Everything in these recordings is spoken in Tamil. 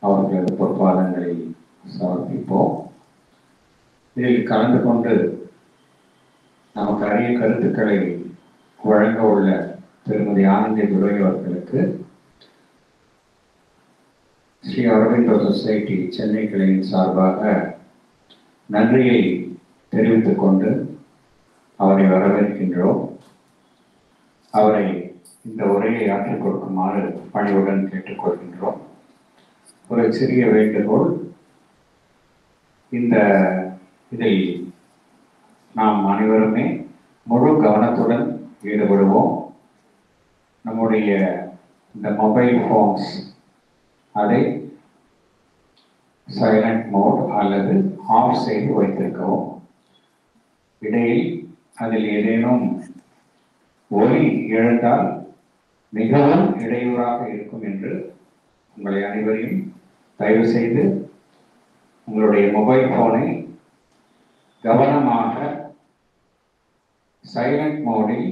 அவர்களது பொற்பாதங்களை சமர்ப்பிப்போம். இதில் கலந்து கொண்டு நமக்கு அரிய கருத்துக்களை வழங்க உள்ள திருமதி ஆனந்தி துரை அவர்களுக்கு ஸ்ரீ அரவிந்தோ சொசைட்டி சென்னை கிளையின் சார்பாக நன்றியை தெரிவித்துக் கொண்டு அவரை வரவேற்கின்றோம். அவரை இந்த உரையை ஆற்றிக் கொடுக்குமாறு பணிவுடன் கேட்டுக்கொள்கின்றோம். ஒரு சிறிய வேண்டுகோள், இதில் நாம் அனைவருமே முழு கவனத்துடன் ஈடுபடுவோம். நம்முடைய இந்த மொபைல் ஃபோன்ஸ் அதை சைலண்ட் மோட் அல்லது ஆஃப் செய்து வைத்திருக்கவும். இடையில் அதில் ஏதேனும் ஒலி எழுந்தால் மிகவும் இடையூறாக இருக்கும் என்று உங்களை அனைவரையும் தயவு செய்து உங்களுடைய மொபைல் போனை கவனமாக சைலண்ட் மோடில்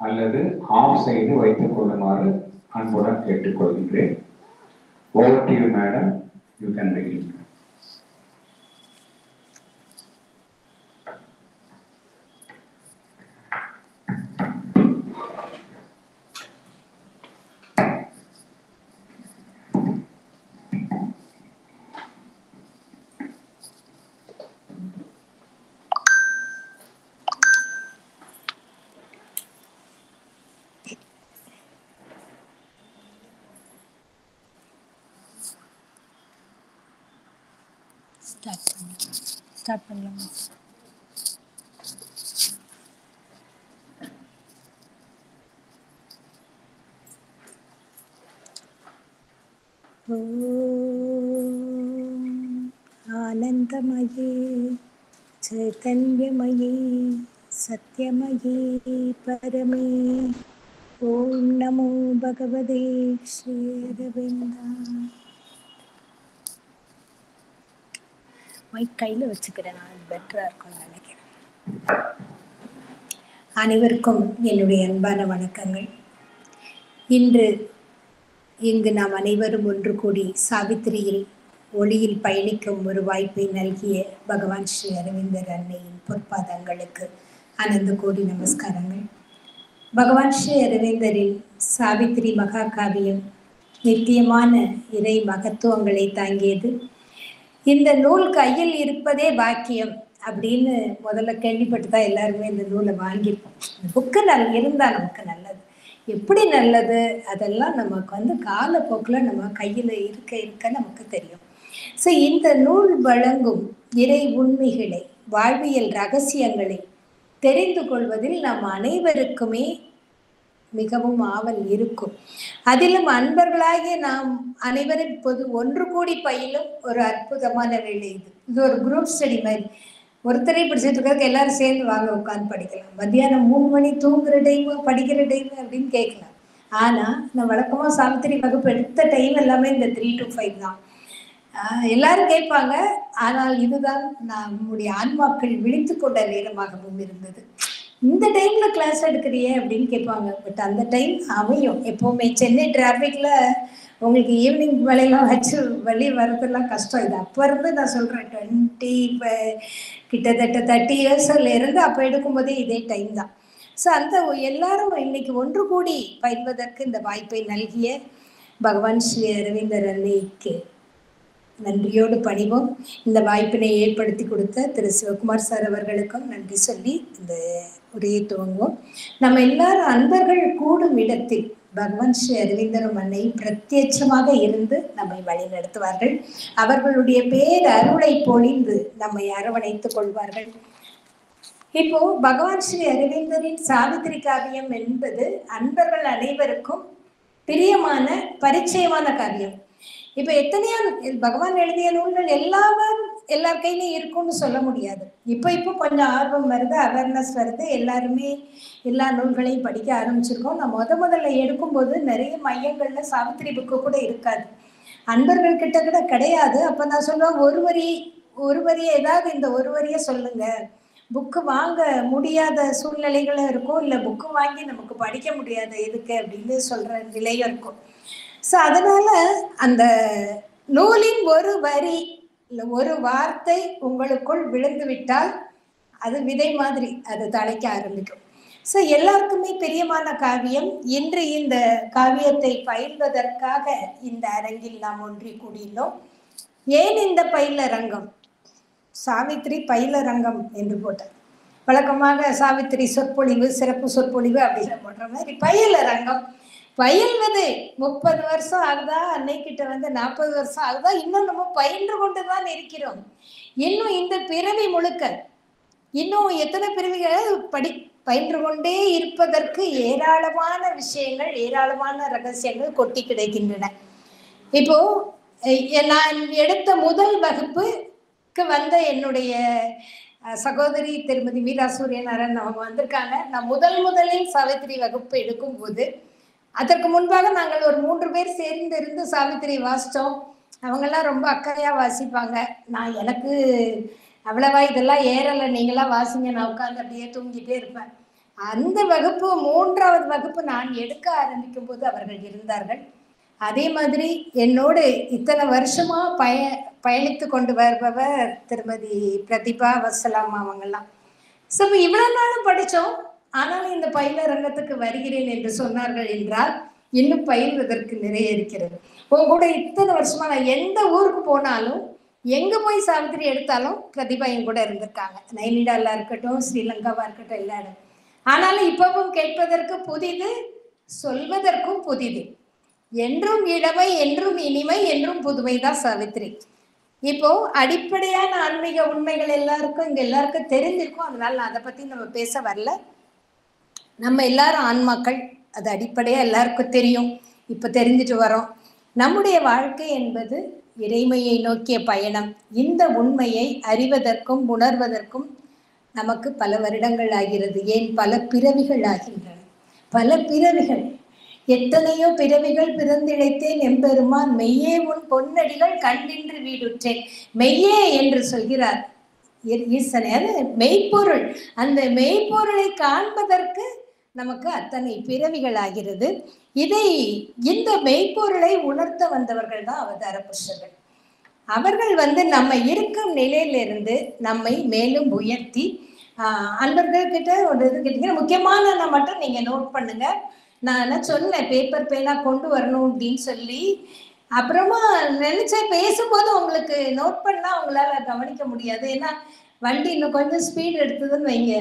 அல்லது ஆஃப் செய்து வைத்துக் கொள்ளுமாறு அன்புடன் கேட்டுக்கொள்கின்றேன். Over to you, madam. You can begin. Start பண்ணலாமா? ஆனந்தமயே சைதன்யமயே சத்யமயே பரமே ஓம் நமோ பகவதே ஸ்ரீ அரவிந்தா. மைக் கையில் வச்சுக்கிறேன், நான் பெட்டராக இருக்கும்னு நினைக்கிறேன். அனைவருக்கும் என்னுடைய அன்பான வணக்கங்கள். இங்கு நாம் அனைவரும் ஒன்று கூடி சாவித்திரியில் ஒளியில் பயணிக்கும் ஒரு வாய்ப்பை நல்கிய பகவான் ஸ்ரீ அரவிந்தர் அன்னையின் பொற்பாதங்களுக்கு அனந்த கோடி நமஸ்காரங்கள். பகவான் ஸ்ரீ அரவிந்தரின் சாவித்திரி மகா காவியம் நித்தியமான இறை மகத்துவங்களை தாங்கியது. இந்த நூல் கையில் இருப்பதே பாக்கியம் அப்படின்னு முதல்ல கேள்விப்பட்டு தான் எல்லாருமே இந்த நூலை வாங்கியிருப்போம். புக்கு இருந்தால் நமக்கு நல்லது. எப்படி நல்லது அதெல்லாம் நமக்கு காலப்போக்கில் நம்ம கையில் இருக்க நமக்கு தெரியும். ஸோ இந்த நூல் வழங்கும் இறை உண்மைகளை, வாழ்வியல் ரகசியங்களை தெரிந்து கொள்வதில் நம் அனைவருக்குமே மிகவும் ஆவல் இருக்கும். அதிலும் அன்பர்களாகிய நாம் அனைவரும் இப்போது ஒன்று கூடி பயிலும் ஒரு அற்புதமான வேலை இது ஒரு குரூப் ஸ்டடி மாதிரி. ஒருத்தரை படிச்சுட்டு இருக்கிறதுக்கு எல்லாரும் சேர்ந்து வாங்க உட்காந்து படிக்கலாம். மத்தியானம் 3 மணி தூங்குற டைமு படிக்கிற டைமு அப்படின்னு கேட்கலாம். ஆனால் நான் வழக்கமாக சாவித்திரி வகுப்பு எடுத்த டைம் எல்லாமே இந்த 3 to 5 தான். எல்லாரும் கேட்பாங்க. ஆனால் இதுதான் நம்முடைய ஆன்மாக்கள் விழித்து கொண்ட நேரமாகவும் இருந்தது. இந்த டைம்ல கிளாஸ் எடுக்கிறியே அப்படின்னு கேட்பாங்க. பட் அந்த டைம் அமையும். எப்போவுமே சென்னை டிராஃபிக்ல உங்களுக்கு ஈவினிங் வேலையெல்லாம் வச்சு வெளியே வர்றதெல்லாம் கஷ்டம். இது அப்போ இருந்து நான் சொல்கிறேன், கிட்டத்தட்ட 30 இயர்ஸ்ல இருந்து அப்போ எடுக்கும்போதே இதே டைம் தான். ஸோ அந்த எல்லாரும் இன்னைக்கு ஒன்று கூடி பயில்வதற்கு இந்த வாய்ப்பை நல்கிய பகவான் ஸ்ரீ அரவிந்தர் அன்னைக்கு நன்றியோடு பணிவோம். இந்த வாய்ப்பினை ஏற்படுத்தி கொடுத்த திரு சிவகுமார் சார் அவர்களுக்கும் நன்றி சொல்லி இந்த உரையை துவங்குவோம். நம்ம எல்லாரும் அன்பர்கள் கூடும் இடத்தில் பகவான் ஸ்ரீ அரவிந்தரும் அன்னை பிரத்யட்சமாக இருந்து நம்மை வழி நடத்துவார்கள். அவர்களுடைய பேர் அருளை பொழிந்து நம்மை அரவணைத்துக் கொள்வார்கள். இப்போ பகவான் ஸ்ரீ அரவிந்தரின் சாவித்திரி காவியம் என்பது அன்பர்கள் அனைவருக்கும் பிரியமான பரிச்சயமான காவியம். இப்ப எத்தனையோ பகவான் எழுதிய நூல்கள் எல்லார் கையிலையும் இருக்கும்னு சொல்ல முடியாது. இப்போ கொஞ்சம் ஆர்வம் வருது, அவேர்னஸ் வருது, எல்லாருமே எல்லா நூல்களையும் படிக்க ஆரம்பிச்சிருக்கோம். நான் முதல்ல எடுக்கும்போது நிறைய மையங்கள்ல சாவித்திரி புக்கு கூட இருக்காது, அன்பர்கள் கிட்ட கூட கிடையாது. அப்ப நான் சொல்லுவேன், ஒரு வரி ஏதாவது இந்த ஒரு வரியை சொல்லுங்க. புக்கு வாங்க முடியாத சூழ்நிலைகளும் இருக்கும், இல்லை புக்கு வாங்கி நமக்கு படிக்க முடியாது எதுக்கு அப்படின்னு சொல்ற நிலையும் இருக்கும். ஸோ அதனால அந்த நூலின் ஒரு வரி ஒரு வார்த்தை உங்களுக்குள் விழுந்து விட்டால் அது விதை மாதிரி அது தழைக்க ஆரம்பிக்கும். ஸோ எல்லாருக்குமே பிரியமான காவியம். இன்று இந்த காவியத்தை பயில்வதற்காக இந்த அரங்கில் நாம் ஒன்றி கூடியுள்ளோம். ஏன் இந்த பயிலரங்கம்? சாவித்திரி பயிலரங்கம் என்று போட்டார். வழக்கமாக சாவித்திரி சொற்பொழிவு, சிறப்பு சொற்பொழிவு அப்படின்னு போடுற மாதிரி பயிலரங்கம். பயில்வது 30 வருஷம் ஆகுதா, அன்னைக்கிட்ட 40 வருஷம் ஆகுதா, இன்னும் நம்ம பயின்று கொண்டுதான் இருக்கிறோம். இன்னும் இந்த பிறவி முழுக்க இன்னும் எத்தனை பிறவிகள் பயின்று கொண்டே இருப்பதற்கு ஏராளமான விஷயங்கள், ஏராளமான ரகசியங்கள் கொட்டி கிடைக்கின்றன. இப்போ நான் எடுத்த முதல் வகுப்புக்கு வந்த என்னுடைய சகோதரி திருமதி மீரா சூரியநாராயணன் அவங்க வந்திருக்காங்க. நான் முதலில் சாவித்திரி வகுப்பு எடுக்கும் போது அதற்கு முன்பாக நாங்கள் ஒரு 3 பேர் சேர்ந்து இருந்து சாவித்திரி வாசித்தோம். அவங்கெல்லாம் ரொம்ப அக்கறையா வாசிப்பாங்க. எனக்கு அவ்வளவா இதெல்லாம் ஏறலை, நீங்களா வாசிங்க, நான் உட்காந்து அப்படியே தூங்கிட்டே இருப்பேன். அந்த வகுப்பு 3வது வகுப்பு நான் எடுக்க ஆரம்பிக்கும் போது அவர்கள் இருந்தார்கள். அதே மாதிரி என்னோடு இத்தனை வருஷமா பயணித்து கொண்டு வருபவர் திருமதி பிரதிபா வசலாம் அவங்கெல்லாம். ஸோ இவ்வளவு நாளும் படித்தோம். ஆனாலும் இந்த பயிலரங்கத்துக்கு வருகிறேன் என்று சொன்னார்கள் என்றால் இன்னும் பயில்வதற்கு நிறைய இருக்கிறது. உங்க கூட இத்தனை வருஷமா நான் எந்த ஊருக்கு போனாலும், எங்க போய் சாவித்திரி எடுத்தாலும் பிரதிபா என் கூட இருந்திருக்காங்க. நைனிடாலா இருக்கட்டும், ஸ்ரீலங்காவா இருக்கட்டும், எல்லா இடம். ஆனாலும் இப்பவும் கேட்பதற்கு புதிது, சொல்வதற்கும் புதிது. என்றும் இளமை, என்றும் இனிமை, என்றும் புதுமைதான் சாவித்திரி. இப்போ அடிப்படையான ஆன்மீக உண்மைகள் இங்க எல்லாருக்கும் தெரிஞ்சிருக்கும். அதனால நான் அதை பத்தி நம்ம பேச வரல. நம்ம எல்லாரும் ஆன்மாக்கள், அது அடிப்படையா எல்லாருக்கும் தெரியும். இப்ப தெரிஞ்சுட்டு வரோம். நம்முடைய வாழ்க்கை என்பது இறைமையை நோக்கிய பயணம். இந்த உண்மையை அறிவதற்கும் உணர்வதற்கும் நமக்கு பல வருடங்கள் ஆகிறது. ஏன் பல பிறவிகள் ஆகின்றன. பல பிறவிகள், எத்தனையோ பிறவிகள் பிறந்திழைத்தேன் எம்பெருமான், மெய்யே உன் பொன்னடிகள் கண்டின்று வீடுற்றேன். மெய்யே என்று சொல்கிறார் ஈசனே, அது மெய்ப்பொருள். அந்த மெய்ப்பொருளை காண்பதற்கு நமக்கு அத்தனை பிறவிகள் ஆகிறது. இந்த மெய்ப்பொருளை உணர்த்த வந்தவர்கள் தான் அவதார புருஷர்கள். அவர்கள் நம்ம இருக்கும் நிலையிலிருந்து நம்மை மேலும் உயர்த்தி, அன்பர்கள் கிட்ட ஒரு இது கேட்டீங்கன்னா முக்கியமான மட்டும் நீங்க நோட் பண்ணுங்க. நான் என்ன சொன்னேன், பேப்பர் பேனா கொண்டு வரணும் அப்படின்னு சொல்லி. அப்புறமா நினைச்சேன், பேசும்போது உங்களுக்கு நோட் பண்ணா உங்களால கவனிக்க முடியாது. ஏன்னா வண்டி இன்னும் கொஞ்சம் ஸ்பீடு எடுத்ததுன்னு வைங்க,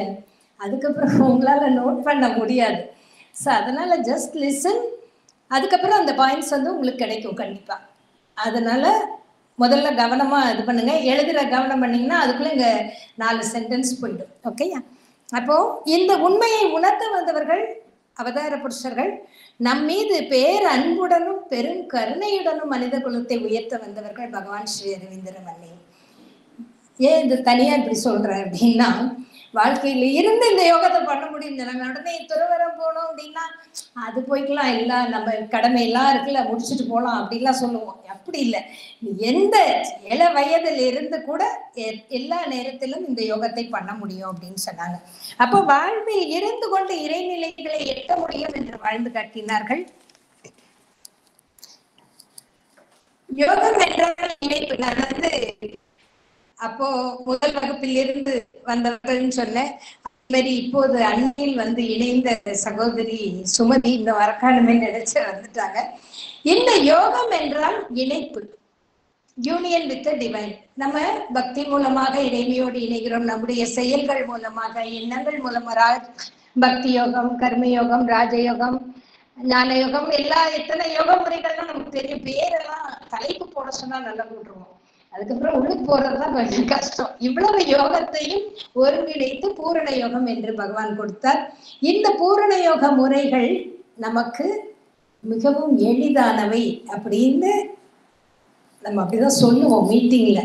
அதுக்கப்புறம் உங்களால நோட் பண்ண முடியாது. ஸோ அதனால ஜஸ்ட் லிசன். அதுக்கப்புறம் அந்த பாயிண்ட்ஸ் உங்களுக்கு கிடைக்கும் கண்டிப்பா. அதனால முதல்ல கவனமா இது பண்ணுங்க. எழுதுற கவனம் பண்ணீங்கன்னா அதுக்குள்ள இங்க 4 சென்டென்ஸ் போயிடும். ஓகேயா? அப்போ இந்த உண்மையை உணர்த்த வந்தவர்கள் அவதார புருஷர்கள். நம் மீது பேர் அன்புடனும் பெரும் கருணையுடனும் மனித குலத்தை உயர்த்த வந்தவர்கள் பகவான் ஸ்ரீ அரவிந்தர் அன்னை. ஏன் இது தனியா இப்படி சொல்றேன் அப்படின்னா, வாழ்க்கையில இருந்து இந்த யோகத்தை பண்ண முடியும். நாங்க உடனே துறவரம் போனோம் அப்படின்னா அது போய்க்கலாம், எல்லாம் நம்ம கடமை எல்லாம் இருக்குல்ல, முடிச்சுட்டு போகலாம் அப்படின்லாம் சொல்லுவோம். அப்படி இல்லை. எந்த இள வயதில் இருந்து கூட எல்லா நேரத்திலும் இந்த யோகத்தை பண்ண முடியும் அப்படின்னு சொன்னாங்க. அப்போ வாழ்வில் இருந்து கொண்டு இறைநிலைகளை எட்ட முடியும் என்று வாழ்ந்து காட்டினார்கள். யோகம் என்றால் இணைப்பு. நான் அப்போ முதல் வகுப்பில் இருந்து வந்தவர்கள்னு சொன்னேன். மாதிரி இப்போது அண்மையில் இணைந்த சகோதரி சுமதி இந்த வரக்காலமே நினைச்சு வந்துட்டாங்க. இந்த யோகம் என்றால் இணைப்பு, யூனியன் வித் தி டிவைன். நம்ம பக்தி மூலமாக இறைமையோடு இணைகிறோம். நம்முடைய செயல்கள் மூலமாக, எண்ணங்கள் மூலமாக பக்தி யோகம், கர்மயோகம், ராஜயோகம், ஞான யோகம், எத்தனை யோக முறைகள்லாம் நமக்கு தெரியும். பேரெல்லாம் தலைப்பு போட சொன்னா நல்லா போட்டுருவோம். அதுக்கப்புறம் உள்ளுக்கு போறதுதான் கொஞ்சம் கஷ்டம். இவ்வளவு யோகத்தையும் ஒருங்கிணைத்து பூரண யோகம் என்று பகவான் கொடுத்தார். இந்த பூரண யோக முறைகள் நமக்கு மிகவும் எளிதானவை அப்படின்னு நம்ம அப்படிதான் சொல்லுவோம் மீட்டிங்ல.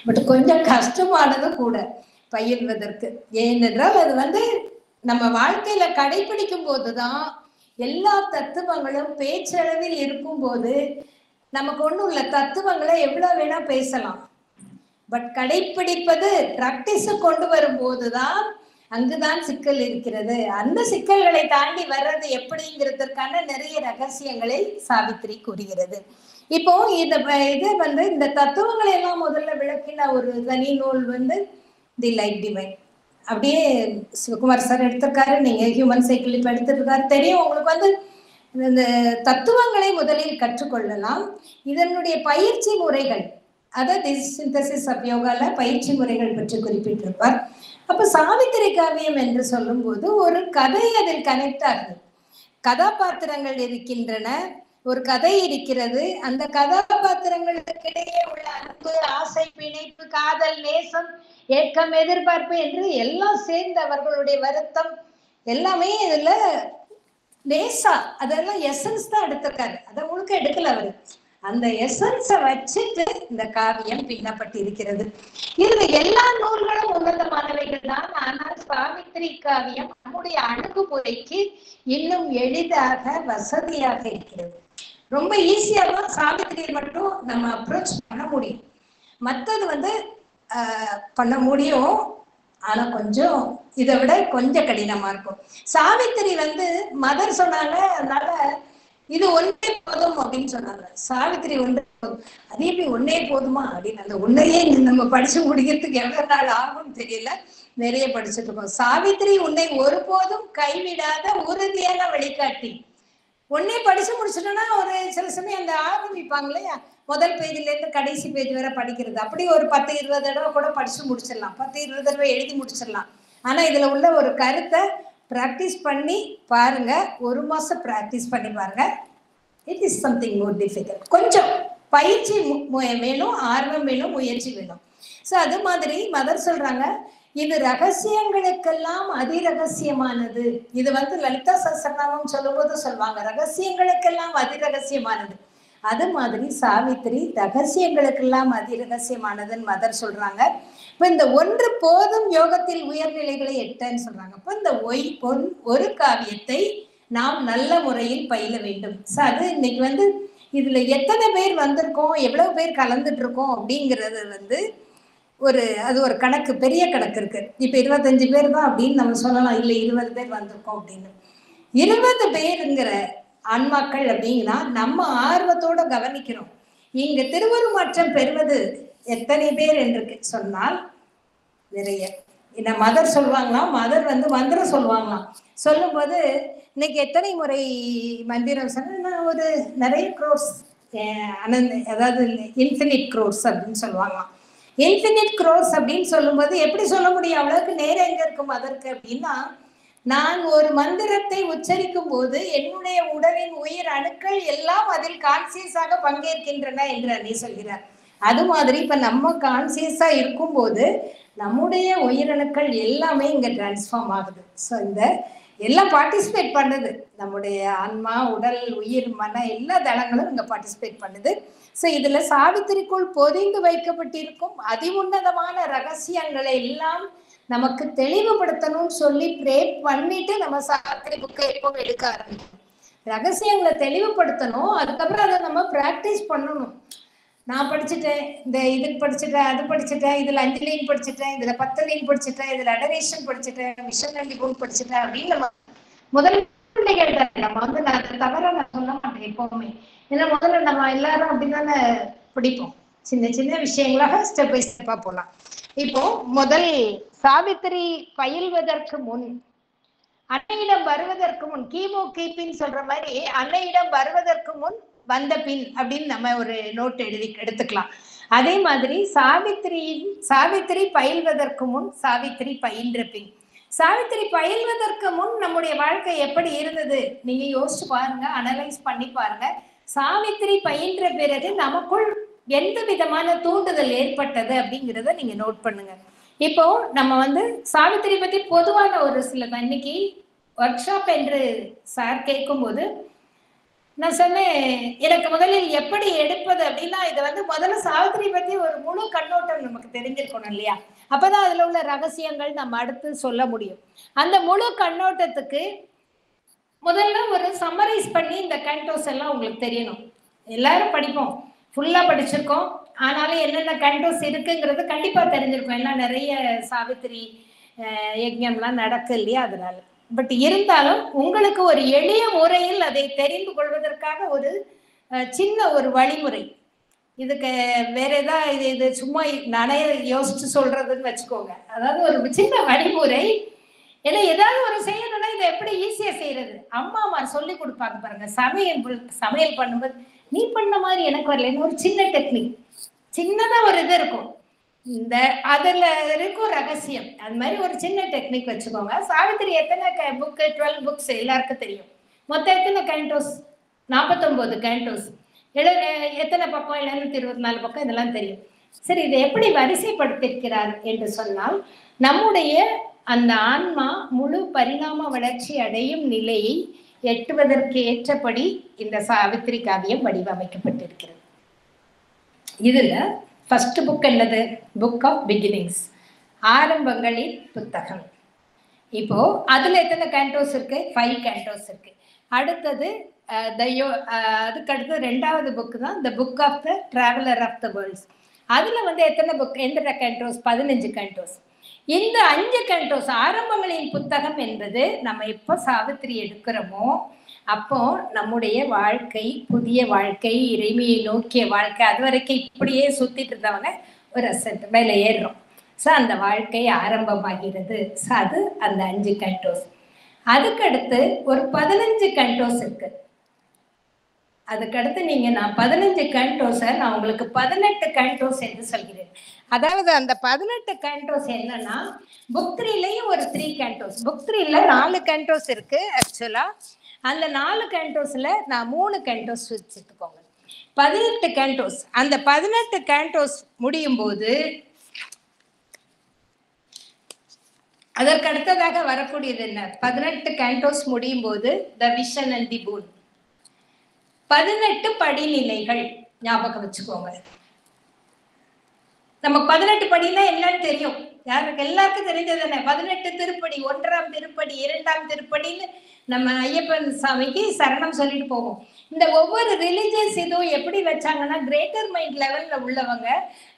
பட் கொஞ்சம் கஷ்டமானது கூட பயில்வதற்கு. ஏனென்றால் அது நம்ம வாழ்க்கையில கடைபிடிக்கும் போதுதான் எல்லா தத்துவங்களும் பேச்சளவில் இருக்கும் போது நமக்கு ஒண்ணும் இல்ல, தத்துவங்களை எவ்வளவு வேணா பேசலாம். பட் கடைபிடிப்பது பிராக்டிஸ் கொண்டு வரும் போதுதான் அங்குதான் சிக்கல் இருக்கிறது. அந்த சிக்கல்களை தாண்டி வர்றது எப்படிங்கிறதுக்கான நிறைய ரகசியங்களை சாவித்திரி கூறுகிறது. இப்போ இதை இந்த தத்துவங்களை எல்லாம் முதல்ல விளக்கின ஒரு தனி நூல் தி லைட் டிவைன். அப்படியே சிவகுமார் சார் எடுத்திருக்காரு, நீங்க ஹியூமன் சைக்கிள் இப்ப எடுத்திருக்காரு, தெரியும் உங்களுக்கு. இந்த தத்துவங்களை முதலில் கற்றுக்கொள்ளலாம். இதனுடைய பயிற்சி முறைகள், அதாவது சிந்தசிஸ் ஆஃப் யோகால பயிற்சி முறைகள் பற்றி குறிப்பிட்டிருப்பார். அப்ப சாவித்திரி காவியம் என்று சொல்லும் போது ஒரு கதை அதில் கனெக்ட் ஆகுது. கதாபாத்திரங்கள் இருக்கின்றன, ஒரு கதை இருக்கிறது. அந்த கதாபாத்திரங்களுக்கு இடையே உள்ள அன்பு, ஆசை, பிணைப்பு, காதல், நேசம், ஏக்கம், எதிர்பார்ப்பு என்று எல்லாம் சேர்ந்து அவர்களுடைய வருத்தம் எல்லாமே இதுல லேசா அதெல்லாம் எசன்ஸ் தான் எடுத்திருக்காரு. அதை முழுக்க எடுக்கல அவரு. அந்த எசன்ஸை வச்சுட்டு இந்த காவியம் பின்னப்பட்டு இருக்கிறது. இதுல எல்லா நூல்களும் உன்னதமானவைகள் தான். ஆனால் சாவித்திரி காவியம் நம்முடைய அணுகுமுறைக்கு இன்னும் எளிதாக வசதியாக இருக்கிறது. ரொம்ப ஈஸியா தான் சாவித்திரியை மட்டும் நம்ம அப்ரோச் பண்ண முடியும். மற்றது பண்ண முடியும், ஆனா கொஞ்சம் இதை விட கொஞ்சம் கடினமா இருக்கும். சாவித்திரி மதர் சொன்னாங்க, அதனால இது ஒன்றே போதும் அப்படின்னு சொன்னாங்க. சாவித்திரி ஒன்றே போதும், அதே எப்படி ஒன்னே போதுமா அப்படின்னு அந்த ஒன்னையே நம்ம படிச்சு முடிக்கிறதுக்கு எவ்வளவு நாள் ஆகும்னு தெரியல, நிறைய படிச்சுட்டு இருக்கோம். சாவித்திரி உன்னை ஒருபோதும் கைவிடாத உறுதியான வழிகாட்டி. ஒன்னே படிச்சு முடிச்சுட்டோம்னா ஒரு சில சமயம் அந்த ஆரம்பிப்பாங்க இல்லையா, முதல் பேஜ்ல இருந்து கடைசி பேஜ் வரை படிக்கிறது, அப்படி ஒரு 10-20 தடவை கூட படிச்சு முடிச்சிடலாம், 10-20 தடவை எழுதி முடிச்சிடலாம். ஆனா இதுல உள்ள ஒரு கருத்தை பிராக்டிஸ் பண்ணி பாருங்க, 1 மாசம் பிராக்டிஸ் பண்ணி பாருங்க. It is something more difficult. கொஞ்சம் பயிற்சி வேணும், ஆர்வம் வேணும், முயற்சி வேணும். ஸோ அது மாதிரி மதர் சொல்றாங்க, இது ரகசியங்களுக்கெல்லாம் அதிரகசியமானது. இது லலிதா சஹஸ்ரநாமம் சொல்லும் போது சொல்லுவாங்க, ரகசியங்களுக்கெல்லாம் அதிரகசியமானது. அது மாதிரி சாவித்திரி ரகசியங்களுக்கெல்லாம் அதிரகசியமானதுன்னு மதர் சொல்றாங்க. இப்ப இந்த ஒன்று போதும் யோகத்தில் உயர்நிலைகளை எட்டன்னு சொல்றாங்க. இப்ப இந்த ஒரு காவியத்தை நாம் நல்ல முறையில் பயில வேண்டும். அது இன்னைக்கு இதுல எத்தனை பேர் வந்திருக்கோம், எவ்வளவு பேர் கலந்துட்டு இருக்கோம் அப்படிங்கிறது அது ஒரு கணக்கு, பெரிய கணக்கு இருக்கு. இப்ப 25 பேர் தான் அப்படின்னு நம்ம சொல்லலாம், இல்ல 20 பேர் வந்திருக்கோம் அப்படின்னு. 20 பேருங்கிற ஆன்மாக்கள் அப்படின்னா நம்ம ஆர்வத்தோட கவனிக்கிறோம். இங்க திருவருமாற்றம் பெறுவது எத்தனை பேர் என்று சொன்னால் நிறைய. என்ன மதர் சொல்லுவாங்களாம், மதர் மந்திரம் சொல்லுவாங்களாம். சொல்லும் போது இன்னைக்கு எத்தனை முறை மந்திரம் சொன்னா, ஒரு நிறைய க்ரோர்ஸ், அதாவது இன்ஃபினிட் க்ரோர்ஸ் அப்படின்னு சொல்லுவாங்களாம். இன்ஃபினிட் க்ரோர்ஸ் அப்படின்னு சொல்லும் போது எப்படி சொல்ல முடியும், அவ்வளவுக்கு நேரம் எங்க இருக்கும் அதற்கு அப்படின்னா, நான் ஒரு மந்திரத்தை உச்சரிக்கும் போது என்னுடைய உடலின் உயிர் அணுக்கள் எல்லாம் அதில் கான்சியஸாக பங்கேற்கின்றன என்று அன்னை சொல்கிறார். அது மாதிரி இப்ப நம்ம கான்சியஸா இருக்கும் போது நம்முடைய உயிரணுக்கள் எல்லாமே இங்க டிரான்ஸ்ஃபார்ம் ஆகுது. ஸோ இந்த எல்லாம் பார்ட்டிசிபேட் பண்ணுது, நம்முடைய ஆன்மா, உடல், உயிர், மன எல்லா தளங்களும் இங்க பார்ட்டிசிபேட் பண்ணுது. ஸோ இதுல சாவித்திரிக்குள் பொதிந்து வைக்கப்பட்டிருக்கும் அதி உன்னதமான ரகசியங்களை எல்லாம் நமக்கு தெளிவுபடுத்தணும்னு சொல்லி ப்ரே பண்ணிட்டு நம்ம சாவித்திரி புக்கை எப்பவும் எடுக்க ஆரம்பிக்கணும். ரகசியங்களை தெளிவுபடுத்தணும், அதுக்கப்புறம் அதை நம்ம பிராக்டிஸ் பண்ணணும். நான் படிச்சுட்டேன், இந்த இதுக்கு படிச்சுட்டேன், அது படிச்சுட்டேன், இதுல 5 லைன் படிச்சுட்டேன், இதுல 10 லைன் படிச்சுட்டேன், இதுல அடரேஷன் படிச்சுட்டேன், மிஷன் அண்டி குண் படிச்சுட்டேன் அப்படின்னு நம்ம முதல்ல நம்ம நான் தவறா நான் சொல்ல மாட்டேன் எப்பவுமே. ஏன்னா முதல்ல நம்ம எல்லாரும் அப்படிதானே படிப்போம், சின்ன சின்ன விஷயங்களாக ஸ்டெப் பை ஸ்டெப்பா போலாம். இப்போ முதல் சாவித்திரி பயில்வதற்கு முன், அன்னையிடம் வருவதற்கு முன், கிமு கிபின்னு சொல்ற மாதிரி அன்னையிடம் வருவதற்கு முன் வந்த பின் அப்படின்னு நம்ம ஒரு நோட் எடுத்துக்கலாம். அதே மாதிரி சாவித்திரி பயில்வதற்கு முன், சாவித்திரி பயின்ற பின். சாவித்திரி பயில்வதற்கு முன் நம்முடைய வாழ்க்கை எப்படி இருந்தது நீங்க யோசிச்சு பாருங்க, அனலைஸ் பண்ணி பாருங்க. சாவித்திரி பயின்ற பிறகு நமக்குள் எந்த விதமான தூண்டுதல் ஏற்பட்டது அப்படிங்கிறத நீங்க நோட் பண்ணுங்க. இப்போ நம்ம சாவித்திரி பத்தி பொதுவான ஒரு சில அன்னைக்கு ஒர்க் ஷாப் என்று சார் கேட்கும் போது நான் சொன்னேன், எனக்கு முதலில் எப்படி எடுப்பது அப்படின்னா, இதை முதல்ல சாவித்திரி பத்தி ஒரு முழு கண்ணோட்டம் நமக்கு தெரிஞ்சிருக்கணும் இல்லையா, அப்பதான் அதுல உள்ள ரகசியங்கள் நம்ம அடுத்து சொல்ல முடியும். அந்த முழு கண்ணோட்டத்துக்கு முதல்ல ஒரு சம்மரைஸ் பண்ணி இந்த கேண்டோஸ் எல்லாம் உங்களுக்கு தெரியணும். எல்லாரும் படிப்போம், ஃபுல்லா படிச்சிருக்கோம், ஆனாலும் என்னென்ன கேண்டோஸ் இருக்குங்கிறது கண்டிப்பா தெரிஞ்சிருக்கும். ஏன்னா நிறைய சாவித்திரி யஜ்ஞம்லாம் நடக்கு இல்லையா, அதனால. பட் இருந்தாலும் உங்களுக்கு ஒரு எளிய முறையில் அதை தெரிந்து கொள்வதற்காக ஒரு சின்ன ஒரு வழிமுறை. இதுக்கு வேற ஏதாவது இது சும்மா நானே யோசிச்சு சொல்றதுன்னு வச்சுக்கோங்க. அதாவது ஒரு சின்ன வழிமுறை. ஏன்னா ஏதாவது ஒரு செய்யணும்னா இதை எப்படி ஈஸியா செய்யறது, அம்மாமார் சொல்லி கொடுப்பாங்க பாருங்க. சமையல் பண்ணும்போது நீ பண்ண மாதிரி எனக்கு வரலன்னு ஒரு சின்ன டெக்னிக், சின்னதா ஒரு இது இருக்கும். இந்த அதுல இருக்கும் ரகசியம். அது மாதிரி ஒரு சின்ன டெக்னிக் வச்சுக்கோங்க. சாவித்திரி எத்தனை புக்கு? 12 புக்ஸ் எல்லாருக்கும் தெரியும். மொத்தம் எத்தனை கேண்டோஸ்? 49 கேண்டோஸ். எத்தனை பக்கம்? 724 பக்கம். இதெல்லாம் தெரியும். சரி, இதை எப்படி வரிசைப்படுத்திருக்கிறார் என்று சொன்னால், நம்முடைய அந்த ஆன்மா முழு பரிணாம வளர்ச்சி அடையும் நிலையை எட்டுவதற்கு ஏற்றபடி இந்த சாவித்திரி காவியம் வடிவமைக்கப்பட்டிருக்கிறது. இதுல ஃபர்ஸ்ட் புக் என்னது? புக் ஆஃப் பிகினிங்ஸ், ஆரம்பங்களின் புத்தகம். இப்போ அதுல எத்தனை கேண்டோஸ் இருக்கு? 5 கேண்டோஸ் இருக்கு. அடுத்தது அதுக்கு அடுத்து 2வது புக் தான் the book of the traveller of the worlds. அதுல எத்தனை புக்? எந்த கேண்டோஸ்? 15 கேண்டோஸ். இந்த 5 கேண்டோஸ் ஆரம்பங்களின் புத்தகம் என்பது நம்ம எப்போ சாவித்திரி எடுக்கிறோமோ அப்போ நம்முடைய வாழ்க்கை, புதிய வாழ்க்கை, இறைமையை நோக்கிய வாழ்க்கை, அது வரைக்கும் இப்படியே சுத்திட்டு இருந்தவங்க ஒரு அசென்ட் மேலே ஏறுறோம். ஸோ அந்த வாழ்க்கை ஆரம்பமாகிறது. ஸோ அது அந்த 5 கேண்டோஸ். அதுக்கடுத்து ஒரு 15 கேண்டோஸ் இருக்கு. அதுக்கடுத்து நான் 15 கேண்டோஸை நான் உங்களுக்கு 18 கேண்டோஸ் என்று சொல்கிறேன். அதாவது அந்த 18 கேண்டோஸ் என்னன்னா, புக் 3லயும் ஒரு 3 கேண்டோஸ். புக் 3ல 4 கேண்டோஸ் இருக்கு ஆக்சுவலா. அந்த 4 கேண்டோஸ்ல நான் 3 கேண்டோஸ் வச்சுக்கோங்க. 18 கேண்டோஸ். அந்த 18 கேண்டோஸ் முடியும் போது அதற்கு அடுத்ததாக வரக்கூடியது என்ன? 18 கேண்டோஸ் முடியும் போது த விஷன் அண்ட் தி பூன், 18 படிநிலைகள். ஞாபகம் வச்சுக்கோங்க. நம்ம 18 படினா என்னன்னு தெரியும், யாருக்கு? எல்லாருக்கும் தெரிஞ்சதுதானே. 18 திருப்படி, 1ஆம் திருப்படி, 2ஆம் திருப்படின்னு நம்ம ஐயப்பன் சாமிக்கு சரணம் சொல்லிட்டு போவோம். இந்த ஒவ்வொரு ரிலிஜியஸ் இதுவும் எப்படி வச்சாங்கன்னா, கிரேட்டர் மைண்ட் லெவல்ல உள்ளவங்க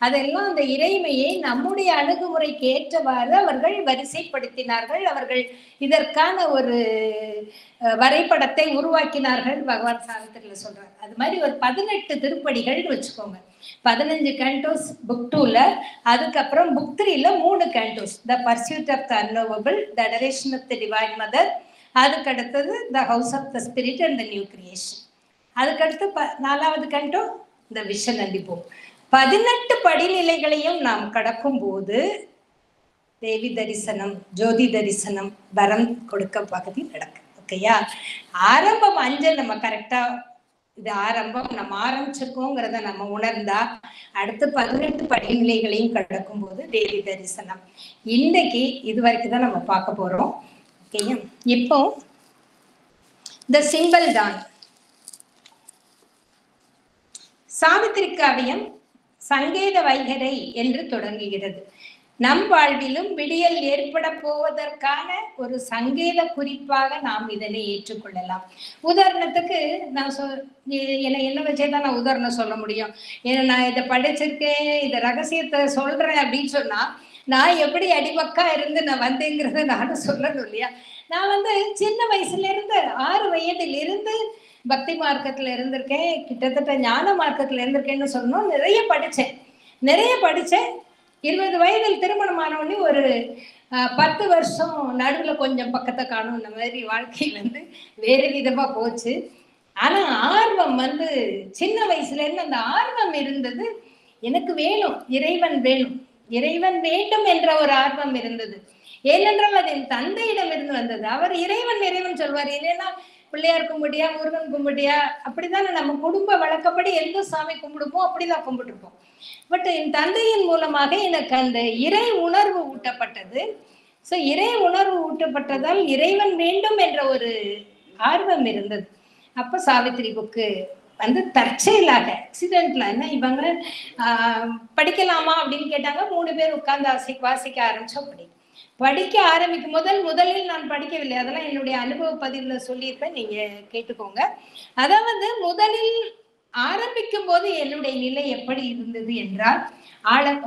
அதெல்லாம் அந்த இறைமையை நம்முடைய அணுகுமுறைக்கு ஏற்றவாறு அவர்கள் வரிசைப்படுத்தினார்கள். அவர்கள் இதற்கான ஒரு வரைபடத்தை உருவாக்கினார்கள். பகவான் சாவித்திரியில சொல்றாரு. அது மாதிரி ஒரு 18 திருப்படிகள் வச்சுக்கோங்க. 15 கேண்டோஸ் புக் 2ல. அதுக்கப்புறம் புக் 3ல 3 cantos. The pursuit of the unknowable, the adoration of the divine mother. அதுக்கு அடுத்தது the house of the spirit and the new creation. அதுக்கடுத்து 4வது canto the vision and the boon. 18 படிநிலைகளையும் நாம் கடக்கும் போது தேவி தரிசனம், ஜோதி தரிசனம், வரம் கொடுக்க பகுதி நடக்கும். ஓகேயா? ஆரம்பம் 5 நம்ம கரெக்டா, இது ஆரம்பம், நம்ம ஆரம்பிச்சிருக்கோங்கிறத நம்ம உணர்ந்தா அடுத்து 18 படிநிலைகளையும் கடக்கும் போது தேவி தரிசனம். இன்னைக்கு இது வரைக்கும் தான் நம்ம பார்க்க போறோம். ஓகேயா? இப்போ த சிம்பிள் டான். சாவித்திரி காவியம் சங்கேத வைகரை என்று தொடங்குகிறது. நம் வாழ்விலும் விடியல் ஏற்பட போவதற்கான ஒரு சங்கேத குறிப்பாக நாம் இதனை ஏற்றுக்கொள்ளலாம். உதாரணத்துக்கு நான் என்ன வச்சேதான் நான் உதாரணம் சொல்ல முடியும். ஏன்னா நான் இதை படிச்சிருக்கேன், இதை ரகசியத்தை சொல்றேன் அப்படின்னு சொன்னா நான் எப்படி அடிபக்கா இருந்து நான் வந்தேங்கிறத நானும் சொல்லணும் இல்லையா? நான் சின்ன வயசுல இருந்து 6 வயதில் இருந்து பக்தி மார்க்கத்துல இருந்திருக்கேன். கிட்டத்தட்ட ஞான மார்க்கத்துல இருந்திருக்கேன்னு சொல்லணும். நிறைய படிச்சேன். 20 வயதில் திருமணமானவொடனே ஒரு 10 வருஷம் நடுவுல கொஞ்சம் பக்கத்தை காணும். இந்த மாதிரி வாழ்க்கை வேறு விதமா போச்சு. ஆனா ஆர்வம் சின்ன வயசுல இருந்து அந்த ஆர்வம் இருந்தது. எனக்கு வேணும், இறைவன் வேணும், இறைவன் வேண்டும் என்ற ஒரு ஆர்வம் இருந்தது. ஏனென்றால் அது என் தந்தையிடம் இருந்து வந்தது. அவர் இறைவன் சொல்வார். இல்லைன்னா பிள்ளையார் கும்பிட்டியா, முருகன் கும்பிட்டியா, அப்படித்தானே நம்ம குடும்ப வழக்கப்படி எந்த சாமி கும்பிடுப்போம், அப்படிதான் கும்பிட்டுருப்போம். பட் என் தந்தையின் மூலமாக எனக்கு அந்த இறை உணர்வு ஊட்டப்பட்டது. ஸோ இறை உணர்வு ஊட்டப்பட்டதால் இறைவன் வேண்டும் என்ற ஒரு ஆர்வம் இருந்தது. அப்போ சாவித்திரி புக்கு தற்செயலாக ஆக்சிடென்ட்ல என்ன இவங்க படிக்கலாமா அப்படின்னு கேட்டாங்க. 3 பேர் உட்கார்ந்து வாசிக்க ஆரம்பிச்சோம். படிக்க ஆரம்பிக்கும் முதலில் நான் படிக்கவில்லை. அதெல்லாம் என்னுடைய அனுபவ பதிவுல சொல்லியிருப்பேன், நீங்க கேட்டுக்கோங்க. அதாவது முதலில் ஆரம்பிக்கும் போது என்னுடைய நிலை எப்படி இருந்தது என்றால்,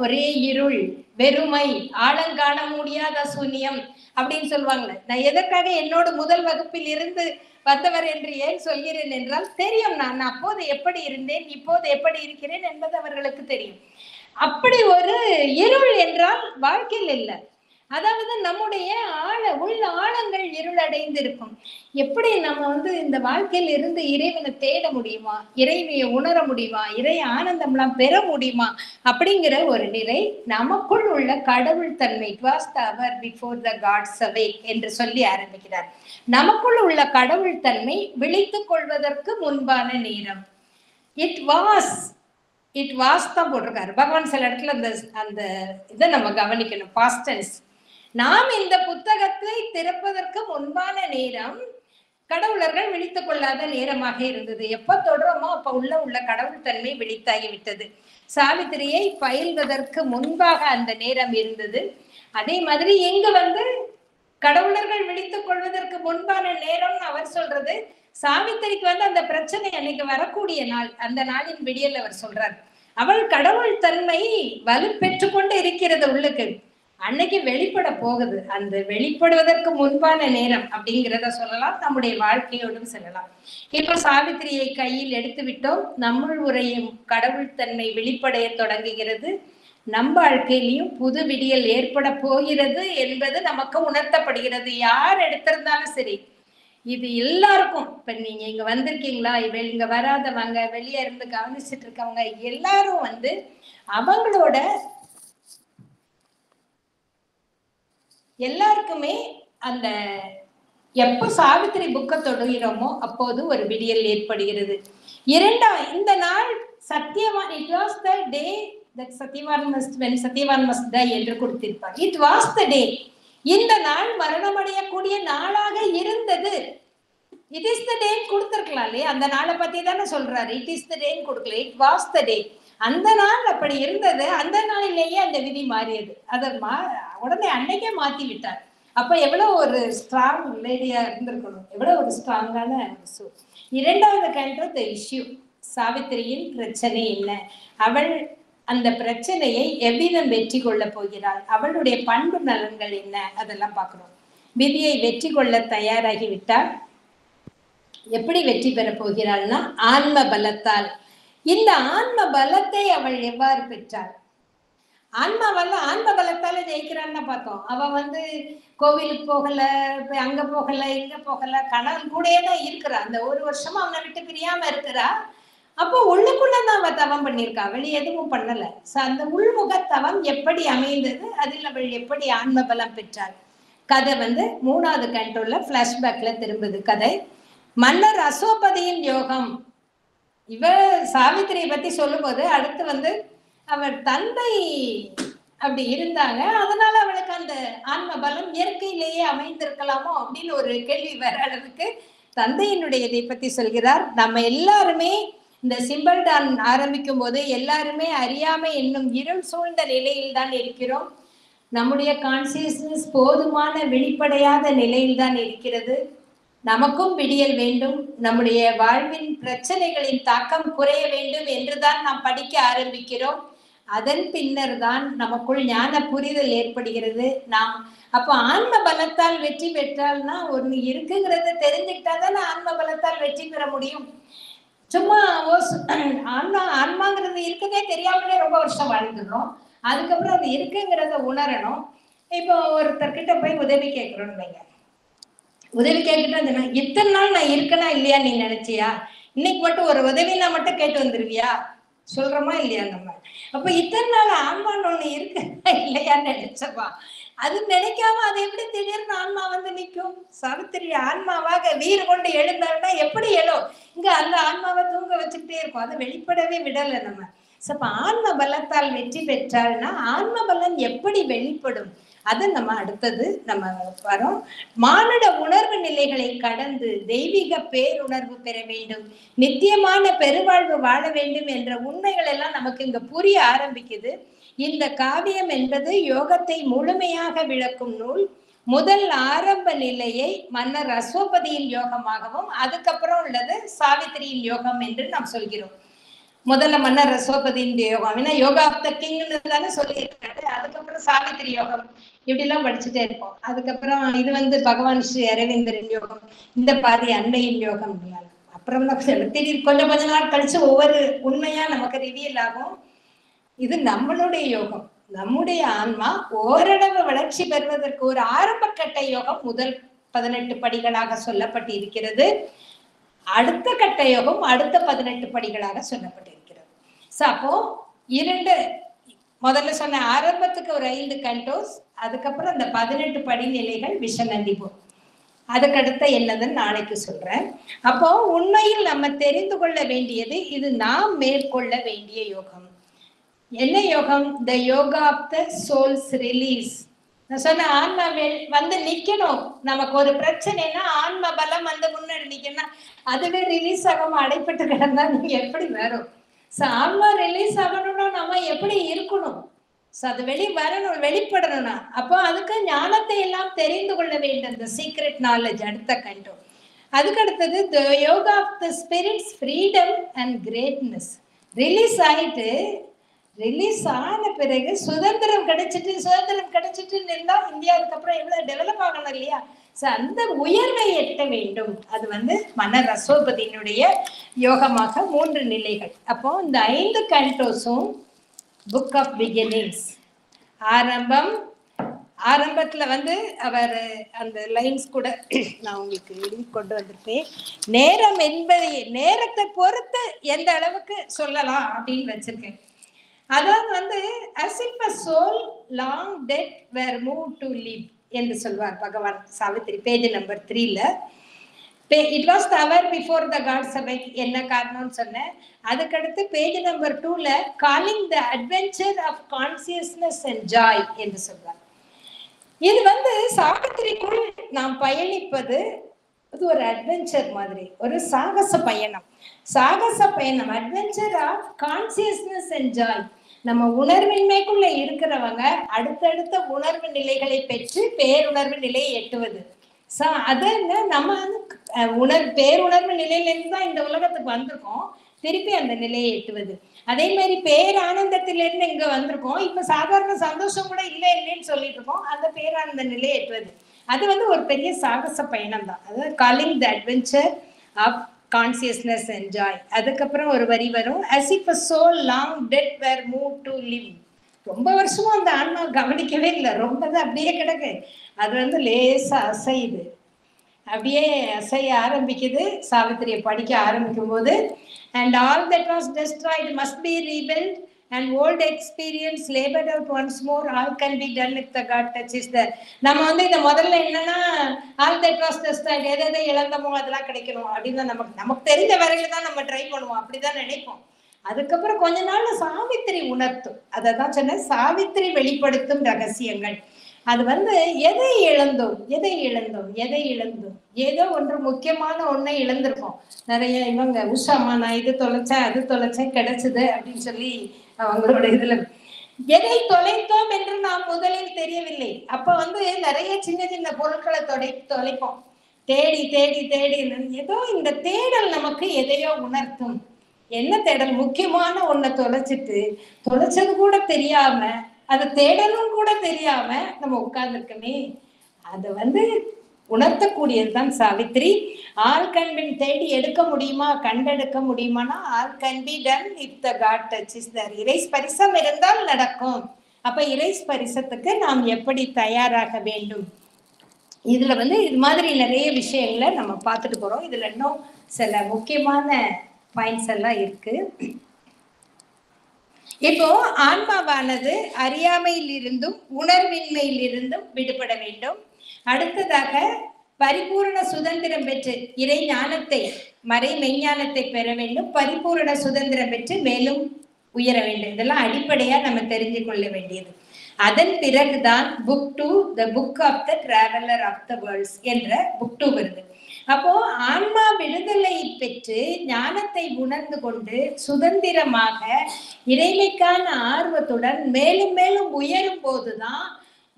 ஒரே இருள், வெறுமை, ஆழங்காண முடியாத சூன்யம், அப்படின்னு சொல்லுவாங்களே. நான் எதற்காக என்னோட முதல் வகுப்பில் இருந்து வந்தவர் என்று ஏன் சொல்கிறேன் என்றால், தெரியும் நான் அப்போது எப்படி இருந்தேன், இப்போது எப்படி இருக்கிறேன் என்பது அவர்களுக்கு தெரியும். அப்படி ஒரு இருள் என்றால் வாழ்க்கையில் இல்லை. அதாவது நம்முடைய உள்ள ஆழங்கள் இருளடைந்து இருக்கும். எப்படி நம்ம இந்த வாழ்க்கையில் இருந்து இறைவனை தேட முடியுமா, இறைவையை உணர முடியுமா, இறை ஆனந்தம்லாம் பெற முடியுமா அப்படிங்கிற ஒரு நிலை நமக்குள் உள்ள கடவுள் தன்மை. It was the hour before the gods awake என்று சொல்லி ஆரம்பிக்கிறார். நமக்குள் உள்ள கடவுள் தன்மை விழித்துக் கொள்வதற்கு முன்பான நேரம். இட் வாஸ் தான் போட்டிருக்காரு பகவான். சில இடத்துல அந்த இதை நம்ம கவனிக்கணும். Past tense. நாம் இந்த புத்தகத்தை திறப்பதற்கு முன்பான நேரம் கடவுளர்கள் விழித்துக் கொள்ளாத நேரமாக இருந்தது. எப்ப தொடரமோ அப்ப உள்ள கடவுள் தன்மை விழித்தாகி விட்டது. சாவித்திரியை பயில்வதற்கு முன்பாக அந்த நேரம் இருந்தது. அதே மாதிரி இங்கு கடவுளர்கள் விழித்துக் கொள்வதற்கு முன்பான நேரம் அவர் சொல்றது. சாவித்திரிக்கு அந்த பிரச்சனை அன்னைக்கு வரக்கூடிய நாள், அந்த நாளின் விடியல் அவர் சொல்றார். அவள் கடவுள் தன்மை வலுப்பெற்று கொண்டு இருக்கிறது உள்ளுக்கு. அன்னைக்கு வெளிப்பட போகுது. அந்த வெளிப்படுவதற்கு முன்பான நேரம் அப்படிங்கிறத சொல்லலாம். நம்முடைய வாழ்க்கையோடும் சொல்லலாம். இப்ப சாவித்திரியை கையில் எடுத்து விட்டோம். நம்முள் உரையும் கடவுள் தன்மை வெளிப்படைய தொடங்குகிறது. நம் வாழ்க்கையிலையும் புது விடியல் ஏற்பட போகிறது என்பது நமக்கு உணர்த்தப்படுகிறது. யார் எடுத்திருந்தாலும் சரி, இது எல்லாருக்கும். இப்ப நீங்க இங்க வந்திருக்கீங்களா, இங்க வராதவங்க, வெளியே இருந்து கவனிச்சுட்டு இருக்கவங்க எல்லாரும் அவங்களோட எல்லாருக்குமே அந்த எப்போ சாவித்திரி புக்கை தொடுகிறோமோ அப்போது ஒரு விடியல் ஏற்படுகிறது. இந்த நாள் Satyavan, it was the day that Satyavan must die என்று கொடுத்திருப்பார். இட் வாஸ் த டே. இந்த நாள் மரணமடையக்கூடிய நாளாக இருந்தது. இட் இஸ் த டே கொடுத்திருக்கலாம் இல்லையா? அந்த நாளை பத்தி தானே சொல்றாரு. இட் இஸ் த டே கொடுக்கல, இட் வாஸ் த டே. அந்த நாள் அப்படி இருந்தது. அந்த நாளிலேயே அந்த விதி மாறியது. அதை உடனே அன்னைக்கே மாத்தி விட்டார். அப்ப எவ்வளவு ஒரு ஸ்ட்ராங் லேடியா இருந்திருக்கணும், எவ்வளவு ஒரு ஸ்ட்ராங்கான. இரண்டாவது கேண்டோ த இஷ்யூ. சாவித்திரியின் பிரச்சனை என்ன, அவள் அந்த பிரச்சனையை எவ்விதம் வெற்றி கொள்ள போகிறாள், அவளுடைய பண்பு நலன்கள் என்ன, அதெல்லாம் பார்க்கணும். விதியை வெற்றி கொள்ள தயாராகிவிட்டால் எப்படி வெற்றி பெற போகிறாள்னா ஆன்ம பலத்தால். இந்த ஆன்ம பலத்தை அவள் எவ்வாறு பெற்றாள்? ஆன்ம பலத்தால ஜெயிக்கிறான்னு பார்த்தோம். அவ கோவிலுக்கு போகல, அங்க போகல, இங்க போகல, கணவன் கூடயே தான் இருக்கிறா. அந்த ஒரு வருஷமா அவனை விட்டு பிரியாம இருக்கிறா. அப்போ உள்ளுக்குள்ளதான் அவ தவம் பண்ணியிருக்கா, வெளியே எதுவும் பண்ணல. அந்த உள்முக தவம் எப்படி அமைந்தது, அதில் அவள் எப்படி ஆன்ம பலம் பெற்றாள்? கதை 3வது கேண்டோல பிளாஷ்பேக்ல திரும்புது கதை. மன்னர் அசோபதியின் யோகம். இவ சாவித்திரியை பத்தி சொல்லும் போது அடுத்து அவர் தந்தை அப்படி இருந்தாங்க, அதனால அவளுக்கு அந்த ஆன்ம பலம் இயற்கையிலேயே அமைந்திருக்கலாமோ அப்படின்னு ஒரு கேள்வி வர அளவுக்கு தந்தையினுடைய இதை பத்தி சொல்கிறார். நம்ம எல்லாருமே இந்த சிம்பிள் டான் ஆரம்பிக்கும் போது எல்லாருமே அறியாமை என்னும் இருள் சூழ்ந்த நிலையில் தான் இருக்கிறோம். நம்முடைய கான்சியஸ்னஸ் போதுமான வெளிப்படையாத நிலையில் தான் இருக்கிறது. நமக்கும் விடியல் வேண்டும், நம்முடைய வாழ்வின் பிரச்சனைகளின் தாக்கம் குறைய வேண்டும் என்றுதான் நாம் படிக்க ஆரம்பிக்கிறோம். அதன் பின்னர் தான் நமக்குள் ஞான புரிதல் ஏற்படுகிறது. நாம் அப்போ ஆன்ம பலத்தால் வெற்றி பெற்றால்னா ஒண்ணு இருக்குங்கிறத தெரிஞ்சுக்கிட்டா தானே ஆன்ம பலத்தால் வெற்றி பெற முடியும். சும்மா ஆன்மாங்கிறது இருக்குதே தெரியாமலே ரொம்ப வருஷம் வாழ்ந்துடுறோம். அதுக்கப்புறம் அது இருக்குங்கிறத உணரணும். இப்போ ஒருத்தர்கிட்ட போய் உதவி கேட்கிறோம்னு வைங்க. உதவி கேட்டுட்டு இத்தனை நாள் நான் இருக்கனா இல்லையா நீ நினைச்சியா? இன்னைக்கு மட்டும் ஒரு உதவினா மட்டும் கேட்டு வந்துருவியா? சொல்றோமா இல்லையா நம்ம? அப்ப இத்தனை நாள் ஆன்மான்னு ஒண்ணு இருக்கா இல்லையான்னு நினைச்சப்பா. அது நினைக்காம அது எப்படி திடீர்னு ஆன்மா நிற்கும்? சாவித்திரி ஆன்மாவாக வீறு கொண்டு எழுந்தாருன்னா எப்படி எழும்? இங்க அந்த ஆன்மாவை தூங்க வச்சுக்கிட்டே இருக்கும். அதை வெளிப்படவே விடலை நம்ம. அப்ப ஆன்ம பலத்தால் வெற்றி பெற்றால்னா ஆன்ம பலம் எப்படி வெளிப்படும்? அது நம்ம அடுத்தது நம்ம வரோம். மானுட உணர்வு நிலைகளை கடந்து தெய்வீக பேருணர்வு பெற வேண்டும், நித்தியமான பெருவாழ்வு வாழ வேண்டும் என்ற உண்மைகள் எல்லாம் நமக்கு இங்க புரிய ஆரம்பிக்குது. இந்த காவியம் என்பது யோகத்தை முழுமையாக விளக்கும் நூல். முதல் ஆரம்ப நிலையை மன்னர் அசோபதியின் யோகமாகவும் அதுக்கப்புறம் உள்ளது சாவித்திரியின் யோகம் என்று நாம் சொல்கிறோம். முதல்ல மன்னர் அசோபதியின் யோகம், ஏன்னா யோகா ஆஃப் த கிங்னு தானே சொல்லியிருக்காரு. அதுக்கப்புறம் சாவித்திரி யோகம். இப்படி எல்லாம் படிச்சுட்டே இருப்போம். அதுக்கப்புறம் இது வந்து பகவான் ஸ்ரீ அரவிந்தரின் யோகம், இந்த பாதி அன்னையின் யோகம். அப்புறம் தான் திடீர் கொஞ்சம் நாள் கழிச்சு ஒவ்வொரு உண்மையா நமக்கு ரிவியல் ஆகும். இது நம்மளுடைய யோகம். நம்முடைய ஆன்மா ஓரளவு வளர்ச்சி பெறுவதற்கு ஒரு ஆரம்ப கட்ட யோகம் முதல் 18 படிகளாக சொல்லப்பட்டு இருக்கிறது. அடுத்த கட்ட யோகம் அடுத்த 18 படிகளாக சொல்லப்பட்டிருக்கிறது. அப்போ இரண்டு முதல்ல சொன்ன ஆரம்பத்துக்கு ஒரு 5 கண்டோஸ், அதுக்கப்புறம் அந்த 18 படிநிலைகள் விஷநந்திபு. அதுக்கடுத்த என்னதுன்னு நாளைக்கு சொல்றேன். அப்போ உண்மையில் நம்ம தெரிந்து கொள்ள வேண்டியது இது நாம் மேற்கொள்ள வேண்டிய யோகம். என்ன யோகம்? The yoga of the soul's release. நான் சொன்ன ஆன்மா வந்து நிக்கணும். நமக்கு ஒரு பிரச்சனைனா ஆன்மா பலம் வந்து முன்னாடி நிக்கணும். அதுவே ரிலீஸ் ஆகாம அடைப்பட்டு கிடந்தா நீங்க எப்படி வரும்? ஆன்மா ரிலீஸ் ஆகணும்னா நம்ம எப்படி இருக்கணும்? அது வரணும், வெளிப்படணும்னா அப்போ அதுக்கு ஞானத்தை எல்லாம் தெரிந்து கொள்ள வேண்டும். இந்த சீக்ரெட் நாலேஜ் அடுத்த கண்டோ. அதுக்கு அடுத்தது the yoga of the spirit's freedom and greatness. Release ஆயிட்டு ரிலீஸ் ஆன பிறகு சுதந்திரம் கிடைச்சிட்டு இருந்தா இந்தியாவுக்கு அப்புறம் எவ்வளவு டெவலப் ஆகணும் இல்லையா? அந்த உயர்வை எட்ட வேண்டும். அது வந்து மன ரசோபதியினுடைய யோகமாக 3 நிலைகள். அப்போ இந்த 5 கண்டோஸும் புக் ஆஃப் பிகினிங்ஸ். ஆரம்பத்துல வந்து அவர் அந்த லைன்ஸ் கூட நான் உங்களுக்கு எழுதி கொண்டு வந்திருப்பேன். நேரம் என்பதை நேரத்தை பொறுத்து எந்த அளவுக்கு சொல்லலாம் அப்படின்னு வச்சிருக்கேன். அதாவது வந்து as if a soul long dead were moved to live என்று சொல்வார் பகவான் சாவித்திரி. பேஜ் நம்பர் 3ல it was the hour before the gods awake. என்ன காரணம்னு சொன்னேன். அதுக்கடுத்து பேஜ் நம்பர் 2ல calling the adventure of consciousness and joy என்று சொல்வார். இது வந்து சாவித்திரிக்குள் நாம் பயணிப்பது அது ஒரு அட்வென்ச்சர் மாதிரி, ஒரு சாகச பயணம். Adventure of consciousness and joy. நம்ம உணர்வின்மைக்குள்ள இருக்கிறவங்க அடுத்தடுத்த உணர்வு நிலைகளை பெற்று பேருணர்வு நிலையை எட்டுவது. அது நம்ம பேருணர்வு நிலையிலிருந்து தான் இந்த உலகத்துக்கு வந்திருக்கோம். திருப்பி அந்த நிலையை எட்டுவது. அதே மாதிரி பேரானந்தத்திலிருந்து இங்க வந்திருக்கோம். இப்ப சாதாரண சந்தோஷம் கூட இல்லைன்னு சொல்லிட்டு இருக்கோம். அந்த பேரானந்த நிலையை எட்டுவது அது வந்து ஒரு பெரிய சாகச பயணம் தான். அதாவது calling the adventure of consciousness and joy. அதுக்கப்புறம் ஒரு வரி வரும், as if a soul long dead were moved to live. ரொம்ப வருஷமும் அந்த ஆன்மா கவனிக்கவே இல்லை, ரொம்ப தான் அப்படியே கிடக்கு. அது வந்து லேசா அசையுது, அப்படியே அசைய ஆரம்பிக்குது. சாவித்திரியை படிக்க ஆரம்பிக்கும் போது and all that was destroyed must be rebuilt and old experience labored out once more. All can be done if the God touches the. நம்ம வந்து இந்த முதல்ல என்னன்னா all that was destroyed, எதை இழந்தமோ அதெல்லாம் கிடைக்கணும் அப்படின்னு நமக்கு தெரிஞ்ச வரையில தான் நம்ம ட்ரை பண்ணுவோம், அப்படிதான் நினைப்போம். அதுக்கப்புறம் கொஞ்ச நாள்ல சாவித்திரி உணர்த்தும். அதான் சொன்ன சாவித்திரி வெளிப்படுத்தும் ரகசியங்கள். அது வந்து எதை இழந்தோம் ஏதோ ஒன்று முக்கியமான ஒன்றை இழந்திருக்கோம். நிறைய இவங்க உஷாமா நான் இது தொலைச்சேன் அது தொலைச்சேன் கிடைச்சது அப்படின்னு சொல்லி அவங்களோட இதுல எதை தொலைத்தோம் என்று நாம் முதலில் தெரியவில்லை. அப்ப வந்து நிறைய சின்ன பொருட்களை தொலைப்போம். தேடி ஏதோ இந்த தேடல் நமக்கு எதையோ உணர்த்தும். என்ன தேடல்? முக்கியமான ஒன்றை தொலைச்சது கூட தெரியாம, அதை தேடலும் கூட தெரியாம நம்ம உட்கார்ந்துருக்கமே, அதை வந்து உணர்த்தக்கூடியதுதான் சாவித்திரி. ஆல் கேன் பி தேடி எடுக்க முடியுமா, கண்டெடுக்க முடியுமானா all can be done if the god touches there. இறை ஸ்பரிசம் இருந்தால் நடக்கும். அப்ப இறை ஸ்பரிசத்துக்கு நாம் எப்படி தயாராக வேண்டும்? இதுல வந்து இது மாதிரி நிறைய விஷயங்களை நம்ம பார்த்துட்டு போறோம். இதுல இன்னும் சில முக்கியமான பாயிண்ட்ஸ் எல்லாம் இருக்கு. இப்போ ஆன்மாவானது அறியாமையில் இருந்தும் உணர்வின்மையில் இருந்தும் விடுபட வேண்டும். அடுத்ததாக பரிபூரண சுதந்திரம் பெற்று இறை ஞானத்தை மறை மெய்ஞானத்தை பெற வேண்டும். பரிபூரண சுதந்திரம் பெற்று மேலும் உயர வேண்டும். இதெல்லாம் அடிப்படையா நம்ம தெரிஞ்சு கொள்ள வேண்டியது. அதன் பிறகுதான் book 2 the book of the traveller of the worlds என்ற புக் 2 வருது. அப்போ ஆன்மா விடுதலை பெற்று ஞானத்தை உணர்ந்து கொண்டு சுதந்திரமாக இறைமைக்கான ஆர்வத்துடன் மேலும் மேலும் உயரும் போதுதான்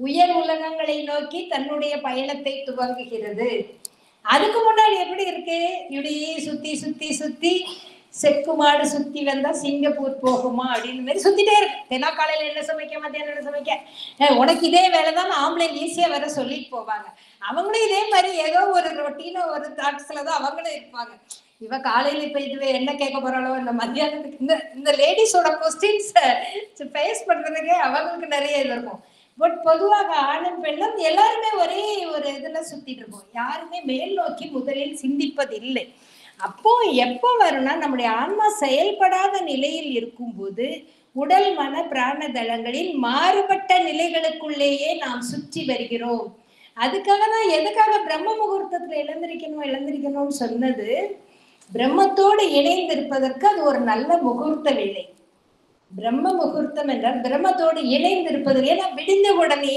உயர் உலகங்களை நோக்கி தன்னுடைய பயணத்தை துவங்குகிறது. அதுக்கு முன்னாடி எப்படி இருக்கு? இப்படியே சுத்தி செக்கு மாடு சுத்தி வந்தா சிங்கப்பூர் போகுமா அப்படின்னு மாதிரி சுத்திட்டே இருக்கு. தினா காலையில என்ன சமைக்க, மத்தியானம் என்ன சமைக்க, உனக்கு இதே வேலைதான் ஆம்பளைங்க ஈஸியா வர சொல்லிட்டு போவாங்க. அவங்களும் இதே மாதிரி ஏதோ ஒரு ரொட்டீனா ஒரு தாட்ஸ்லதான் அவங்களும் இருப்பாங்க. இவ காலையில இப்ப இது என்ன கேட்க போறாளோ, இந்த மத்தியானத்துக்கு இந்த லேடிஸோட கொஸ்டின்ஸ் ஃபேஸ் பண்றதுக்கே அவங்களுக்கு நிறைய இது இருக்கும். பட் பொதுவாக ஆணும் பெண்ணும் எல்லாருமே ஒரே ஒரு இதுல சுத்திட்டு இருப்போம். யாருமே மேல் நோக்கி முதலில் சிந்திப்பது இல்லை. அப்போ எப்போ வரும்னா, நம்முடைய ஆன்மா செயல்படாத நிலையில் இருக்கும்போது உடல் மன பிராண தளங்களில் மாறுபட்ட நிலைகளுக்குள்ளேயே நாம் சுற்றி வருகிறோம். அதுக்காக தான் எதுக்காக பிரம்ம முகூர்த்தத்துல எழுந்திருக்கணும்னு சொன்னது. பிரம்மத்தோடு இணைந்திருப்பதற்கு அது ஒரு நல்ல முகூர்த்த வேலை. பிரம்ம முகூர்த்தம் என்றால் பிரம்மத்தோடு இணைந்திருப்பது. ஏன்னா விடிந்த உடனே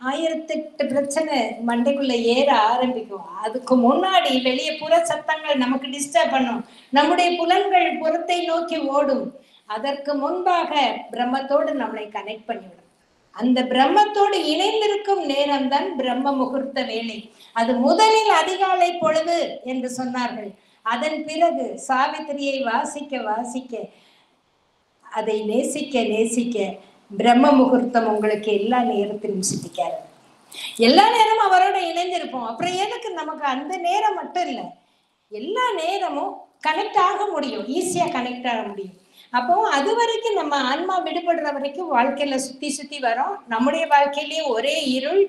1008 பிரச்சனை மண்டைக்குள்ள ஏற ஆரம்பிக்கும். அதுக்கு முன்னாடி வெளியே புற சத்தங்கள் நமக்கு டிஸ்டர்ப் பண்ணும். நம்முடைய புலன்கள் புறத்தை நோக்கி ஓடும். அதற்கு முன்பாக பிரம்மத்தோடு நம்மளை கனெக்ட் பண்ணிவிடும். அந்த பிரம்மத்தோடு இணைந்திருக்கும் நேரம் தான் பிரம்ம முகூர்த்த வேலை. அது முதலில் அதிகாலை பொழுது என்று சொன்னார்கள். அதன் பிறகு சாவித்திரியை வாசிக்க வாசிக்க, அதை நேசிக்க நேசிக்க பிரம்ம முகூர்த்தம் உங்களுக்கு எல்லா நேரத்திலும் சித்திக்காரு. எல்லா நேரமும் அவரோட இணைந்திருப்போம். அப்புறம் எனக்கு நமக்கு அந்த நேரம் மட்டும் இல்லை, எல்லா நேரமும் கனெக்ட் ஆக முடியும், ஈஸியா கனெக்ட் ஆக முடியும். அப்போ அது வரைக்கும் நம்ம ஆன்மா விடுபடுற வரைக்கும் வாழ்க்கையில சுத்தி சுத்தி வரோம். நம்முடைய வாழ்க்கையிலேயே ஒரே இருள்,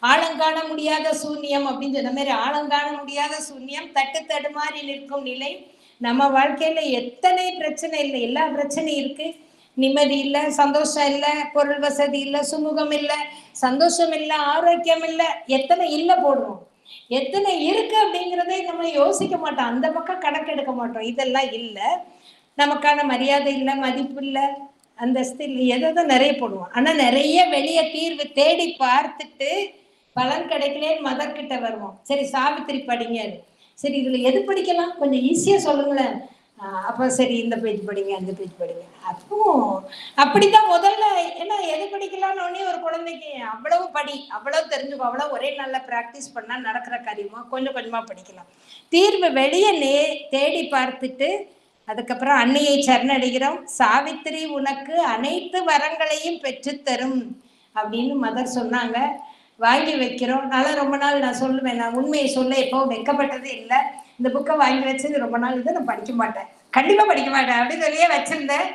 ஆழங்காண முடியாத சூன்யம் அப்படின்னு சொன்ன மாதிரி ஆழங்காண முடியாத சூன்யம், தட்டு தடுமாறி நிற்கும் நிலை. நம்ம வாழ்க்கையில எத்தனை பிரச்சனை இல்லை, எல்லா பிரச்சனையும் இருக்கு. நிம்மதி இல்லை, சந்தோஷம் இல்லை, பொருள் வசதி இல்லை, சுமூகம் இல்லை, சந்தோஷம் இல்லை, ஆரோக்கியம் இல்லை, எத்தனை இல்லை போடுவோம். எத்தனை இருக்கு அப்படிங்கிறதே நம்ம யோசிக்க மாட்டோம், அந்த பக்கம் கணக்கெடுக்க மாட்டோம். இதெல்லாம் இல்லை, நமக்கான மரியாதை இல்லை, மதிப்பு இல்லை, அந்தஸ்து இல்லை, எதாவது நிறைய போடுவோம். ஆனா நிறைய வெளியே தீர்வு தேடி பார்த்துட்டு பலன் கிடைக்கலேன்னு மதர்கிட்ட வருவோம். சரி சாவித்திரி படிங்க, சரி இதுல எது படிக்கலாம் கொஞ்சம் ஈஸியா சொல்லுங்களேன். அப்ப சரி இந்த பேஜ் படிங்க, அந்த பேஜ் படிங்க. அப்போ அப்படித்தான் முதல்ல. ஏன்னா எது படிக்கலாம்னு உடனே ஒரு குழந்தைக்கு அவ்வளவு படி, அவ்வளவு தெரிஞ்சுக்கோ, அவ்வளவு ஒரே நல்ல பிராக்டிஸ் பண்ணா நடக்கிற காரியமா கொஞ்சம் கொஞ்சமா படிக்கலாம். தீர்வு வெளியே தேடி பார்த்துட்டு அதுக்கப்புறம் அன்னையை சரணடைகிறோம். சாவித்திரி உனக்கு அனைத்து வரங்களையும் பெற்றுத்தரும் அப்படின்னு மதர் சொன்னாங்க. வாங்கி வைக்கிறோம். நான் ரொம்ப நாள் நான் சொல்லுவேன், நான் உண்மையை சொல்ல எப்போ வெக்கப்பட்டதே இல்லை. இந்த புக்கை வாங்கி வச்சது ரொம்ப நாள் இதை நான் படிக்க மாட்டேன், கண்டிப்பா படிக்க மாட்டேன் அப்படின்னு சொல்லியே வச்சிருந்தேன்.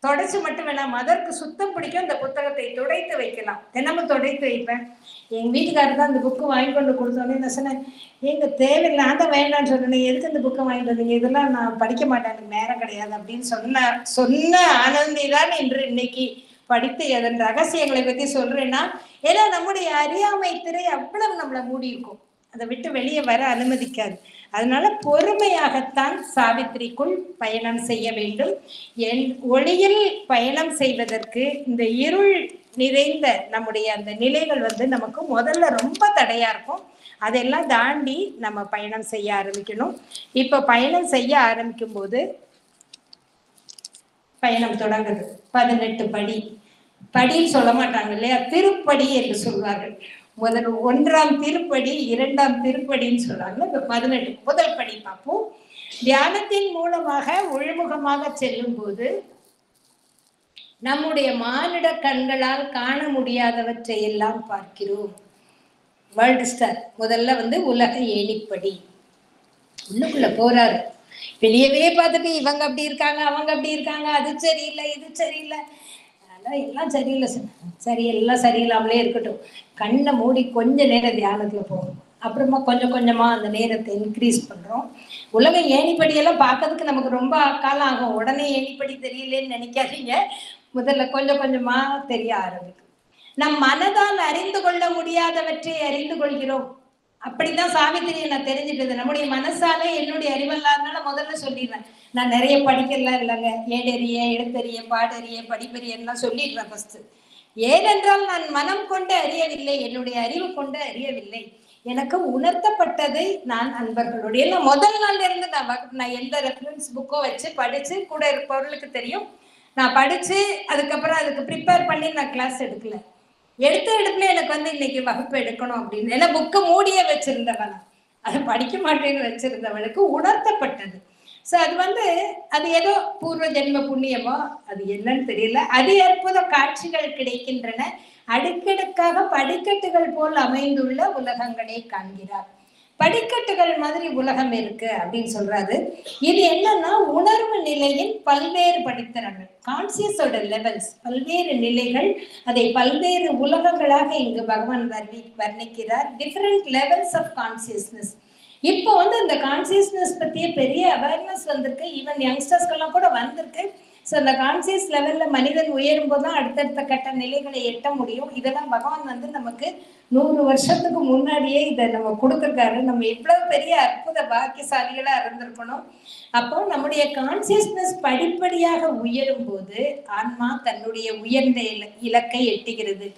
தொடச்சு மட்டும் வேணாம், மதருக்கு சுத்தம் பிடிக்கும், இந்த புத்தகத்தை துடைத்து வைக்கலாம், தினமும் துடைத்து வைப்பேன். எங்க வீட்டுக்காரர் தான் இந்த புக்கு வாங்கி கொண்டு கொடுத்தோன்னே நான் சொன்னேன், எங்க தேவையில்லை, நான் தான் வேண்டான்னு சொன்னேன், எதுக்கு இந்த புக்கை வாங்கிட்டு வந்தீங்க, இதெல்லாம் நான் படிக்க மாட்டேன், எனக்கு நேரம் கிடையாது அப்படின்னு சொன்ன ஆனந்தி தான் இன்று இன்னைக்கு படித்து அதன் ரகசியங்களை பத்தி சொல்றேன்னா, ஏன்னா நம்முடைய அறியாமை திரை அவ்வளவு நம்மளை மூடி இருக்கும், அதை விட்டு வெளியே வர அனுமதிக்காது. அதனால பொறுமையாகத்தான் சாவித்திரிக்குள் பயணம் செய்ய வேண்டும். ஒளியில் பயணம் செய்வதற்கு இந்த இருள் நிறைந்த நம்முடைய அந்த நிலைகள் நமக்கு முதல்ல ரொம்ப தடையா இருக்கும். அதெல்லாம் தாண்டி நம்ம பயணம் செய்ய ஆரம்பிக்கணும். இப்ப பயணம் செய்ய ஆரம்பிக்கும் போது பயணம் தொடங்குது. 18 படி, படின்னு சொல்ல மாட்டாங்க இல்லையா, திருப்படி என்று சொல்வார்கள். முதல் 1ஆம் திருப்படி, 2ஆம் திருப்படின்னு சொல்றாங்க. இப்ப 18 முதல் படி பார்ப்போம். தியானத்தின் மூலமாக உள்முகமாக செல்லும் போது நம்முடைய மானிட கண்களால் காண முடியாதவற்றை எல்லாம் பார்க்கிறோம். வேர்ல்டு ஸ்டார் முதல்ல உலக ஏணிப்படி உள்ளுக்குள்ள போறாரு. வெளியவே பார்த்துட்டு இவங்க அப்படி இருக்காங்க, அவங்க அப்படி இருக்காங்க, அது சரியில்லை, இது சரியில்லை, எல்லாம் சரியில்லை, சரி எல்லாம் சரியில்லாமலே இருக்கட்டும். கண்ணை மூடி கொஞ்ச நேரம் தியானத்துல போகணும். அப்புறமா கொஞ்சம் கொஞ்சமா அந்த நேரத்தை இன்க்ரீஸ் பண்றோம். உலக ஏணிப்படியெல்லாம் பார்க்கறதுக்கு நமக்கு ரொம்ப காலம் ஆகும். உடனே ஏணிப்படி தெரியலேன்னு நினைக்காதீங்க. முதல்ல கொஞ்சம் கொஞ்சமா தெரிய ஆரம்பிக்கும். நம் மனதால் அறிந்து கொள்ள முடியாதவற்றை அறிந்து கொள்கிறோம். அப்படிதான் சாவித்திரியை நான் தெரிஞ்சுட்டது. நம்முடைய மனசால என்னுடைய அறிவல்லாதனால முதல்ல சொல்லிடுறேன், நான் நிறைய படிக்கலாம் இல்லைங்க, ஏடறிய, எழுத்தறிய, பாடறிய, படிப்பறியெல்லாம் சொல்லிடுறேன் ஃபர்ஸ்ட். ஏனென்றால் நான் மனம் கொண்டு அறியவில்லை, என்னுடைய அறிவு கொண்டு அறியவில்லை. எனக்கு உணர்த்தப்பட்டதை நான் அன்பர்களுடைய முதல் நாள்ல இருந்து நான் எந்த ரெஃபரன்ஸ் புக்கோ வச்சு படிச்சு கூட இருப்பவர்களுக்கு தெரியும். நான் படிச்சு அதுக்கப்புறம் அதுக்கு ப்ரிப்பேர் பண்ணி நான் கிளாஸ் எடுக்கல. எடுப்புல எனக்கு இன்னைக்கு வகுப்பு எடுக்கணும் அப்படின்னு ஏன்னா புக்கை மூடியே வச்சிருந்தவன், அதை படிக்க மாட்டேன்னு வச்சிருந்தவனுக்கு உணர்த்தப்பட்டது. ஸோ அது அது ஏதோ பூர்வ ஜென்ம புண்ணியமோ அது என்னன்னு தெரியல. அதி அற்புத காட்சிகள் கிடைக்கின்றன. அடுக்கடுக்காக படிக்கட்டுகள் போல் அமைந்துள்ள உலகங்களை காண்கிறார். படிக்கட்டுகள் மாதிரி உலகம் இருக்கு அப்படின்னு சொல்றாரு. இது என்னன்னா உணர்வு நிலையின் பல்வேறு படித்தரங்கள், கான்சியஸோட லெவல்ஸ், பல்வேறு நிலைகள், அதை பல்வேறு உலகங்களாக இங்கு பகவான் வர்ணிக்கிறார். Different levels of consciousness. இப்போ இந்த கான்சியஸ்னஸ் பத்திய பெரிய அவேர்னஸ் வந்திருக்கு. ஈவன் யங்ஸ்டர்ஸ்க்கெல்லாம் கூட வந்திருக்கு. ஸோ அந்த கான்சியஸ் லெவல்ல மனிதன் உயரும் போதுதான் அடுத்தடுத்த கட்ட நிலைகளை எட்ட முடியும். இதெல்லாம் பகவான் நமக்கு 100 வருஷத்துக்கு முன்னாடியே இதை நம்ம கொடுத்துருக்காரு. நம்ம எவ்வளவு பெரிய அற்புத பாக்கியசாலிகளா இருந்திருக்கணும். அப்போ நம்முடைய கான்சியஸ்னஸ் படிப்படியாக உயரும் போது ஆன்மா தன்னுடைய உயர்ந்த இலக்கை எட்டுகிறது.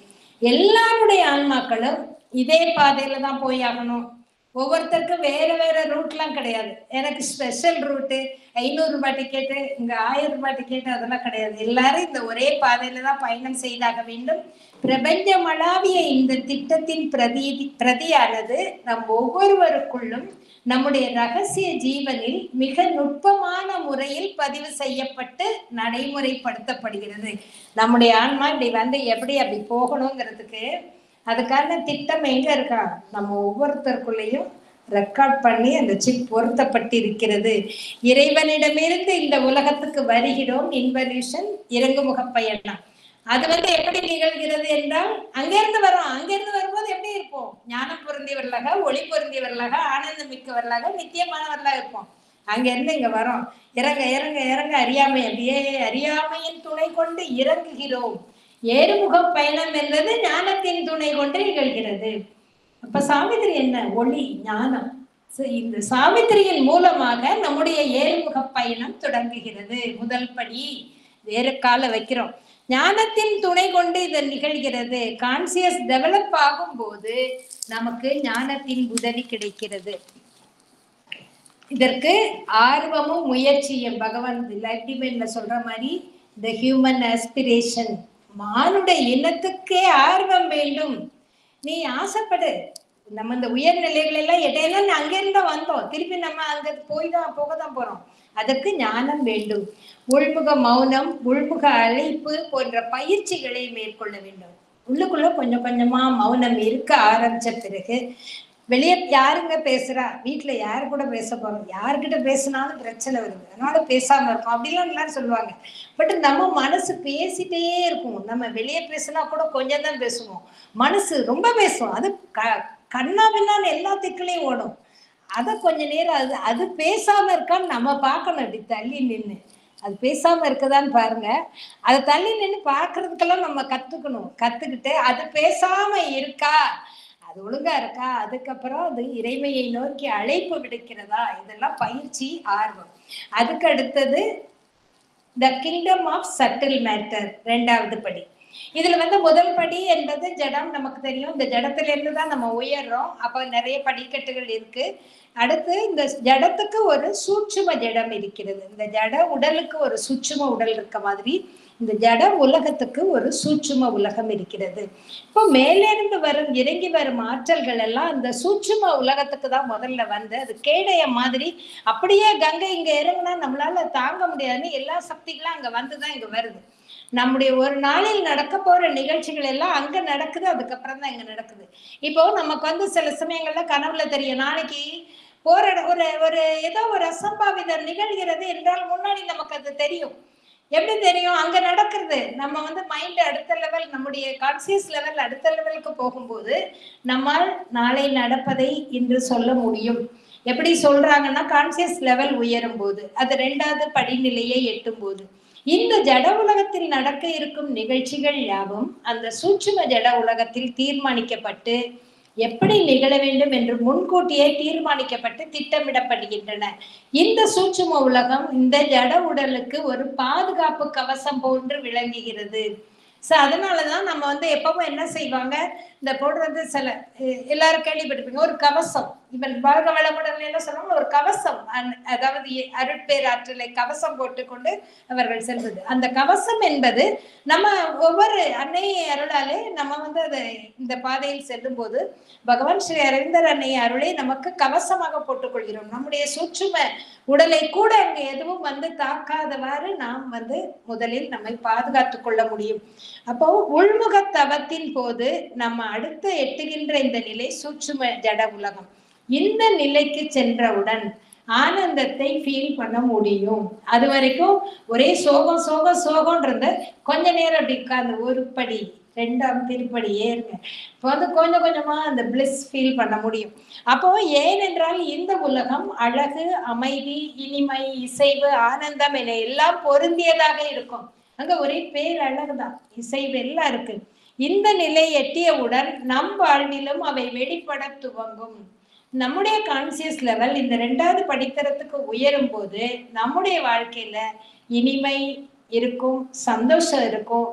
எல்லாருடைய ஆன்மாக்களும் இதே பாதையில தான் போய் ஆகணும். ஒவ்வொருத்தருக்கும் வேற வேற ரூட்லாம் கிடையாது. எனக்கு ஸ்பெஷல் ரூட்டு, 500 ரூபாய் டிக்கெட்டு, இங்க 1000 ரூபாய் டிக்கெட்டு, அதெல்லாம் கிடையாது. எல்லாரும் இந்த ஒரே பாதையில தான் பயணம் செய்தாக வேண்டும். பிரபஞ்சமளாவிய இந்த திட்டத்தின் பிரதியானது நம் ஒவ்வொருவருக்குள்ளும் நம்முடைய ரகசிய ஜீவனில் மிக நுட்பமான முறையில் பதிவு செய்யப்பட்டு நடைமுறைப்படுத்தப்படுகிறது. நம்முடைய ஆன்மா இப்படி எப்படி அப்படி போகணுங்கிறதுக்கு அதுக்கான திட்டம் எங்க இருக்கா? நம்ம ஒவ்வொருத்தருக்குள்ளேயும் ரெக்கார்ட் பண்ணி அந்த சிப் பொருத்தப்பட்டிருக்கிறது. இறைவனிடமிருந்து இந்த உலகத்துக்கு வருகிறோம். இன்வல்யூஷன், இறங்குமுக பயணம். அது எப்படி நிகழ்கிறது என்றால் அங்கிருந்து வரும். அங்கிருந்து வரும்போது எப்படி இருப்போம்? ஞானம் பொருந்தியவர்களாக, ஒளி பொருந்தியவர்களாக, ஆனந்தம் மிக்கவர்களாக, நித்தியமானவர்களாக இருப்போம். அங்கிருந்து இங்க வரோம். இறங்க இறங்க இறங்க அறியாமை, அப்படியே அறியாமையின் துணை கொண்டு இறங்குகிறோம். ஏறுமுக பயணம் என்பது ஞானத்தின் துணை கொண்டு நிகழ்கிறது. அப்ப சாவித்திரி என்ன? ஒளி, ஞானம். இந்த சாவித்திரியின் மூலமாக நம்முடைய ஏறுமுக பயணம் தொடங்குகிறது. முதல் படி வேறு கால வைக்கிறோம். ஞானத்தின் துணை கொண்டு இது நிகழ்கிறது. கான்சியஸ் டெவலப் ஆகும் போது நமக்கு ஞானத்தின் உதவி கிடைக்கிறது. இதற்கு ஆர்வமும் முயற்சியும் பகவான் லைஃப் டிவைன்ல சொல்ற மாதிரி த ஹியூமன் ஆஸ்பிரேஷன், மானுட இனத்துக்கே ஆர்வம் வேண்டும். நீ ஆசைப்படு. நம்ம இந்த உயர்நிலைகள் எல்லாம் இடையில அங்கிருந்தா வந்தோம், திருப்பி நம்ம அங்க போகதான் போறோம். அதற்கு ஞானம் வேண்டும். உள்முக மௌனம், உள்முக அழைப்பு போன்ற பயிற்சிகளை மேற்கொள்ள வேண்டும். உள்ளுக்குள்ள கொஞ்சம் கொஞ்சமா மௌனம் இருக்க ஆரம்பிச்ச பிறகு வெளியே யாருங்க பேசுறா, வீட்டுல யாரு கூட பேச போறோம், யாருக்கிட்ட பேசினாலும் பிரச்சனை வருது, அதனால பேசாம இருக்கும் அப்படிலாம் எல்லாரும் சொல்லுவாங்க. பட் நம்ம மனசு பேசிட்டே இருக்கும். நம்ம வெளியே பேசினா கூட கொஞ்சம் தான் பேசுவோம், மனசு ரொம்ப பேசும். அது கண்ணா பின்னான்னு எல்லா திக்குலையும் ஓடும். அதை கொஞ்ச நேரம் அது பேசாம இருக்கான்னு நம்ம பார்க்கணும். இப்படி தள்ளி நின்று அது பேசாம இருக்குதான்னு பாருங்க. அதை தள்ளி நின்று பார்க்கறதுக்கெல்லாம் நம்ம கத்துக்கிட்டு அது பேசாம இருக்கா, அது ஒழுங்கா இருக்கா, அதுக்கப்புறம் அது இறைமையை நோக்கி அழைப்பு விடுக்கிறதா, இதெல்லாம் பயிற்சி, ஆர்வம். அதுக்கு அடுத்தது the kingdom of subtle matter, 2வது படி. இதுல முதல் படி என்பது ஜடம், நமக்கு தெரியும். இந்த ஜடத்துல இருந்துதான் நம்ம உயர்றோம். அப்ப நிறைய படிக்கட்டுகள் இருக்கு. அடுத்து இந்த ஜடத்துக்கு ஒரு சூட்சும ஜடம் இருக்கிறது. இந்த ஜட உடலுக்கு ஒரு சூட்சும உடல் இருக்க மாதிரி இந்த ஜட உலகத்துக்கு ஒரு சூட்சும உலகம் இருக்கிறது. இப்போ மேலிருந்து இறங்கி வரும் ஆற்றல்கள் எல்லாம் இந்த சூட்சும உலகத்துக்கு தான் முதல்ல அது கேடைய மாதிரி அப்படியே கங்கை இங்க இறங்குனா நம்மளால தாங்க முடியாதுன்னு எல்லா சக்திகளும் அங்க வந்துதான் இங்க வருது. நம்முடைய ஒரு நாளில் நடக்க போற நிகழ்ச்சிகள் எல்லாம் அங்க நடக்குது, அதுக்கப்புறம் தான் இங்க நடக்குது. இப்போ நமக்கு சில சமயங்கள்ல கனவுல தெரியும், நாளைக்கு போற ஒரு ஏதோ ஒரு அசம்பாவிதம் நிகழ்கிறது என்றால் முன்னாடி நமக்கு அது தெரியும். எப்படி தெரியும்? அங்க நடக்கிறது. நம்ம மைண்ட் அடுத்த லெவல், நம்முடைய கான்சியஸ் லெவல் அடுத்த லெவலுக்கு போகும்போது நம்மால் நாளை நடப்பதை இன்று சொல்ல முடியும். எப்படி சொல்றாங்கன்னா, கான்சியஸ் லெவல் உயரும் போது, அது 2வது படிநிலையை எட்டும் போது, இந்த ஜட உலகத்தில் நடக்க இருக்கும் நிகழ்ச்சிகள் யாவும் அந்த சூட்சும ஜட உலகத்தில் தீர்மானிக்கப்பட்டு எப்படி நிகழ வேண்டும் என்று முன்கூட்டியே தீர்மானிக்கப்பட்டு திட்டமிடப்படுகின்றன. இந்த சூட்சும உலகம் இந்த ஜட உடலுக்கு ஒரு பாதுகாப்பு கவசம் போன்று விளங்குகிறது. சோ அதனாலதான் நம்ம எப்பவும் என்ன செய்வாங்க, இந்த போடுறது சில எல்லாரும் கேள்விப்பட்டிருப்பீங்க, ஒரு கவசம், இவன் வாழ்க வளமுடன் என்ன சொல்றாங்க, ஒரு கவசம், அதாவது அருட்பேராற்றலை கவசம் போட்டுக்கொண்டு அவர்கள் செல்வது. அந்த கவசம் என்பது நம்ம ஒவ்வொரு அன்னை அருளாலே நம்ம வந்து அதை இந்த பாதையில் செல்லும் போது பகவான் ஸ்ரீ அரவிந்தர் அன்னை அருளை நமக்கு கவசமாக போட்டுக்கொள்கிறோம். நம்முடைய சூட்சும உடலை கூட அங்க எதுவும் வந்து தாக்காதவாறு நாம் வந்து முதலில் நம்மை பாதுகாத்துக் கொள்ள முடியும். அப்போ உள்முக தவத்தின் போது நம்ம அடுத்து எட்டுகின்ற இந்த நிலை சூட்சும ஜட உலகம். இந்த நிலைக்கு சென்றவுடன் ஆனந்தத்தை ஃபீல் பண்ண முடியும். அது வரைக்கும் ஒரே சோகம் சோகம் சோகம்ன்றது கொஞ்ச நேரம் அப்படி உட்கார்ந்து ஒரு படி 2ஆம் திருப்படி ஏறுங்க. இப்போ வந்து கொஞ்சம் கொஞ்சமா அந்த பிளிஸ் ஃபீல் பண்ண முடியும். அப்போ ஏனென்றால் இந்த உலகம் அழகு, அமைதி, இனிமை, இசைவு, ஆனந்தம் என எல்லாம் பொருந்தியதாக இருக்கும். அங்க ஒரே பேரழகுதான், இசைவு எல்லாம் இருக்கு. இந்த நிலை எட்டியவுடன் நம் வாழ்விலும் அவை வெளிப்பட துவங்கும். நம்முடைய கான்சியஸ் லெவல் இந்த 2வது படித்தரத்துக்கு உயரும் போது நம்முடைய வாழ்க்கையில இனிமை இருக்கும், சந்தோஷம் இருக்கும்,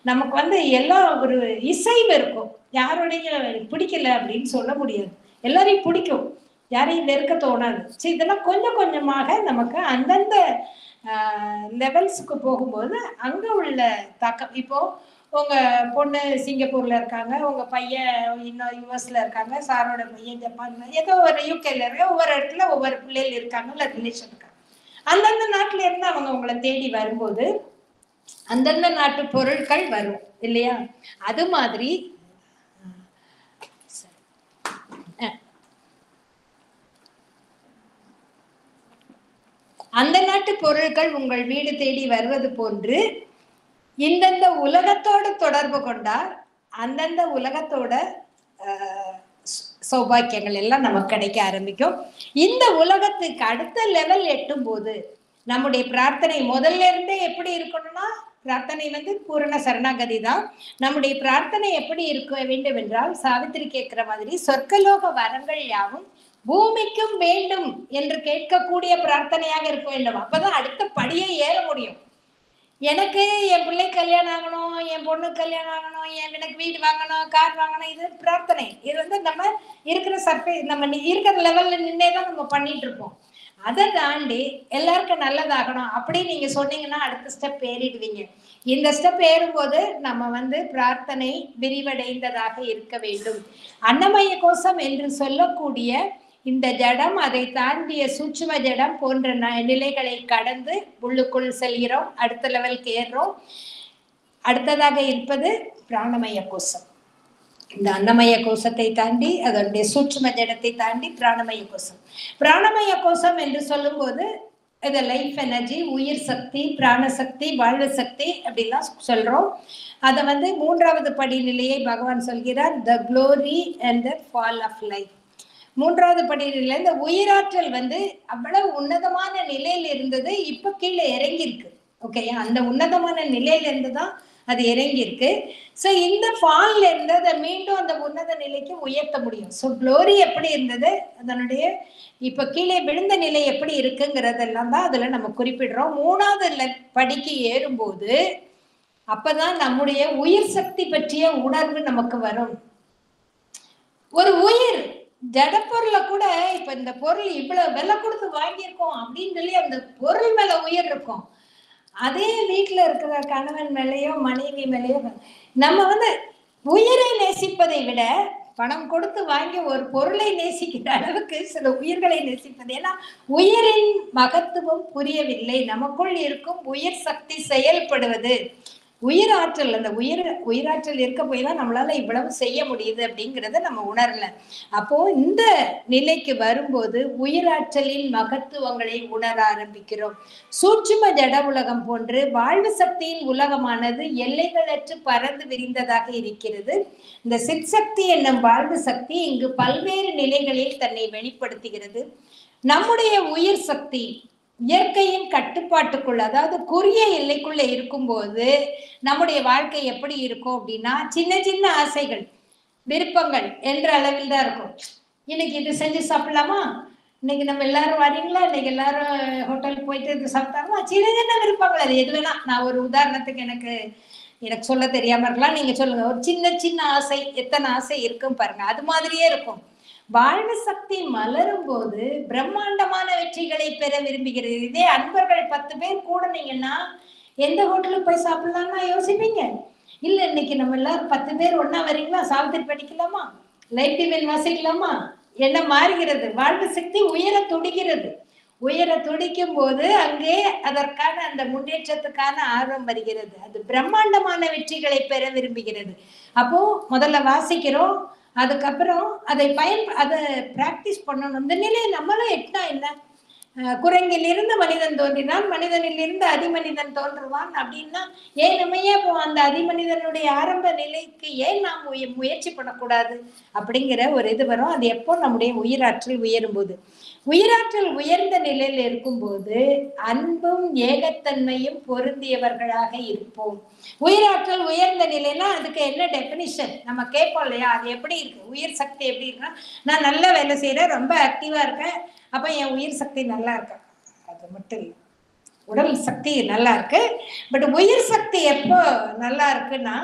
நமக்கு வந்து எல்லாம் ஒரு இசைவு இருக்கும். யாருடைய பிடிக்கல அப்படின்னு சொல்ல முடியாது, எல்லாரையும் பிடிக்கும், யாரையும் வெறுக்க தோணாது. சரி, இதெல்லாம் கொஞ்சம் கொஞ்சமாக நமக்கு அந்தந்த லெவல்ஸுக்கு போகும்போது அங்க உள்ள தாக்கம். இப்போ உங்க பொண்ணு சிங்கப்பூர்ல இருக்காங்க, உங்க பையன் இன்னும் யூஎஸ்ல இருக்காங்க, சாரோட பையன் ஜப்பான்ல, ஏதோ ஒரு யூகேல இருக்க, ஒவ்வொரு இடத்துல ஒவ்வொரு பிள்ளைகள் இருக்காங்க, இல்ல ரிலேஷன் இருக்காங்க. அந்தந்த நாட்டுல இருந்து அவங்க உங்களை தேடி வரும்போது அந்தந்த நாட்டு பொருட்கள் வரும் இல்லையா? அது மாதிரி அந்த நாட்டு பொருட்கள் உங்கள் வீடு தேடி வருவது போன்று இந்தந்த உலகத்தோடு தொடர்பு கொண்டால் அந்தந்த உலகத்தோட சௌபாக்கியங்கள் எல்லாம் நமக்கு கிடைக்க ஆரம்பிக்கும். இந்த உலகத்துக்கு அடுத்த லெவல் எட்டும் போது நம்முடைய பிரார்த்தனை முதல்ல இருந்தே எப்படி இருக்கணும்னா, பிரார்த்தனை வந்து பூரண சரணாகதி தான். நம்முடைய பிரார்த்தனை எப்படி இருக்க வேண்டும் என்றால், சாவித்திரி கேட்கிற மாதிரி சொர்க்கலோக வரங்கள் யாவும் பூமிக்கும் வேண்டும் என்று கேட்கக்கூடிய பிரார்த்தனையாக இருக்க வேண்டும். அப்பதான் அடுத்த படியை ஏற முடியும். எனக்கு என் பிள்ளை கல்யாணம் ஆகணும், என் பொண்ணு கல்யாணம் ஆகணும், எனக்கு வீடு வாங்கணும், கார் வாங்கணும், இது பிரார்த்தனை. இது வந்து நம்ம இருக்கிற நம்ம இருக்கிற லெவல்ல நின்னேதான் நம்ம பண்ணிட்டு இருப்போம். அதை தாண்டி எல்லாருக்கும் நல்லதாகணும் அப்படி நீங்க சொன்னீங்கன்னா அடுத்த ஸ்டெப் ஏறிடுவீங்க. இந்த ஸ்டெப் ஏறும்போது நம்ம வந்து பிரார்த்தனை விரிவடைந்ததாக இருக்க வேண்டும். அன்னமய கோஷம் என்று சொல்லக்கூடிய இந்த ஜடம், அதை தாண்டிய சூட்சும ஜடம் போன்ற நிலைகளை கடந்து உள்ளுக்குள் செல்கிறோம், அடுத்த லெவலுக்கு ஏறுறோம். அடுத்ததாக இருப்பது பிராணமய கோஷம். இந்த அன்னமய கோஷத்தை தாண்டி அதனுடைய சூட்சும ஜடத்தை தாண்டி பிராணமய கோஷம். பிராணமய கோஷம் என்று சொல்லும் போது இது லைஃப் எனர்ஜி, உயிர் சக்தி, பிராணசக்தி, வாழ்வு சக்தி அப்படிலாம் சொல்றோம். அதை வந்து 3வது படிநிலையை பகவான் சொல்கிறார், the glory and the fall of life. 3வது படிநிலை இந்த உயிராற்றல் வந்து அவ்வளவு உன்னதமான நிலையில இருந்தது, இப்ப கீழே இறங்கி இருக்கு. ஓகேயா? அந்த உன்னதமான நிலையில இருந்துதான் அது இறங்கி இருக்கு. சோ இந்த ஃபால்ல இருந்து அதை மீண்டும் அந்த உன்னத நிலைக்கு உயர்த்த முடியும். சோ க்ளோரி எப்படி இருந்தது, அதனுடைய இப்ப கீழே விழுந்த நிலை எப்படி இருக்குங்கிறதெல்லாம் தான் அதுல நம்ம குறிப்பிடுறோம். 3வது படிக்கு ஏறும்போது அப்பதான் நம்முடைய உயிர் சக்தி பற்றிய உணர்வு நமக்கு வரும். ஒரு உயிர் ஜடப்பொருளை கூட இப்ப இந்த பொருள் இவ்வளவு விலை கொடுத்து வாங்கியிருக்கோம் அப்படின்னு சொல்லி அந்த பொருள் மேல உயிர் இருக்கும். அதே வீட்டுல இருக்கிற கணவன் மேலேயோ மனைவி மேலேயோ நம்ம வந்து உயிரை நேசிப்பதை விட பணம் கொடுத்து வாங்கி ஒரு பொருளை நேசிக்கிற அளவுக்கு சில உயிர்களை நேசிப்பது. ஏன்னா உயிரின் மகத்துவம் புரியவில்லை. நமக்குள் இருக்கும் உயிர் சக்தி செயல்படுவது, உயிராற்றல், அந்த உயிராற்றல் இருக்க போய் தான் நம்மளால இவ்வளவு செய்ய முடியுது அப்படிங்கிறத நம்ம உணரல. அப்போ இந்த நிலைக்கு வரும்போது உயிராற்றலின் மகத்துவங்களை உணர ஆரம்பிக்கிறோம். சூட்சும ஜட உலகம் போன்று வாழ்வு சக்தியின் உலகமானது எல்லைகளற்று பறந்து விரிந்ததாக இருக்கிறது. இந்த சிற்சக்தி என்னும் வாழ்வு சக்தி இங்கு பல்வேறு நிலைகளில் தன்னை வெளிப்படுத்துகிறது. நம்முடைய உயிர் சக்தி இயற்கையின் கட்டுப்பாட்டுக்குள்ள, அதாவது குறிய எல்லைக்குள்ள இருக்கும்போது நம்முடைய வாழ்க்கை எப்படி இருக்கும் அப்படின்னா, சின்ன சின்ன ஆசைகள், விருப்பங்கள் என்ற அளவில் தான் இருக்கும். இன்னைக்கு இது செஞ்சு சாப்பிடலாமா, இன்னைக்கு நம்ம எல்லாரும் வரீங்களா, இன்னைக்கு எல்லாரும் ஹோட்டலுக்கு போயிட்டு இது சாப்பிட்டாங்களா, சின்ன சின்ன விருப்பங்கள். அது எது வேணா, நான் ஒரு உதாரணத்துக்கு எனக்கு சொல்ல தெரியாம இருக்கலாம், நீங்க சொல்லுங்க. ஒரு சின்ன சின்ன ஆசை, எத்தனை ஆசை இருக்கும் பாருங்க. அது மாதிரியே இருக்கும். வாழ்வு சக்தி மலரும் போது பிரம்மாண்டமான வெற்றிகளை பெற விரும்புகிறது. இதே அன்பர்கள் 10 பேர் கூடனீங்கன்னா எந்த ஹோட்டலுக்கு போய் சாப்பிடலாம்னா யோசிப்பீங்க. இல்ல இன்னைக்கு நம்ம எல்லாரும் 10 பேர் ஒன்னா வரீங்களா, சாவித்திரி படிக்கலாமா, லைட் டிவைன் வாசிக்கலாமா, என்ன மாறுகிறது. வாழ்வு சக்தி உயர துடிக்கிறது. உயர துடிக்கும் போது அங்கே அதற்கான அந்த முன்னேற்றத்துக்கான ஆர்வம் வருகிறது. அது பிரம்மாண்டமான வெற்றிகளை பெற விரும்புகிறது. அப்போ முதல்ல வாசிக்கிறோம், அதுக்கப்புறம் அதை பிராக்டிஸ் பண்ணணும். இந்த நிலையை நம்மளும் எட்டா என்ன, குரங்கில் இருந்து மனிதன் தோன்றினான், மனிதனில் இருந்து அதிமனிதன் தோன்றுவான் அப்படின்னா ஏன் நம்ம ஏன் அந்த அதிமனிதனுடைய ஆரம்ப நிலைக்கு ஏன் நாம் முயற்சி பண்ணக்கூடாது அப்படிங்கிற ஒரு இது வரும். அது எப்போ நம்முடைய உயிராற்றல் உயரும் போது. உயிராற்றல் உயர்ந்த நிலையில் இருக்கும்போது அன்பும் ஏகத்தன்மையும் பொருந்தியவர்களாக இருப்போம். உயிராற்றல் உயர்ந்த நிலைன்னா அதுக்கு என்ன டெபினிஷன் நம்ம கேட்போம் இல்லையா, அது எப்படி இருக்கு, உயிர் சக்தி எப்படி இருக்குன்னா, நான் நல்ல வேலை செய்யறேன், ரொம்ப ஆக்டிவா இருக்கேன், அப்ப என் உயிர் சக்தி நல்லா இருக்கு. அது மட்டும் இல்லை, உடல் சக்தி நல்லா இருக்கு. பட் உயிர் சக்தி எப்போ நல்லா இருக்குன்னா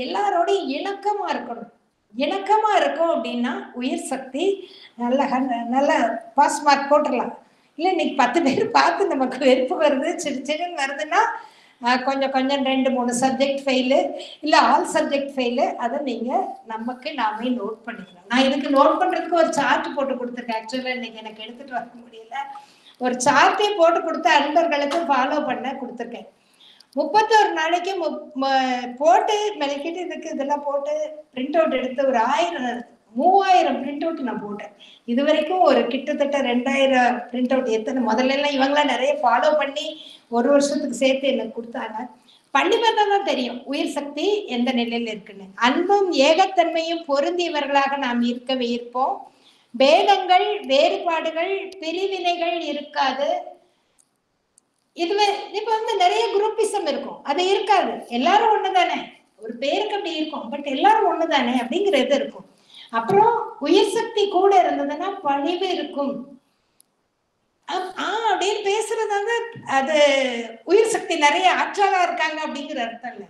எல்லாரோடையும் இணக்கமா இருக்கணும். இணக்கமா இருக்கும் அப்படின்னா உயிர் சக்தி நல்ல பாஸ் மார்க் போட்டுடலாம். இல்லை இன்னைக்கு 10 பேர் பார்த்து நமக்கு வெறுப்பு வருது, சிடுன்னு வருதுன்னா கொஞ்சம் 2-3 சப்ஜெக்ட் ஃபெயிலு, இல்லை ஆல் சப்ஜெக்ட் ஃபெயிலு, அதை நீங்கள் நமக்கு நாமே நோட் பண்ணிக்கலாம். நான் இதுக்கு நோட் பண்ணுறதுக்கு ஒரு சார்ட் போட்டு கொடுத்துருக்கேன். ஆக்சுவலாக இன்னைக்கு எனக்கு எடுத்துகிட்டு வர முடியல, ஒரு சார்ட்டே போட்டு கொடுத்து அன்பர்களுக்கு ஃபாலோ பண்ண கொடுத்துருக்கேன். 31 நாளைக்கு போட்டு மெனக்கிட்டு இதுக்கு இதெல்லாம் போட்டு பிரிண்ட் அவுட் எடுத்து ஒரு 3000 பிரிண்ட் அவுட் நான் போட்டேன். இது வரைக்கும் ஒரு கிட்டத்தட்ட 2000 பிரிண்ட் அவுட். எத்தனை முதல்ல எல்லாம் இவங்களாம் நிறைய ஃபாலோ பண்ணி ஒரு வருஷத்துக்கு சேர்த்து எனக்கு கொடுத்தாங்க. பண்ணி பார்த்தா தான் தெரியும் உயிர் சக்தி எந்த நிலையில இருக்குன்னு. அன்பும் ஏகத்தன்மையும் பொருந்தியவர்களாக நாம் இருப்போம். பேதங்கள், வேறுபாடுகள், பிரிவினைகள் இருக்காது. இப்ப நிறைய குரூப்பிசம் இருக்கும், அது இருக்காது. எல்லாரும் ஒண்ணுதானே, ஒரு பேருக்கு அப்படி இருக்கும், பட் எல்லாரும் ஒண்ணுதானே அப்படிங்கிறது இருக்கும். அப்புறம் உயிர் சக்தி கூட இருந்ததுன்னா பணிவு இருக்கும். அப்படின்னு பேசுறதாங்க அது உயிர் சக்தி நிறைய ஆற்றலா இருக்காங்க அப்படிங்கிற அர்த்தம் இல்ல.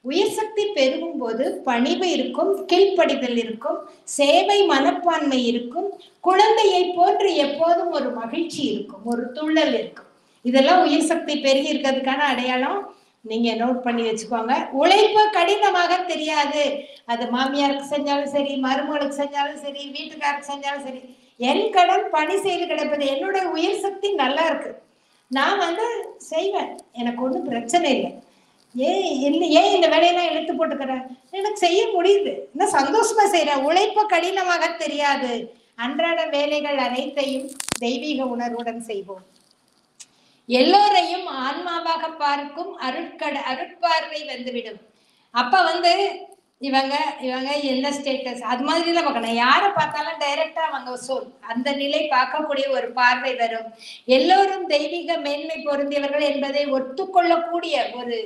உயிர் சக்தி பெருகும் போது பணிவு இருக்கும், கீழ்ப்படிதல் இருக்கும், சேவை மனப்பான்மை இருக்கும், குழந்தையை போன்று எப்போதும் ஒரு மகிழ்ச்சி இருக்கும், ஒரு துள்ளல் இருக்கும். இதெல்லாம் உயிர் சக்தி பெருகி இருக்கிறதுக்கான அடையாளம். நீங்க நோட் பண்ணி வச்சுக்கோங்க. உழைப்பு கடினமாக தெரியாது. அது மாமியாருக்கு செஞ்சாலும் சரி, மருமகளுக்கு செஞ்சாலும் சரி, வீட்டுக்காருக்கு செஞ்சாலும் சரி, என் கடன் பணி செய்து கிடப்பது. என்னோட உயிர் சக்தி நல்லா இருக்கு, நான் செய்வேன், எனக்கு ஒன்றும் பிரச்சனை இல்லை. ஏன் இந்த வேலையெல்லாம் இழுத்து போட்டுக்கிறேன், எனக்கு செய்ய முடியுது, இன்னும் சந்தோஷமா செய்யறேன். உழைப்பு கடினமாக தெரியாது. அன்றாட வேலைகள் அனைத்தையும் தெய்வீக உணர்வுடன் செய்வோம். எல்லோரையும் ஆன்மாவாக பார்க்கும் அருட்பார்வை வந்துவிடும். அப்ப இவங்க என்ன ஸ்டேட்டஸ் அது மாதிரி எல்லாம் பார்க்கணும். யாரை பார்த்தாலும் டைரக்டா அவங்க சொல் அந்த நிலை பார்க்கக்கூடிய ஒரு பார்வை வரும். எல்லோரும் தெய்வீக மேன்மை பொருந்தியவர்கள் என்பதை ஒத்துக்கொள்ளக்கூடிய ஒரு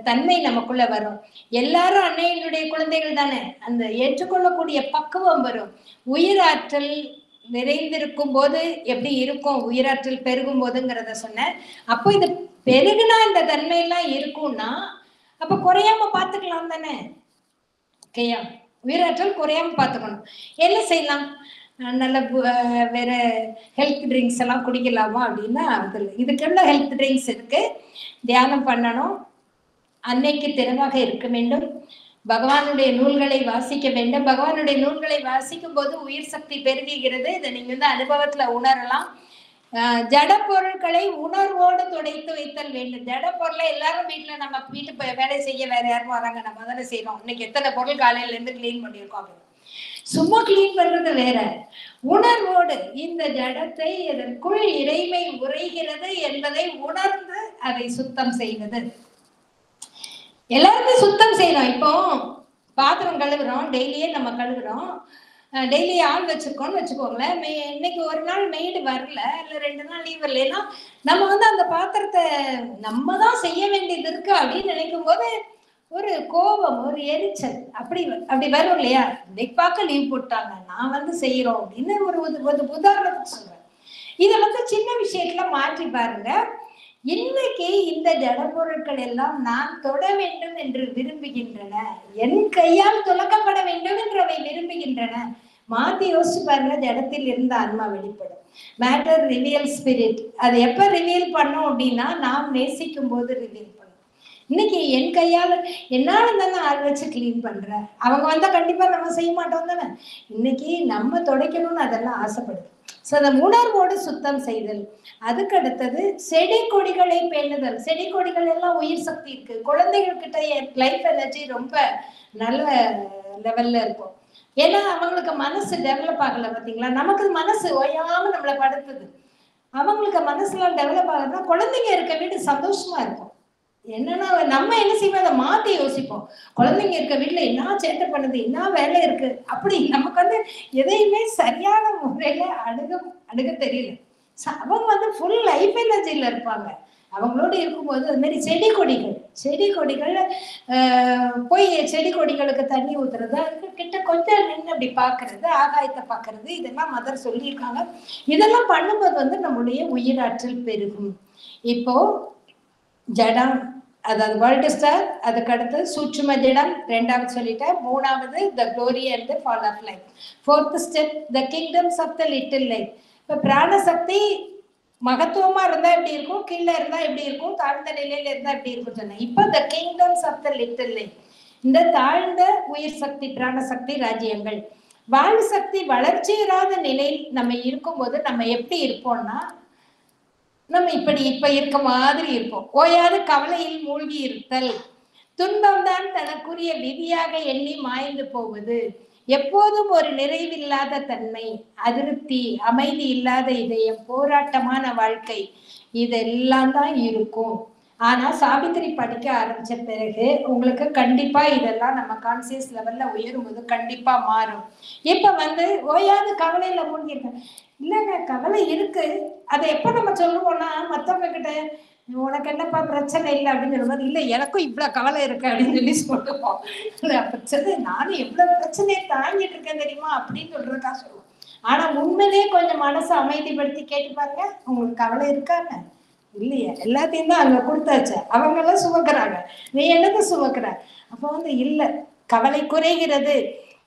தன்மை நமக்குள்ள வரும். எல்லாரும் அன்னையினுடைய குழந்தைகள் தானே, அந்த ஏற்றுக்கொள்ளக்கூடிய பக்குவம் வரும். உயிராற்றல் நிறைந்திருக்கும் போது எப்படி இருக்கும், உயிராற்றல் பெருகும் போதுங்கிறத சொன்னேன். அப்போ இது பெருகுனா இந்த தன்மையெல்லாம் இருக்கும்னா அப்ப குறையாம பாத்துக்கலாம் தானே. ஓகேயா, உயிராற்றல் குறையாம பாத்துக்கணும். என்ன செய்யலாம், நல்ல வேற ஹெல்த் ட்ரிங்க்ஸ் எல்லாம் குடிக்கலாமா அப்படின்னா இதுக்கெல்லாம் ஹெல்த் ட்ரிங்க்ஸ் இருக்கு. தியானம் பண்ணணும், அன்னைக்கு திறமாக இருக்க வேண்டும், பகவானுடைய நூல்களை வாசிக்க வேண்டும். பகவானுடைய நூல்களை வாசிக்கும் போது உயிர் சக்தி பெருகுகிறது. இதை நீங்க அனுபவத்துல உணரலாம். ஜட பொருட்களை உணர்வோடு துடைத்து வைத்தல் வேண்டும். ஜட பொருளை எல்லாரும் வீட்டுல நம்ம வீட்டு வேலை செய்ய வேற யாரும் வராங்க, நம்ம தானே செய்யறோம். இன்னைக்கு எத்தனை பொருள் காலையில இருந்து கிளீன் பண்ணியிருக்கோம் அப்படின்னு. சும்மா கிளீன் பண்றது வேற, உணர்வோடு இந்த ஜடத்தை இதற்குள் இறைமை உரைகிறது என்பதை உணர்ந்து அதை சுத்தம் செய்வது. எல்லாருமே சுத்தம் செய்யணும். இப்போ பாத்திரம் கழுவுறோம், டெய்லியே நம்ம கழுவுறோம், டெய்லி ஆள் வச்சிருக்கோம்னு வச்சுக்கோங்களேன். இன்னைக்கு ஒரு நாள் மெய்டு வரல, இல்லை 2 நாள் லீவ் இல்லைன்னா நம்ம அந்த பாத்திரத்தை நம்ம தான் செய்ய வேண்டியது இருக்கு அப்படின்னு நினைக்கும் போது ஒரு கோபம், ஒரு எரிச்சல் அப்படி வரும் இல்லையா. இன்னைக்கு பார்க்க லீவ் போட்டாங்க, நான் செய்யறோம் அப்படின்னு ஒரு உதாரணத்துக்கு சொல்றேன். இதை சின்ன விஷயத்துல மாற்றி பாருங்க. இன்னைக்கு இந்த ஜட பொருட்கள் எல்லாம் நான் தொட வேண்டும் என்று விரும்புகின்றன, என் கையால் துலக்கப்பட வேண்டும் என்று அவை விரும்புகின்றன. மாத்தி யோசிச்சு பாருங்க, ஜடத்தில் இருந்த ஆன்மா வெளிப்படும். Matter reveal spirit. அது எப்ப ரிவியல் பண்ணும் அப்படின்னா, நாம் நேசிக்கும் போது ரிவியல் பண்ணும். இன்னைக்கு என் கையால என்னால தானே ஆள் வச்சு கிளீன் பண்றேன், அவங்க வந்தா கண்டிப்பா நம்ம செய்ய மாட்டோம் தானே. இன்னைக்கு நம்ம துடைக்கணும்னு அதெல்லாம் ஆசைப்படுது. ஸோ அந்த உணர்வோடு சுத்தம் செய்தல். அதுக்கு அடுத்தது செடி கொடிகளை பேணுதல். செடி கொடிகள் எல்லாம் உயிர் சக்தி இருக்கு. குழந்தைகள் கிட்ட லைஃப் எனர்ஜி ரொம்ப நல்ல லெவல்ல இருக்கும். ஏன்னா அவங்களுக்கு மனசு டெவலப் ஆகல பாத்தீங்களா. நமக்கு மனசு ஓயாம நம்மளை படுத்துது. அவங்களுக்கு மனசுலாம் டெவலப் ஆகுதுன்னா குழந்தைங்க இருக்க வீடு சந்தோஷமா இருக்கும். என்னன்னா நம்ம என்ன செய்வோம், அதை மாத்தி யோசிப்போம். குழந்தைங்க இருக்க வீட்டுல என்ன சேட்டை பண்ணுது, என்ன வேலை இருக்கு, அப்படி நமக்கு வந்து எதையுமே சரியான முறையில அணுக தெரியல. அவங்க ஃபுல் லைஃப் எனர்ஜில இருப்பாங்க. அவங்களோட இருக்கும்போது அது மாதிரி செடி கொடிகள் போய் செடி கொடிகளுக்கு தண்ணி ஊத்துறது, அதுக்கு கிட்ட கொஞ்சம் நின்று அப்படி பாக்குறது, ஆகாயத்தை பாக்குறது, இதெல்லாம் மதர் சொல்லியிருக்காங்க. இதெல்லாம் பண்ணும்போது நம்முடைய உயிராற்றல் பெருகும். இப்போ ஜடம், அதாவது வேர்ல்டு ஸ்டார், அதுக்கு அடுத்து சூட்சும ஜடம், ரெண்டாவது சொல்லிட்டேன். மூணாவது the glory and the fall of life. Fourth step the kingdoms of the little life. இப்போ பிராணசக்தி மகத்துவமா இருந்தா எப்படி இருக்கும், கீழே இருந்தா எப்படி இருக்கும், தாழ்ந்த நிலையில இருந்தா எப்படி இருக்கும் சொன்னேன். இப்போ the kingdoms of the little life, இந்த தாழ்ந்த உயிர் சக்தி பிராணசக்தி ராஜ்யங்கள். வாழ் சக்தி வளர்ச்சியிராத நிலையில் நம்ம இருக்கும்போது நம்ம எப்படி இருப்போம்னா, நம்ம இப்ப இருக்க மாதிரி இருப்போம். ஓயாது கவலையில் மூழ்கி இருத்தல். துன்பம்தான் தனக்குரிய விதியாக எண்ணி மாய்ந்து போவது. எப்போதும் ஒரு நிறைவில்லாத தன்மை, அதிருப்தி, அமைதி இல்லாத இதயம், போராட்டமான வாழ்க்கை, இதெல்லாம் தான் இருக்கும். ஆனா சாவித்திரி படிக்க ஆரம்பிச்ச பிறகு உங்களுக்கு கண்டிப்பா இதெல்லாம் நம்ம கான்சியஸ் லெவல்ல உயரும் போது கண்டிப்பா மாறும். இப்ப ஓயாது கவலையில மூழ்கி இருக்க இல்லைங்க, கவலை இருக்கு. அதை எப்ப நம்ம சொல்லுவோம்னா, மத்தவங்க கிட்ட உனக்கு என்னப்பா பிரச்சனை இல்லை அப்படின்னு சொல்லும்போது, இல்லை எனக்கும் இவ்வளவு கவலை இருக்கு அப்படின்னு சொல்லி சொல்லுவோம். பிரச்சனை நானும் எவ்வளவு பிரச்சனையை தாங்கிட்டு இருக்கேன் தெரியுமா அப்படின்னு சொல்றதுக்கா சொல்லுவோம். ஆனா உண்மையிலேயே கொஞ்சம் மனசை அமைதிப்படுத்தி கேட்டு பாருங்க, உங்களுக்கு கவலை இருக்காங்க இல்லையா, எல்லாத்தையும் தான் அங்க கொடுத்தாச்சு, அவங்க எல்லாம் சுமக்கிறாங்க, நீ என்னத்தை சுமக்கிற. அப்ப இல்ல, கவலை குறைகிறது.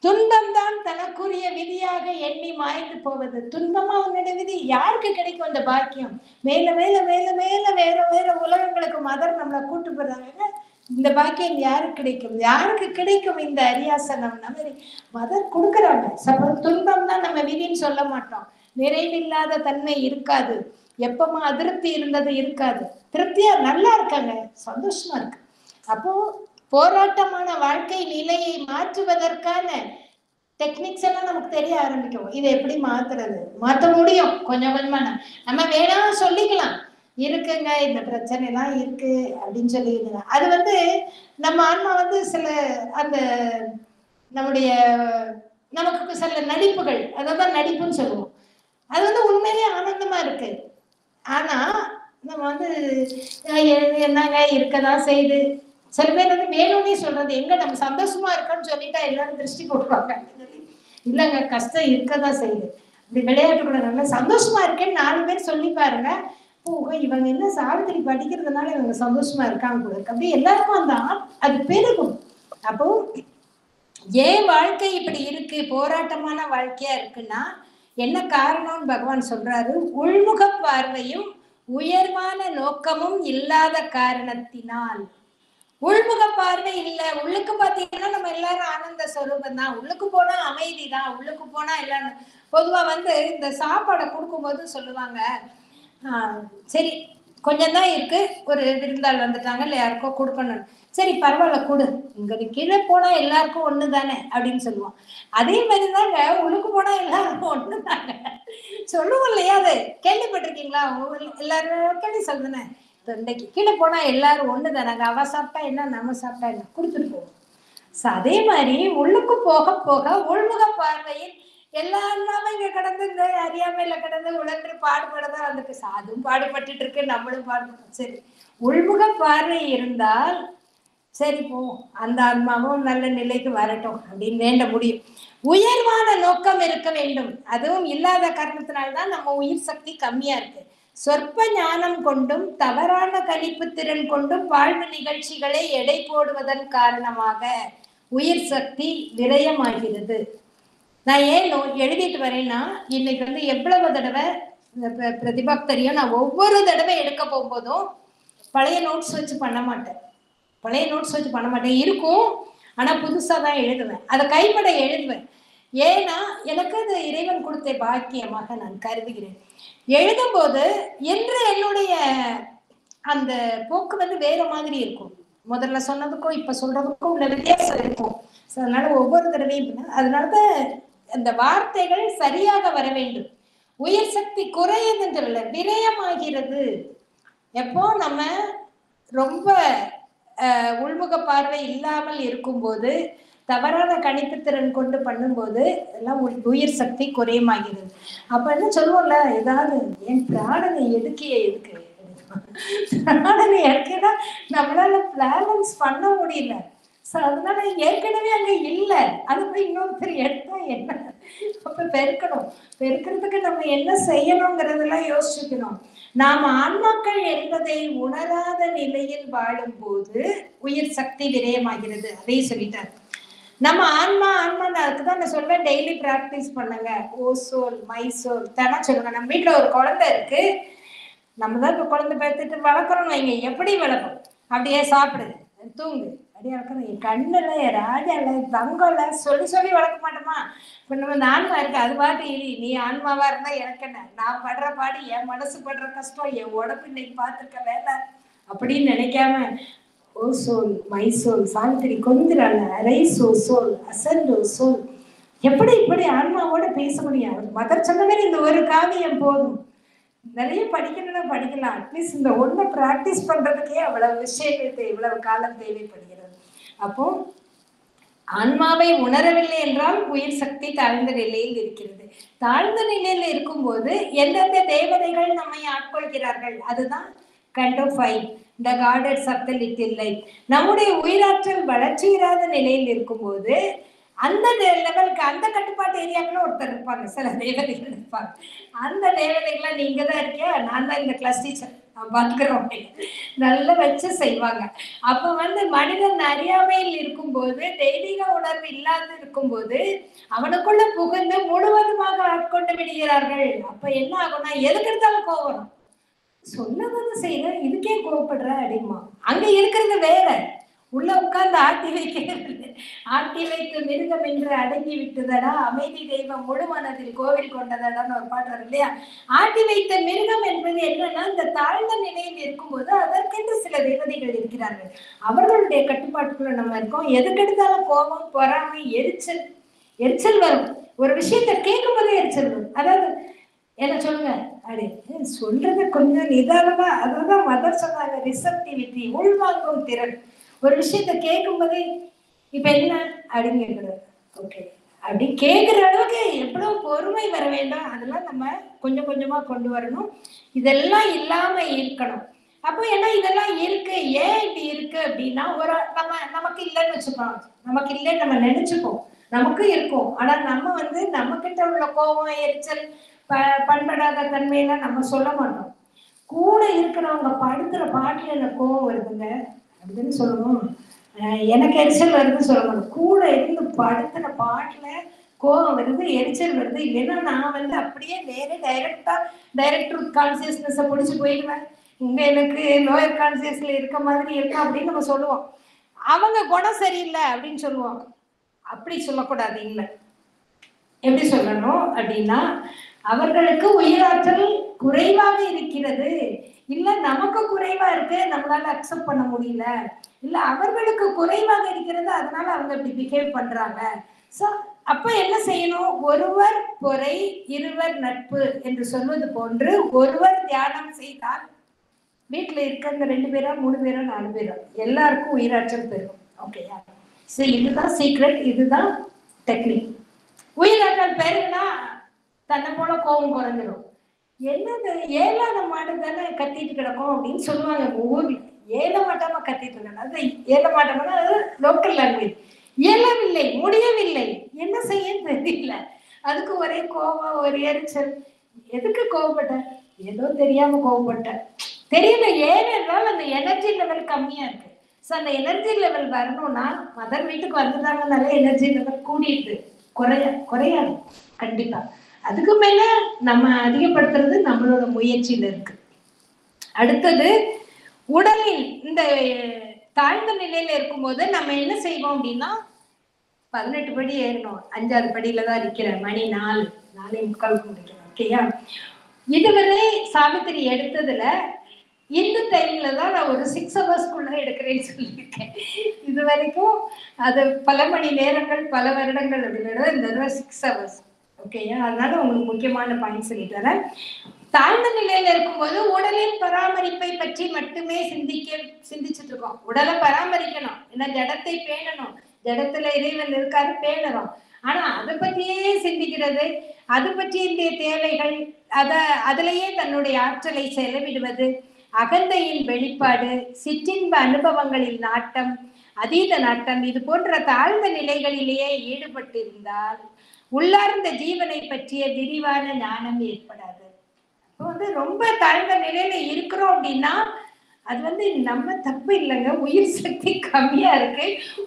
துன்பம் தான் தனக்குரிய விதியாக எண்ணி மாய்ந்து போவது. துன்பமா உன்னுடைய விதி. யாருக்கு கிடைக்கும் அந்த பாக்கியம்? மேல மேல மேல மேல வேற வேற உலகங்களுக்கு மதர் நம்மளை கூட்டு போறாங்க. இந்த பாக்கியம் யாருக்கு கிடைக்கும்? யாருக்கு கிடைக்கும் இந்த அரியாசனம்? நம்ம மதர் கொடுக்குறாங்க. துன்பம் தான் நம்ம விதின்னு சொல்ல மாட்டோம். நிறைவில்லாத தன்மை இருக்காது. எப்பமா அதிருப்தி இருந்தது இருக்காது. திருப்தியா நல்லா இருக்காங்க, சந்தோஷமா இருக்கு. அப்போ போராட்டமான வாழ்க்கை நிலையை மாற்றுவதற்கான டெக்னிக்ஸ் எல்லாம் நமக்கு தெரிய ஆரம்பிக்கும். இதை எப்படி மாத்த முடியும் கொஞ்சம் கொஞ்சமா. நம்ம வேணா சொல்லிக்கலாம், இருக்குங்க இந்த பிரச்சனை எல்லாம் இருக்கு அப்படின்னு சொல்லிடுங்க. அது நம்ம ஆன்மா சில அந்த நம்முடைய நமக்கு சில நடிப்புகள், அதான் நடிப்புன்னு சொல்லுவோம். அது உண்மையிலே ஆனந்தமா இருக்கு. ஆனா நம்ம என்னங்க இருக்கதான் செய்யுது. சில பேர் வேணும்னே சொல்றது, எங்க நம்ம சந்தோஷமா இருக்கோம்னு சொல்லிட்டா எல்லாரும் திருஷ்டி போட்டுருவாங்க. இல்லைங்க, கஷ்டம் இருக்கதான் செய்யுது. அப்படி விளையாட்டு கூட நல்லா சந்தோஷமா இருக்கேன்னு 4 பேர் சொல்லி பாருங்க. இவங்க என்ன சாவித்திரி படிக்கிறதுனால இவங்க சந்தோஷமா இருக்காங்க கூட இருக்கு. அப்படி எல்லாருக்கும் அது பெருகும். அப்போ ஏன் வாழ்க்கை இப்படி இருக்கு, போராட்டமான வாழ்க்கையா இருக்குன்னா என்ன காரணம்னு பகவான் சொல்றாரு. உள்முக பார்வையும் உயர்வான நோக்கமும் இல்லாத காரணத்தினால். உள்முக பார்வை இல்லை. உள்ளுக்கு பாத்தீங்கன்னா நம்ம எல்லாரும் ஆனந்த ஸ்வரூபம் தான். உள்ளுக்கு போனா அமைதி தான். உள்ளுக்கு போனா எல்லாரும் பொதுவா இந்த சாப்பாடை கொடுக்கும்போது சொல்லுவாங்க, சரி கொஞ்சம் தான் இருக்கு, ஒரு விருந்தாள் வந்துட்டாங்க, இல்லை யாருக்கோ கொடுக்கணும், சரி பரவாயில்ல கொடு, இங்க கீழே போனா எல்லாருக்கும் ஒண்ணு தானே அப்படின்னு சொல்லுவோம். அதே மாதிரிதாங்க உள்ளுக்கு போனா எல்லாருக்கும் ஒண்ணு தானே சொல்லுவோம் இல்லையா? அது கேள்விப்பட்டிருக்கீங்களா? எல்லாரும் கேள்வி சொல்லுதானே, தொண்டைக்கு கீழே போனா எல்லாரும் ஒண்ணு தானாங்க, அவ சாப்பிட்டா என்ன நம்ம சாப்பிட்டா என்ன கொடுத்துட்டு போவோம். அதே மாதிரி உள்ளுக்கு போக போக உள்முக பார்வையில் எல்லாருமே இங்க கடந்து இந்த அறியாமையில கடந்து உழன்று பாடுபடதான் வந்துட்டு, அதுவும் பாடுபட்டு இருக்கு, நம்மளும் பாடுபட்டு. சரி, உள்முக பார்வை இருந்தால் சரி போவோம், அந்த ஆன்மாவும் நல்ல நிலைக்கு வரட்டும் அப்படின்னு வேண்ட முடியும். உயர்வான நோக்கம் இருக்க வேண்டும். அதுவும் இல்லாத காரணத்தினால்தான் நம்ம உயிர் சக்தி கம்மியா இருக்கு. சொற்ப ஞானம் கொண்டும் தவறான கணிப்பு திறன் கொண்டும் வாழ்வு நிகழ்ச்சிகளை எடை போடுவதன் காரணமாக உயிர் சக்தி விரயமாகிறது. நான் ஏன் எழுதிட்டு வரேன்னா, இன்னைக்கு வந்து எவ்வளவு தடவை பிரதிபாக்கு தெரியும், நான் ஒவ்வொரு தடவை எடுக்க போகும்போதும் பழைய நோட்ஸ் வச்சு பண்ண மாட்டேன். இருக்கும், ஆனா புதுசா தான் எழுதுவேன். அதை கைப்பட எழுதுவேன். ஏன்னா எனக்கு அது இறைவன் கொடுத்த பாக்கியமாக நான் கருதுகிறேன். எழுதும் போது என்று என்னுடைய அந்த போக்கு வந்து வேற மாதிரி இருக்கும். முதல்ல சொன்னதுக்கும் இப்ப சொல்றதுக்கும் உள்ள வித்தியாசம் இருக்கும். அதனால ஒவ்வொரு தடவையும் அதனாலதான் அந்த வார்த்தைகள் சரியாக வர வேண்டும். உயிர் சக்தி குறையுதுன்னு சொல்லல, விரயமாகிறது. எப்போ நம்ம ரொம்ப உள்முக பார்வை இல்லாமல் இருக்கும்போது, தவறான கணிப்பு திறன் கொண்டு பண்ணும்போது எல்லாம் உயிர் சக்தி குறையமாகிறது. அப்ப என்ன சொல்லுவோம்ல, ஏதாவது என் பிராணனை எதுக்கு பிராணனை எடுக்கனா நம்மளால பேலன்ஸ் பண்ண முடியல. அதனால ஏற்கனவே அங்க இல்லை, அது போய் இன்னொருத்தர் எடுத்தா என்ன? அப்ப பெருக்கிறதுக்கு நம்ம என்ன செய்யணுங்கிறதெல்லாம் யோசிச்சுக்கணும். நாம் ஆன்மாக்கள் என்பதை உணராத நிலையில் வாழும் போது உயிர் சக்தி விரயமாகிறது. அதையும் சொல்லிட்டார். நம்ம ஆன்மான்னு அதுக்குதான் நான் சொல்ல, டெய்லி பிராக்டிஸ் பண்ணுங்க. ஓ சோல் மை சோல் தானே சொல்லுங்க. நம்ம வீட்டுல ஒரு குழந்தை இருக்கு, நம்ம தான் இப்ப குழந்தை பார்த்துட்டு வளர்க்குறோம்னு வைங்க. எப்படி வளர்க்கும்? அப்படியே சாப்பிடுது, தூங்கு, அப்படியே வளர்க்குறோம். என் கண்ணுல, என் ராஜால, தங்கம்ல சொல்லி வளர்க்க மாட்டோமா? இப்ப நம்ம இந்த ஆன்மா இருக்கு, அது பாட்டு நீ ஆன்மாவா இருந்தா எனக்கு என்ன? நான் படுற பாடு, என் மனசு படுற கஷ்டம், என் உடம்பு இன்னைக்கு பார்த்துருக்க வேலை அப்படின்னு நினைக்காம, ஓ சோல் மை சோல் சாவித்திரி கொஞ்சிறாங்க, அரை சோல் அசண்டோ சோல். எப்படி இப்படி ஆன்மாவோட பேச முடியும்? மதர் சொன்ன மாதிரி இந்த ஒரு காவியம் போதும். நிறைய படிக்கணும்னா படிக்கலாம். அட்லீஸ்ட் இந்த ஒண்ணு பிராக்டிஸ் பண்றதுக்கே அவ்வளவு விஷயங்கள், இவ்வளவு காலம் தேவைப்படுகிறது. அப்போ ஆன்மாவை உணரவில்லை என்றால் உயிர் சக்தி தாழ்ந்த நிலையில் இருக்கிறது. தாழ்ந்த நிலையில இருக்கும்போது எந்தெந்த தேவதைகள் நம்மை ஆட்கொள்கிறார்கள், அதுதான் கண்டோஃபைன், த காடட்ஸ் ஆஃப் த லிட்டில் லைட். நம்முடைய உயிராற்றல் வளர்ச்சியிராத நிலையில் இருக்கும்போது அந்த லெவலுக்கு, அந்த கட்டுப்பாட்டு ஏரியாக்குள்ள ஒருத்தர் இருப்பாங்க, சில தேவதைகள் இருப்பாங்க. அந்த தேவதைகள்லாம் நீங்க தான் இருக்கியா, நான் தான் இந்த கிளாஸ் டீச்சர், பார்க்கிறோம் நல்லா வச்சு செய்வாங்க. அப்ப வந்து மனிதன் அறியாமையில் இருக்கும்போது, தெய்வீக உணர்வு இல்லாத இருக்கும்போது அவனுக்குள்ள புகுந்து முழுவதுமாக ஆட்கொண்டு விடுகிறார்கள். அப்ப என்ன ஆகும்னா, எதுக்கு எடுத்தாலும் கோவம், சொல்லதானே செய்யற, இதுக்கே கோவப்படுற அப்படிமா. அங்க இருக்கிறது வேற, உள்ள உட்கார்ந்து ஆட்டி வைத்து மிருகம் என்று அடங்கி விட்டுதடா, அமைதி தெய்வம் முழு மனதில் கோவில் கொண்டதடான்னு ஒரு பாட்டு வரும் இல்லையா? ஆட்டி வைத்த மிருகம் என்பது என்னன்னா, இந்த தாழ்ந்த நிலையில் இருக்கும்போது அதற்கென்று சில தேவதைகள் இருக்கிறார்கள். அவர்களுடைய கட்டுப்பாட்டுக்குள்ள நம்ம இருக்கோம். எதுக்கெடுத்தாலும் கோபம், பொறாமை, எரிச்சல் வரும். ஒரு விஷயத்த கேட்கும் போதே எரிச்சல் வரும். அதாவது என்ன சொல்லுங்க அப்படி சொல்றது கொஞ்சம் நிதானமா, அதான் மதர் சொன்னாங்க, ரிசப்டிவிட்டி, உள்வாங்கும் திறன். ஒரு விஷயத்த கேட்கும் போதே இப்ப என்ன அப்படின்னு கேட்கறது, ஓகே அப்படி கேட்கிற அளவுக்கு எவ்வளவு பொறுமை வர வேண்டும். அதெல்லாம் நம்ம கொஞ்சம் கொஞ்சமா கொண்டு வரணும். இதெல்லாம் இல்லாம இருக்கணும். அப்போ ஏன்னா இதெல்லாம் இருக்கு, ஏன் இப்படி இருக்கு அப்படின்னா, ஒரு நமக்கு இல்லைன்னு வச்சுக்கோம், நமக்கு இல்லைன்னு நம்ம நினைச்சுப்போம், நமக்கு இருக்கும். ஆனா நம்ம வந்து நம்ம கிட்ட உள்ள கோபம், எரிச்சல், பண்படாத தன்மையெல்லாம் நம்ம சொல்ல மாட்டோம். கூட இருக்கிறவங்க படுத்துற பாட்டுல எனக்கு கோபம் வருதுங்க அப்படின்னு சொல்லணும், எனக்கு எரிச்சல் வருதுன்னு சொல்ல மாட்டோம். கூட இருந்து படுத்துற பாட்டுல கோபம் வருது, எரிச்சல் வருது, இல்லைன்னா நான் வந்து அப்படியே நேரே டைரக்ட் கான்சியஸ்னஸை பிடிச்சி போயிடுவேன். இங்க எனக்கு லோயர் கான்சியஸ்ல இருக்க மாதிரி இருக்கா அப்படின்னு நம்ம சொல்லுவோம். அவங்க குணம் சரியில்லை அப்படின்னு சொல்லுவோம். அப்படி சொல்லக்கூடாது. இல்லை, எப்படி சொல்லணும் அப்படின்னா, அவர்களுக்கு உயிராற்றல் குறைவாக இருக்கிறது, இல்ல நமக்கு குறைவா இருக்கு, நம்மளால அக்செப்ட் பண்ண முடியல, இல்ல அவர்களுக்கு குறைவாக இருக்கிறது, அதனால அவங்க இப்படி பிஹேவ் பண்றாங்க. சோ அப்ப என்ன செய்யணும்? ஒருவர் பொறை இருவர் நட்பு என்று சொல்வது போன்று ஒருவர் தியானம் செய்தால் வீட்டுல இருக்க இந்த 2 பேரோ 3 பேரோ 4 பேரோ எல்லாருக்கும் உயிராற்றல் பெறும். ஓகேயா? சோ இதுதான் சீக்ரெட், இதுதான் டெக்னிக். உயிராற்றல் பெருகுனா தன்னை போல கோபம் குறைஞ்சிடும். என்னது ஏழாத மாடு தானே கத்திட்டு கிடக்கும் அப்படின்னு சொல்லுவாங்க ஊர்ல. ஏழ மாட்டாம கத்திட்டு இருக்காங்க, அது ஏழ மாட்டாமன்னா அது லோக்கல் லாங்குவேஜ். இயலவில்லை, முடியவில்லை, என்ன செய்ய தெரியல, அதுக்கு ஒரே கோபம், ஒரு எரிச்சல். எதுக்கு கோபப்பட்ட? ஏதோ தெரியாம கோபப்பட்ட, தெரியல. ஏனென்றால் அந்த எனர்ஜி லெவல் கம்மியா இருக்கு. ஸோ அந்த எனர்ஜி லெவல் வரணும்னா, மதர் வீட்டுக்கு வந்துட்டாங்கனாலே எனர்ஜி லெவல் கூடிடுது. குறையாது கண்டிப்பா. அதுக்கு மேல நம்ம அதிகப்படுத்துறது நம்மளோட முயற்சியில இருக்கு. அடுத்தது, உடலில் இந்த தாழ்ந்த நிலையில இருக்கும்போது நம்ம என்ன செய்வோம் அப்படின்னா, 18 படி ஏறணும், 5வது படியில தான் இருக்கிறேன், மணி 4:45 முடிக்கணும். ஓகேயா? இதுவரை சாவித்திரி எடுத்ததுல இந்த டைம்ல தான் நான் ஒரு 6 ஹவர்ஸ்க்குள்ள எடுக்கிறேன்னு சொல்லியிருக்கேன். இது வரைக்கும் அது பல மணி நேரங்கள், பல வருடங்கள் அப்படின்னா இந்த 6 ஹவர்ஸ். ஓகேயா? அதனால உங்களுக்கு முக்கியமான பாயிண்ட் சொல்லிட்டு வரேன். தாழ்ந்த நிலையில இருக்கும்போது உடலின் பராமரிப்பை பற்றி மட்டுமே சிந்திச்சுட்டு இருக்கோம். உடலை பராமரிக்கணும், ஏன்னா ஜடத்தை பேணணும், ஜடத்துல இறைவன் இருக்காரு, பேணணும். ஆனா அதை பற்றியே சிந்திக்கிறது, அது பற்றிய தேவைகள், அதுலயே தன்னுடைய ஆற்றலை செலவிடுவது, அகந்தையின் வெளிப்பாடு, சிற்றின்ப அனுபவங்களில் நாட்டம், அதீத நாட்டம், இது போன்ற தாழ்ந்த நிலைகளிலேயே ஈடுபட்டிருந்தால் உள்ளார்ந்த ஜீவனை பற்றிய விரிவான ஞானம் ஏற்படாது. இப்போ ரொம்ப தாழ்ந்த நிலையில இருக்கிறோம் அப்படின்னா அது நம்ம தப்பு இல்லைங்க, உயிர் சக்தி கம்மியா இருக்கு.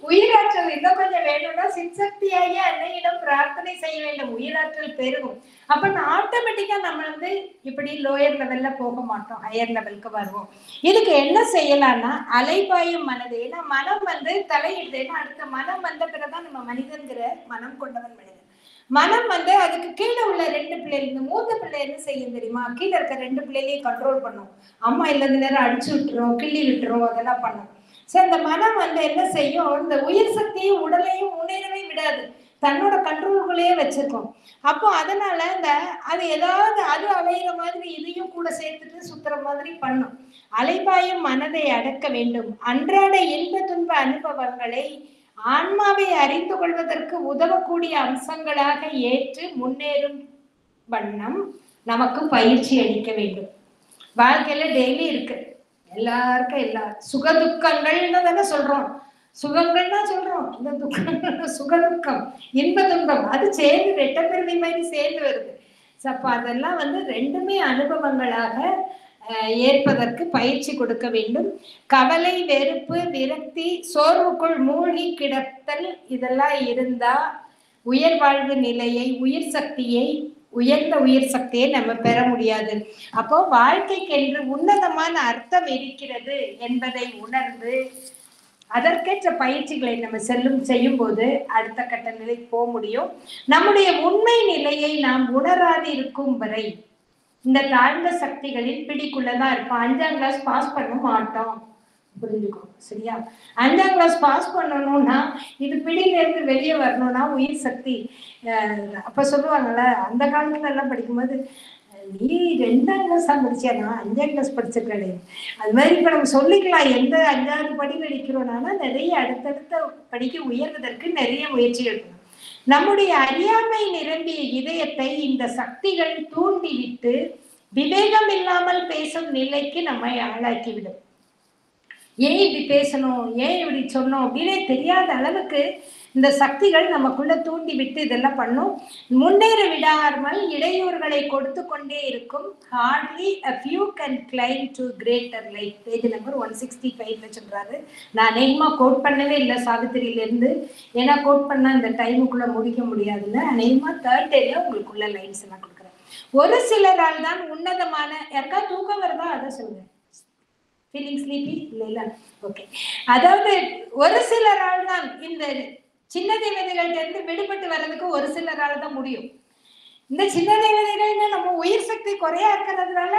உயிராற்றல் இன்னும் கொஞ்சம் வேணும்னா சிற்சக்தியாகி அன்னையிடம் பிரார்த்தனை செய்ய வேண்டும், உயிராற்றல் பெருகும். அப்ப ஆட்டோமேட்டிக்கா நம்ம இப்படி லோயர் லெவல்ல போக மாட்டோம், ஹையர் லெவலுக்கு வருவோம். இதுக்கு என்ன செய்யலாம்னா, அலைபாயும் மனது. ஏன்னா மனம் தலையிடுது. ஏன்னா அடுத்த மனம் வந்த பிறகுதான் நம்ம மனிதன்கிற மனம் கொண்டவன் மனிதன். மனம் அதுக்கு கீழே உள்ள 2 பிள்ளைகள், இந்த மூத்த பிள்ளை என்ன செய்யும் தெரியுமா, கீழே இருக்க 2 பிள்ளைகளையும் கண்ட்ரோல் பண்ணும். அம்மா இல்லாத நேரம் அடிச்சு விட்டுரும், கிள்ளி விட்டுரும், அதெல்லாம் பண்ணும். சரி, இந்த மனம் என்ன செய்யும், இந்த உயிர் சக்தியும் உடலையும் முன்னேறவே விடாது, தன்னோட கண்ட்ரோலுக்குள்ளேயே வச்சிருக்கோம். அப்போ அதனால அது ஏதாவது அது அலையிற மாதிரி இதையும் கூட சேர்த்துட்டு சுத்துற மாதிரி பண்ணும். அலைபாயும் மனதை அடக்க வேண்டும். அன்றாட இன்ப துன்ப அனுபவங்களை ஆன்மாவை அறிந்து கொள்வதற்கு உதவக்கூடிய அம்சங்களாக ஏற்று முன்னேறும் வண்ணம் நமக்கு பயிற்சி அளிக்க வேண்டும். வாழ்க்கையில டெய்லி இருக்கு, எல்லாருக்கும் எல்லா சுகதுக்கங்கள்னு தானே சொல்றோம், சுகங்கள்னா சொல்றோம், இந்த துக்கம் சுகதுக்கம் இன்ப துன்பம் அது சேர்ந்து ரெட்டப்பிறவி மாதிரி சேர்ந்து வருது. அப்ப அதெல்லாம் 2மே அனுபவங்களாக ஏற்பதற்கு பயிற்சி கொடுக்க வேண்டும். கவலை, வெறுப்பு, விரக்தி, சோர்வுக்குள் மூழ்கி கிடத்தல், இதெல்லாம் இருந்தா உயர் வாழ்வு நிலையை, உயர்ந்த உயிர் சக்தியை நம்ம பெற முடியாது. அப்போ வாழ்க்கைக்கென்று உன்னதமான அர்த்தம் இருக்கிறது என்பதை உணர்ந்து அதற்கேற்ற பயிற்சிகளை நம்ம செய்யும் போது அடுத்த கட்ட நிலைக்கு போக முடியும். நம்முடைய உண்மை நிலையை நாம் உணராது இருக்கும் வரை இந்த தாழ்ந்த சக்திகளின் பிடிக்குள்ளதான் இருப்போம். 5ஆம் கிளாஸ் பாஸ் பண்ண மாட்டோம், புரிஞ்சுக்கணும், சரியா? 5ஆம் கிளாஸ் பாஸ் பண்ணணும்னா, இது பிடியில இருந்து வெளியே வரணும்னா உயிர் சக்தி. அப்ப சொல்லுவாங்கல்ல, அந்த காலத்துல எல்லாம் படிக்கும்போது, நீ 2ஆம் கிளாஸ் தான் படிச்சியா, நான் 5ஆம் கிளாஸ் படிச்சிருக்கேன். அது மாதிரி இப்ப நம்ம சொல்லிக்கலாம், எந்த 5வது படியில் அடிக்கிறோம்னா நிறைய அடுத்தடுத்த படிக்க உயர்வதற்கு நிறைய முயற்சி எடுக்கணும். நம்முடைய அறியாமை நிரம்பிய இதயத்தை இந்த சக்திகள் தூண்டிவிட்டு விவேகம் இல்லாமல் பேசும் நிலைக்கு நம்மை ஆளாக்கிவிடும். ஏன் இப்படி பேசணும், ஏன் இப்படி சொன்னோம் அப்படின்னே தெரியாத அளவுக்கு இந்த சக்திகள் நமக்குள்ள தூண்டி விட்டு இதெல்லாம் பண்ணும். முன்னேற விடாமல் இடையூறுகளை கொடுத்து கொண்டே இருக்கும். Hardly a few can climb to greater life. Page number 165 சொல்றாரு. நான் அநேகமா கோட் பண்ணவே இல்லை சாவித்திரியில இருந்து, ஏன்னா கோட் பண்ணா இந்த டைமுக்குள்ள முடிக்க முடியாதுல்ல. அநேகமா 3rd டேல உங்களுக்குள்ள லைன்ஸ் எல்லாம் கொடுக்குறேன். ஒரு சிலரால் தான் உன்னதமான, யாருக்கா தூக்கம் வருதா அதை சொல்லுங்க. ஃபீலிங் ஸ்லீப்பி இல்ல? ஓகே. அதாவது ஒரு சிலரால் தான் இந்த சின்ன தேவதைகள்ட்ட இருந்து விடுபட்டு வர்றதுக்கு ஒரு சிலரால் தான் முடியும். இந்த சின்ன தேவதைகள் நம்ம உயிர் சக்தி குறையா இருக்கிறதுனால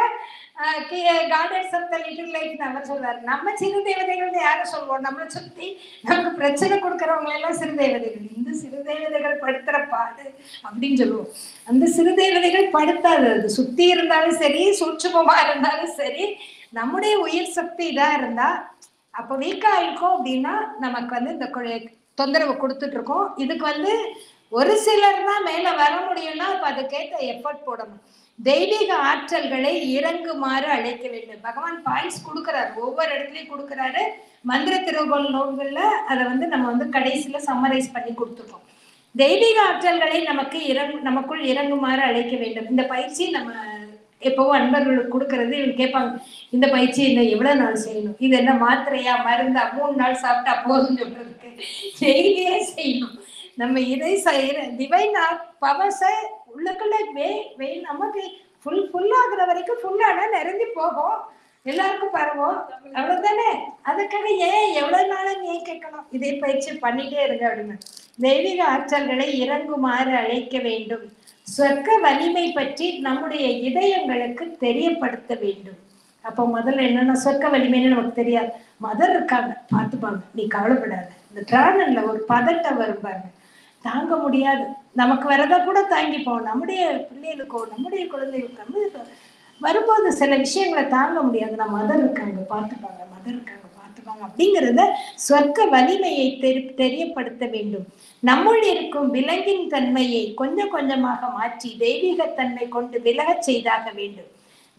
அவர் சொல்றாரு, நம்ம சிறு தேவதைகள் யாரும் சொல்லுவோம், நம்மளை சுத்தி நமக்கு பிரச்சனை கொடுக்கறவங்க எல்லாம் சிறு தேவதைகள். இந்த சிறு தேவதைகள் படுத்துற பாடு அப்படின்னு சொல்லுவோம். அந்த சிறு தேவதைகள் படுத்தாது, அது சுத்தி இருந்தாலும் சரி, சூட்சுமமா இருந்தாலும் சரி, நம்முடைய உயிர் சக்தி இதா இருந்தா, அப்ப வீக்கா இருக்கும் அப்படின்னா நமக்கு இந்த தொந்தரவு கொடுத்துட்டு இருக்கோம். இதுக்கு ஒரு சிலர் தான் மேல வர முடியும்னா அப்ப அதுக்கேற்ற எஃபர்ட் போடணும். தெய்வீக ஆற்றல்களை இறங்குமாறு அழைக்க வேண்டும். பகவான் பாயிண்ட்ஸ் கொடுக்குறாரு, ஒவ்வொரு இடத்துலயும் கொடுக்குறாரு. மந்திர திருவுகள் நூல்கள்ல அதை நம்ம கடைசியில சம்மரைஸ் பண்ணி கொடுத்துருக்கோம். தெய்வீக ஆற்றல்களை நமக்குள் இறங்குமாறு அழைக்க வேண்டும். இந்த பயிற்சி நம்ம எப்பவும் அன்பர்களுக்கு கொடுக்கறது. இவங்க கேட்பாங்க, இந்த பயிற்சி என்ன எவ்வளவு நாள் செய்யணும், இது என்ன மாத்திரையா மருந்தா, 3 நாள் சாப்பிட்டா போதும் சொல்றதுக்கு டெய்லியே செய்யணும். நம்ம இதை டிவைன் பவர்ஸை உள்ளுக்குள்ள நமக்கு ஃபுல் ஆகுற வரைக்கும் ஃபுல்லானா நிறைஞ்சு போகும், எல்லாருக்கும் பரவும், அவ்வளவுதானே. அதுக்காக ஏன் எவ்வளவு நாளும் ஏன் கேட்கணும், இதே பயிற்சி பண்ணிட்டே இருங்க அப்படின்னு. தெய்வீக ஆற்றல்களை இறங்குமாறு அழைக்க வேண்டும். சொர்க்க வலிமை பற்றி நம்முடைய இதயங்களுக்கு தெரியப்படுத்த வேண்டும். அப்போ முதல்ல என்னன்னா, சொர்க்க வலிமைன்னு நமக்கு தெரியாது. மதர் இருக்காங்க, பார்த்துப்பாங்க, நீ கவலைப்படாத. இந்த டிரானல்ல ஒரு பதட்டம் வரும் பாருங்க, தாங்க முடியாது. நமக்கு வரத கூட தாங்கிப்போம், நம்முடைய பிள்ளைகளுக்கோ நம்முடைய குழந்தைகளுக்கு வரும்போது சில விஷயங்களை தாங்க முடியாது. நம்ம மதர் இருக்காங்க பார்த்துப்பாங்க, மதர் இருக்காங்க பார்த்துப்பாங்க அப்படிங்கிறத சொர்க்க வலிமையை தெரியப்படுத்த வேண்டும். நம்முள் இருக்கும் விலங்கின் தன்மையை கொஞ்சம் கொஞ்சமாக மாற்றி தெய்வீக தன்மை கொண்டு விலகச் செய்தாக வேண்டும்.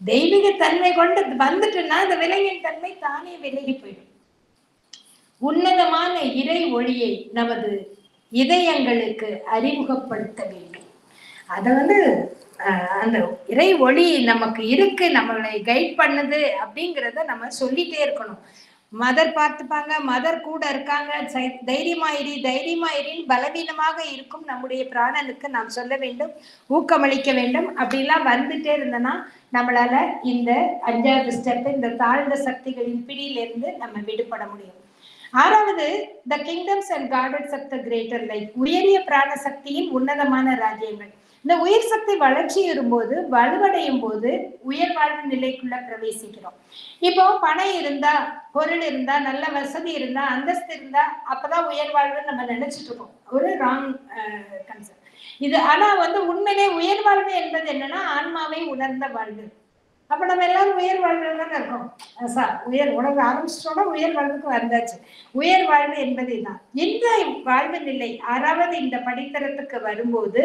தெய்வீக தன்மை கொண்டு வந்துட்டுன்னா அந்த விலங்கின் தன்மை தானே விலகி போயிடும். உன்னதமான இறை ஒளியை நமது இதயங்களுக்கு அறிமுகப்படுத்த வேண்டும். அதை அந்த இறை ஒளி நமக்கு இருக்கு, நம்மளை கைட் பண்ணுது அப்படிங்கிறத நம்ம சொல்லிட்டே இருக்கணும். மதர் பார்த்துப்பாங்க, மதர் கூட இருக்காங்க, தைரியமாயிரின்னு பலவீனமாக இருக்கும் நம்முடைய பிராணனுக்கு நாம் சொல்ல வேண்டும், ஊக்கமளிக்க வேண்டும். அப்படிலாம் வந்துட்டே இருந்தனா நம்மளால இந்த 5வது ஸ்டெப், இந்த தாழ்ந்த சக்திகளின் பிடியிலிருந்து நம்ம விடுபட முடியும். 6வது, the kingdoms and gardens of the greater life, உயரிய பிராண சக்தியின் உன்னதமான ராஜ்யங்கள். இந்த உயிர் சக்தி வளர்ச்சி வரும்போது, வலுவடையும் போது உயர் வாழ்வு நிலைக்குள்ள பிரவேசிக்கிறோம். இப்போ பணம் இருந்தா, பொருள் இருந்தா, நல்ல வசதி இருந்தா, அந்தஸ்து இருந்தா அப்பதான் உயர் வாழ்வுன்னு நம்ம நினைச்சிட்டு இருக்கோம். ஒரு ராங் கன்செப்ட் இது. ஆனா உண்மையிலே உயர் வாழ்வு என்பது என்னன்னா, ஆன்மாவை உணர்ந்த வாழ்வு. அப்ப நம்ம எல்லாரும் உயர் வாழ்வுல தானே இருக்கோம். உணர்வு ஆரம்பிச்சிட்டோம்னா உயர் வாழ்வுக்கு வந்தாச்சு. உயர் வாழ்வு என்பது தான். இந்த வாழ்வு நிலை 6வது இந்த படித்தரத்துக்கு வரும்போது,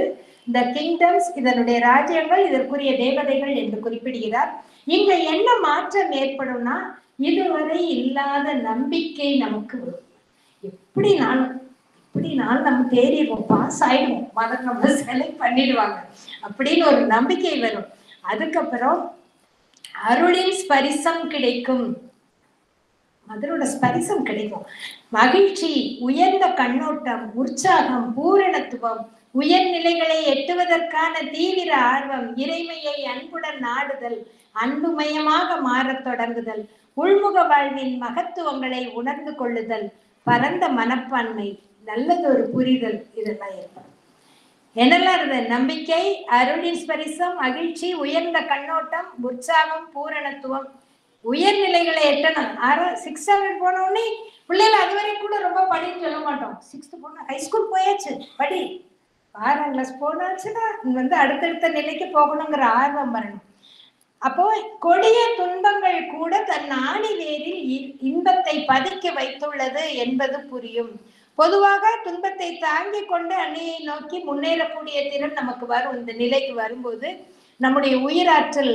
இந்த கிங்டம்ஸ், இதனுடைய ராஜ்யங்கள், இதற்குரிய தேவதைகள் என்று குறிப்பிடுகிறார். இங்க என்ன மாற்றம் ஏற்படும்னா, இதுவரை இல்லாத நம்பிக்கை நமக்கு வரும். எப்படினாலும் நம்ம தேறிடுவோம், பாஸ் ஆயிடுவோம், மதம் நம்ம செலக்ட் பண்ணிடுவாங்க அப்படின்னு ஒரு நம்பிக்கை வரும். அதுக்கப்புறம் அருளின் ஸ்பரிசம் கிடைக்கும், அதனோட ஸ்பரிசம் கிடைக்கும். மகிழ்ச்சி, உயர்ந்த கண்ணோட்டம், உற்சாகம், பூரணத்துவம், உயர்நிலைகளை எட்டுவதற்கான தீவிர ஆர்வம், இறைமையை அன்புடன் நாடுதல், அன்புமயமாக மாறத் தொடங்குதல், உள்முக வாழ்வின் மகத்துவங்களை உணர்ந்து கொள்ளுதல், பரந்த மனப்பான்மை, நல்லதொரு புரிதல், இதெல்லாம் ஏற்படும். என்னெல்லாம் இருந்தது? நம்பிக்கை, அருளின் ஸ்பரிசம், மகிழ்ச்சி, உயர்ந்த கண்ணோட்டம், உற்சாகம், பூரணத்துவம், உயர்நிலைகளை எட்டணும். 6th ஸ்டாண்டர்ட் போன உடனே பிள்ளைகள் அதுவரை கூட ரொம்ப படின்னு சொல்ல மாட்டோம். 6th போனா ஹைஸ்கூல் போயாச்சு, படி. 6ஆம் கிளாஸ் போனாச்சுன்னா அடுத்தடுத்த நிலைக்கு போகணுங்கிற ஆர்வம் வரணும். அப்போ கொடிய துன்பங்கள் கூட தன் ஆணி வேரில் இன்பத்தை பதுக்கி வைத்துள்ளது என்பது புரியும். பொதுவாக துன்பத்தை தாங்கி கொண்டு அன்னையை நோக்கி முன்னேறக்கூடிய திறன் நமக்கு வரும். இந்த நிலைக்கு வரும்போது நம்முடைய உயிராற்றல்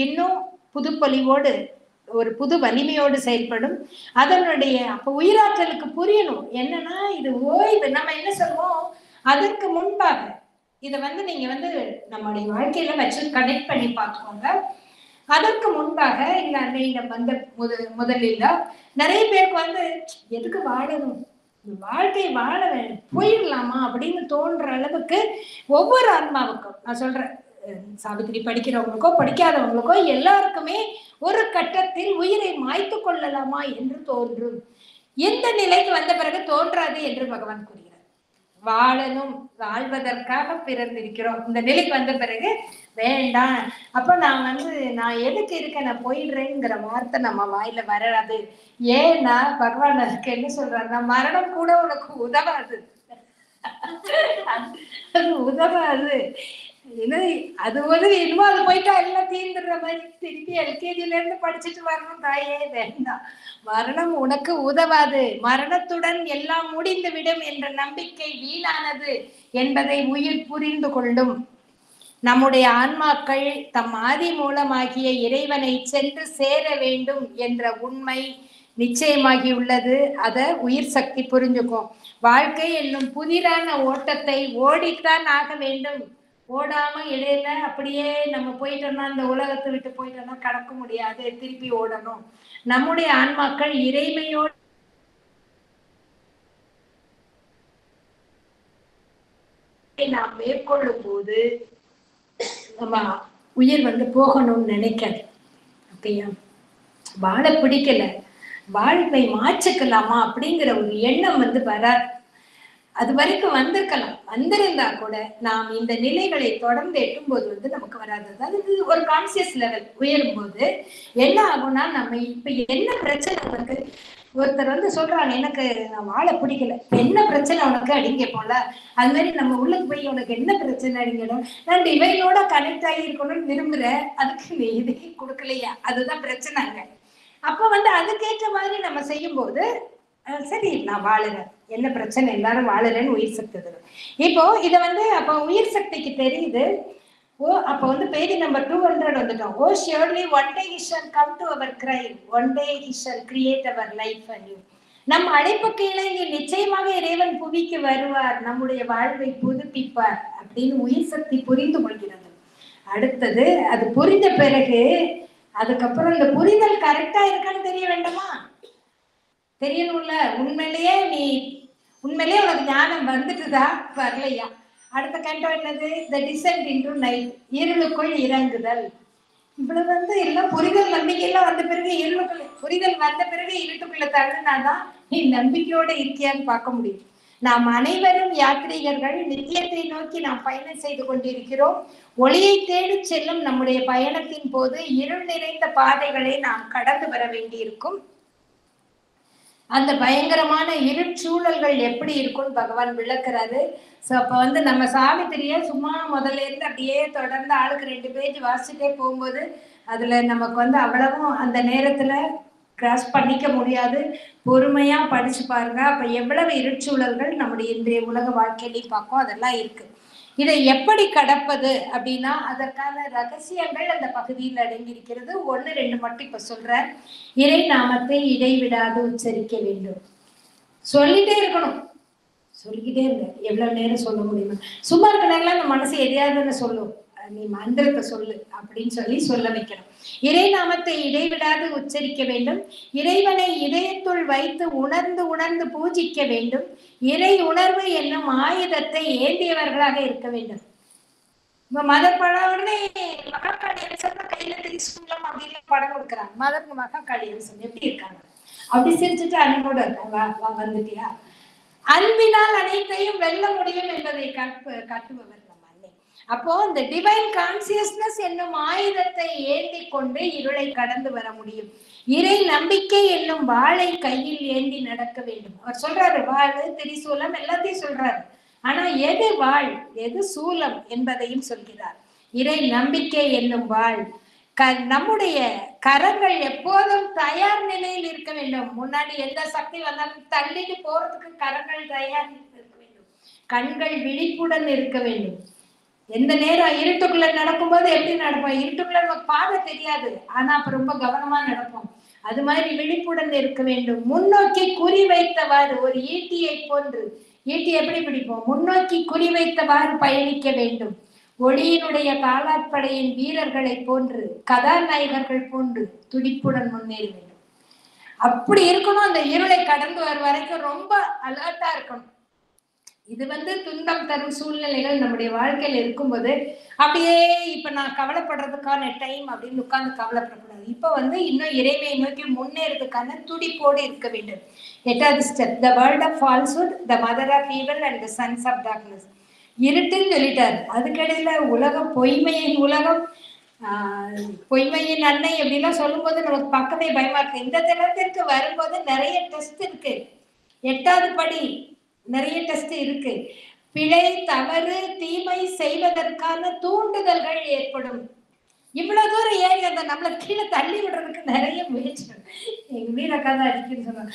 இன்னும் புதுப்பொலிவோடு, ஒரு புது வலிமையோடு செயல்படும். அதனுடைய அப்ப உயிராற்றலுக்கு புரியணும் என்னன்னா, இது ஓய்வு. நம்ம என்ன சொல்லுவோம், அதற்கு முன்பாக இதை நீங்க நம்முடைய வாழ்க்கையில வச்சு கனெக்ட் பண்ணி பார்த்துக்கோங்க. அதற்கு முன்பாக இந்த அன்னையிடம் முதலில் நிறைய பேருக்கு எதுக்கு வாழணும், வாழ்க்கை வாழ போயிடலாமா அப்படின்னு தோன்ற அளவுக்கு ஒவ்வொரு ஆன்மாவுக்கும், நான் சொல்றேன், சாவித்திரி படிக்கிறவங்களுக்கோ படிக்காதவங்களுக்கோ எல்லாருக்குமே ஒரு கட்டத்தில் உயிரை மாய்த்து கொள்ளலாமா என்று தோன்றும். எந்த நிலைக்கு வந்த பிறகு தோன்றாது என்று பகவான் கூறுகிறார். வாழணும், வாழ்வதற்காக பிறந்திருக்கிறோம். இந்த நிலைக்கு வந்த பிறகு வேண்டாம், அப்ப நான் எதுக்கு இருக்கேன், நான் போயிடுறேங்கிற வார்த்தை நம்ம வாயில வராது. ஏன்னா பகவான் அதுக்கு என்ன சொல்றாருன்னா, மரணம் கூட உனக்கு உதவாது, உதவாது. அது இன்னும் அது போயிட்டா எல்லாம் தீர்ந்துடுற மாதிரி திருப்பி எல்கேஜில இருந்து படிச்சுட்டு வரணும் தாயே, வேண்டாம். மரணம் உனக்கு உதவாது, மரணத்துடன் எல்லாம் முடிந்து விடும் என்ற நம்பிக்கை வீணானது என்பதை உயிர் புரிந்து கொள்ளும். நம்முடைய ஆன்மாக்கள் தம் ஆதி மூலமாகிய இறைவனை சென்று சேர வேண்டும் என்ற உண்மை நிச்சயமாகி உள்ளது. அதை உயிர் சக்தி புரிஞ்சுக்கும். வாழ்க்கை என்னும் புதிரான ஓட்டத்தை ஓடித்தான் ஆக வேண்டும். ஓடாம இடையில அப்படியே நம்ம போயிட்டோம்னா, இந்த உலகத்தை விட்டு போயிட்டோம்னா கடக்க முடியாது, திருப்பி ஓடணும். நம்முடைய ஆன்மாக்கள் இறைமையோடு பயணத்தை நாம் மேற்கொள்ளும் போது நம்ம உயிர் போகணும்னு நினைக்காது. அப்படியா, வாழ பிடிக்கல, வாழ்வை மாற்றிக்கலாமா அப்படிங்கிற ஒரு எண்ணம் வராது. அது வரைக்கும் வந்திருக்கலாம், வந்திருந்தா கூட நாம் இந்த நிலைகளை தொடர்ந்து எட்டும்போது நமக்கு வராது. அதாவது ஒரு கான்சியஸ் லெவல் உயரும் போது என்ன ஆகும்னா, நம்ம இப்ப என்ன பிரச்சனை உனக்கு, ஒருத்தர் சொல்றாங்க எனக்கு நான் வாழ பிடிக்கல, என்ன பிரச்சனை உனக்கு அப்படிங்க போல, அது மாதிரி நம்ம உள்ளுக்கு போய் உனக்கு என்ன பிரச்சனை அப்படிங்கணும், நான் டிவைனோட கனெக்ட் ஆகி இருக்கணும்னு விரும்புறேன், அதுக்கு நீ இதையே கொடுக்கலையா, அதுதான் பிரச்சனைங்க. அப்ப அதுக்கேற்ற மாதிரி நம்ம செய்யும் போது சரி நான் வாழுறேன், என்ன பிரச்சனை, எல்லாரும் வாழுறேன்னு உயிர் சக்தி தரும். இப்போ இதை அப்ப உயிர் சக்திக்கு தெரியுது. அப்ப பேஜ் நம்பர் 200 வந்துட்டோம். ஓ surely one day he shall come to our cry, one day he shall create our life anew. நம் அழைப்புக்கு இணங்கி நிச்சயமாக இறைவன் புவிக்கு வருவார், நம்முடைய வாழ்வை புதுப்பிப்பார் அப்படின்னு உயிர் சக்தி புரிந்து கொள்கிறது. அடுத்தது அது புரிந்த பிறகு அதுக்கப்புறம் இந்த புரிதல் கரெக்டா இருக்கான்னு தெரிய வேண்டாமா, தெரியணும்ல. உண்மையிலேயே உனக்கு ஞானம் வந்துட்டுதா வரலையா. அடுத்த கண்டோ என்னது, த டிசென்ட் இன்டு நைட், இருளுக்குள் இறங்குதல். இவ்வளவு எல்லாம் புரிதல் நம்பிக்கையெல்லாம் வந்த பிறகு இருளுக்குள்ள, புரிதல் வந்த பிறகு இருட்டுக்குள்ள தள்ளினாதான் நீ நம்பிக்கையோட இருக்கியான்னு பார்க்க முடியும். நாம் அனைவரும் யாத்ரீகர்கள், நித்தியத்தை நோக்கி நாம் பயணம் செய்து கொண்டிருக்கிறோம். ஒளியை தேடி செல்லும் நம்முடைய பயணத்தின் போது இருள் நிறைந்த பாதைகளை நாம் கடந்து வர வேண்டியிருக்கும். அந்த பயங்கரமான இருட்சூழல்கள் எப்படி இருக்கும்னு பகவான் விளக்குறாரு. ஸோ அப்போ நம்ம சாவித்திரிய சும்மா முதல்ல இருந்து அப்படியே தொடர்ந்து ஆளுக்கு 2 பேஜ் வாசிச்சுட்டே போகும்போது அதுல நமக்கு அவ்வளவும் அந்த நேரத்துல கிராஸ் பண்ணிக்க முடியாது. பொறுமையா படிச்சு பாருங்க. அப்ப எவ்வளவு இருட்சூழல்கள் நம்முடைய இன்றைய உலக வாழ்க்கையிலையும் பார்க்கும், அதெல்லாம் இருக்கு. இதை எப்படி கடப்பது அப்படின்னா அதற்கான ரகசியங்கள் அந்த பகுதியில் அடங்கியிருக்கிறது. 1, 2 மட்டும் இப்ப சொல்ற. இறை நாமத்தை இடைவிடாது உச்சரிக்க வேண்டும். சொல்லிட்டே இருக்கணும், சொல்லிக்கிட்டே இருங்க. எவ்வளவு நேரம் சொல்ல முடியுமா, சும்மா இருக்கிறாங்களா அந்த மனசு எதையாதுன்னு சொல்லும், நீ மந்திரத்தை சொல்லு அப்படின்னு சொல்ல வைக்கணும். இறை நாமத்தை இடைவிடாது உச்சரிக்க வேண்டும். இறைவனை இதயத்துள் வைத்து உணர்ந்து உணர்ந்து பூஜிக்க வேண்டும். இறை உணர்வு என்னும் ஆயுதத்தை ஏந்தியவர்களாக இருக்க வேண்டும். இப்ப மதர் படம் உடனே மகாகாளியரசன் கையில திரிசூலம் அப்படின்னு படம் கொடுக்குறாங்க. மதர் மகாகாளியரசன் எப்படி இருக்காங்க, அப்படி சிரிச்சுட்டு அன்போட இருக்காங்க. வந்துட்டியா, அன்பினால் அனைத்தையும் வெல்ல முடியும் என்பதை காட்டுபவர் நம்ம அன்னை. அப்போ இந்த டிவைன் கான்சியஸ்னஸ் என்னும் ஆயுதத்தை ஏந்தி கொண்டு இருளை கடந்து வர முடியும். இறை நம்பிக்கை என்னும் வாளை கையில் ஏந்தி நடக்க வேண்டும். அவர் சொல்றாரு, வாள், திரிசூலம் எல்லாத்தையும் சொல்றாரு. ஆனா எது வாள் எது சூலம் என்பதையும் சொல்கிறார். இறை நம்பிக்கை என்னும் வாள், நம்முடைய கரங்கள் எப்போதும் தயார் நிலையில் இருக்க வேண்டும். முன்னாடி எந்த சக்தி வந்தாலும் தள்ளிட்டு போறதுக்கு கரங்கள் தயார் இருக்க வேண்டும். கண்கள் விழிப்புடன் இருக்க வேண்டும். எந்த நேரம் இருட்டுக்குள்ள நடக்கும்போது எப்படி நடப்போம், இருட்டுக்குள்ள நமக்கு பாதை தெரியாது, ஆனா அப்ப ரொம்ப கவனமா நடப்போம். அது மாதிரி விழிப்புடன் இருக்க வேண்டும். முன்னோக்கி குறி வைத்தவாறு, ஒரு ஈட்டியை போன்று, ஈட்டி எப்படி பிடிப்போம், முன்னோக்கி குறி வைத்தவாறு பயணிக்க வேண்டும். ஒளியினுடைய காலாட்படையின் வீரர்களை போன்று, கதாநாயகர்கள் போன்று துடிப்புடன் முன்னேற வேண்டும். அப்படி இருக்கணும். அந்த இருளை கடந்து வரும் வரைக்கும் ரொம்ப அலர்ட்டா இருக்கணும். இது துன்பம் தரும் சூழ்நிலைகள் நம்முடைய வாழ்க்கையில இருக்கும்போது அப்படியே இப்ப நான் கவலைப்படுறதுக்கான டைம் அப்படின்னு உட்கார்ந்து கவலைப்படக்கூடாது. இப்ப இன்னும் இறைமையை நோக்கி முன்னேறதுக்கான துடிப்போடு இருக்க வேண்டும். 8வது step, the world of falsehood, the mother of evil and the sons of darkness. இருட்டுன்னு சொல்லிட்டாரு, அதுக்கிடையில உலகம், பொய்மையின் உலகம், பொய்மையின் அன்னை அப்படிலாம் சொல்லும் போது நமக்கு பக்கமே பயமா இருக்கு. இந்த தினத்திற்கு வரும்போது நிறைய டெஸ்ட் இருக்கு. 8வது படி நிறைய டெஸ்ட் இருக்கு. பிழை, தவறு, தீமை செய்வதற்கான தூண்டுதல்கள் ஏற்படும். இவ்வளவு தூரம் ஏறி அந்த நம்மளை கீழே தள்ளி விடுறதுக்கு நிறைய முயற்சி. எங்க வீரக்காதான் அடிக்கடி சொன்னாங்க,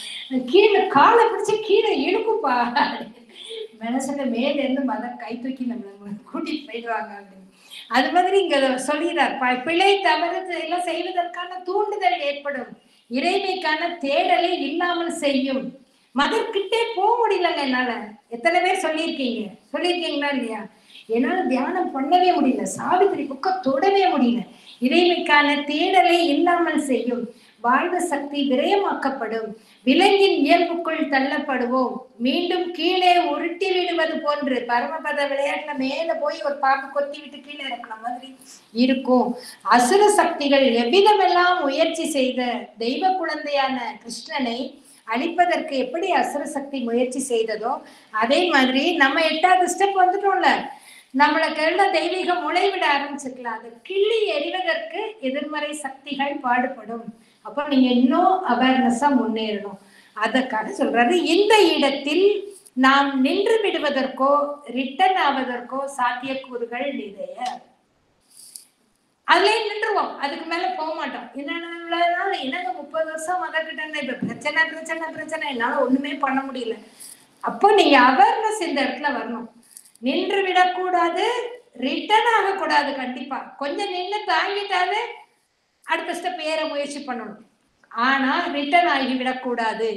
கீழே காலை பிடிச்சு கீழே இழுக்குப்பா, மனசுல மேல இருந்து மதம் கை தூக்கி நம்மளை கூட்டிட்டு போயிடுவாங்க அப்படின்னு. அது மாதிரி இங்க சொல்கிறார், பிழை, தவறு எல்லாம் செய்வதற்கான தூண்டுதல் ஏற்படும். இறைமைக்கான தேடலை இல்லாமல் செய்யும். மதர்கிட்டே போக முடியலங்க என்னால. எத்தனை பேர் சொல்லியிருக்கீங்களா இல்லையா? என்னால தியானம் பண்ணவே முடியல, சாவித்திரி புக்க தொடவே முடியல. இறைமைக்கான தேடலை இல்லாமல் செய்யும். வாழ்வு சக்தி விரயமாக்கப்படும். விலங்கின் இயல்புக்குள் தள்ளப்படுவோம். மீண்டும் கீழே உருட்டி விடுவது போன்று பரமபத விளையாட்டுல மேல போய் ஒரு பாம்பு கொத்தி விட்டு கீழே இருக்கிற மாதிரி இருக்கும். அசுர சக்திகள் எவ்விதமெல்லாம் முயற்சி செய்த தெய்வ குழந்தையான கிருஷ்ணனை அழிப்பதற்கு எப்படி அசுர சக்தி முயற்சி செய்ததோ அதே மாதிரி நம்ம 8வது ஸ்டெப் வந்துட்டோம்ல, நம்மளுக்கு எல்லாம் தெய்வீகம் முளைவிட ஆரம்பிச்சுக்கலாம். அது கிள்ளி எறிவதற்கு எதிர்மறை சக்திகள் பாடுபடும். அப்போ நீங்க இன்னும் அவேர்னஸா முன்னேறணும். அதற்காக சொல்றாரு, இந்த இடத்தில் நாம் நின்று விடுவதற்கோ ரிட்டர்ன் ஆவதற்கோ சாத்தியக்கூறுகள் நிறைய. அதுலயே நின்றுவோம், அதுக்கு மேல போக மாட்டோம். என்னன்னா என்னங்க 30 வருஷம் மதக்கிட்ட இப்ப பிரச்சனை பிரச்சனை பிரச்சனை, என்னால ஒண்ணுமே பண்ண முடியல. அப்போ நீங்க அவேர்னஸ் இந்த இடத்துல வரணும். நின்று விடக்கூடாது, ரிட்டர்ன் ஆகக்கூடாது. கண்டிப்பா கொஞ்சம் நின்று தாங்கிட்டாலே அடுத்த ஸ்டெப் ஏற முயற்சி பண்ணணும். ஆனா ரிட்டர்ன் ஆகி விடக்கூடாது.